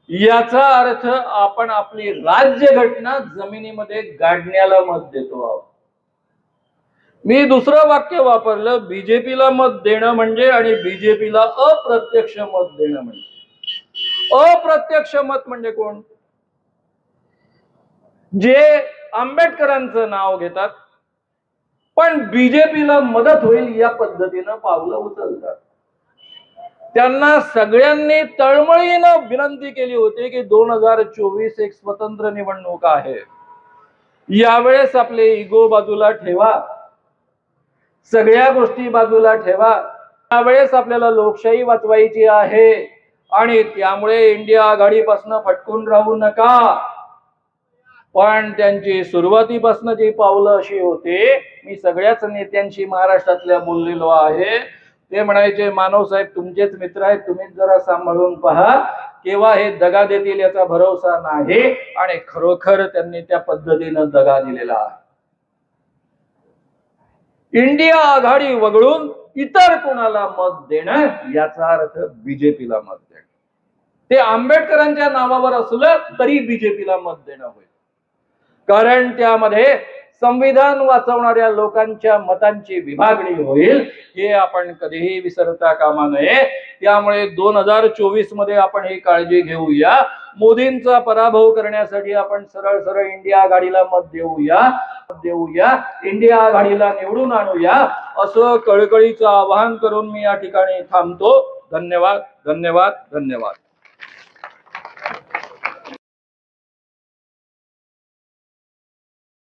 याचा अर्थ आपण आपली राज्यघटना जमिनीमध्ये गाडण्याला मत देतो आहोत. मी दुसरं वाक्य वापरलं, बीजेपीला मत देणं म्हणजे आणि बीजेपीला अप्रत्यक्ष मत देणं म्हणजे. अप्रत्यक्ष मत म्हणजे कोण? जे आंबेडकरांचं नाव घेतात पण बीजेपीला मदत होईल या पद्धतीनं पावलं उचलतात. त्यांना सगळ्यांनी तळमळीनं विनंती केली होती की 2024 एक स्वतंत्र निवडणूक आहे, यावेळेस आपले इगो बाजूला ठेवा, सगळ्या गोष्टी बाजूला ठेवा. यावेळेस आपल्याला लोकशाही वाचवायची आहे आणि त्यामुळे इंडिया आघाडीपासून फटकून राहू नका. पण त्यांची सुरुवातीपासून जी पावलं अशी होती, मी सगळ्याच नेत्यांशी महाराष्ट्रातल्या बोललेलो आहे, ते म्हणायचे मानव साहेब तुमचेच मित्र आहेत, तुम्हीच जरा सांभाळून पहा, केव्हा हे दगा देतील याचा भरोसा नाही. आणि खरोखर त्यांनी त्या पद्धतीनं दगा दिलेला आहे. इंडिया आघाडी वगळून इतर कोणाला मत देणं याचा अर्थ बीजेपीला मत देणं. ते आंबेडकरांच्या नावावर असलं तरी बीजेपीला मत देणं होईल. कारण त्यामध्ये संविधान वाचवणाऱ्या लोकांच्या मतांची विभागणी होईल, हे आपण कधीही विसरता कामा नये. त्यामुळे 2024 मध्ये आपण ही काळजी घेऊया. मोदींचा पराभव करण्यासाठी आपण सरळ सरळ इंडिया आघाडीला मत देऊया, इंडिया आघाडीला निवडून आणूया, असं कळकळीचं आवाहन करून मी या ठिकाणी थांबतो. धन्यवाद, धन्यवाद, धन्यवाद.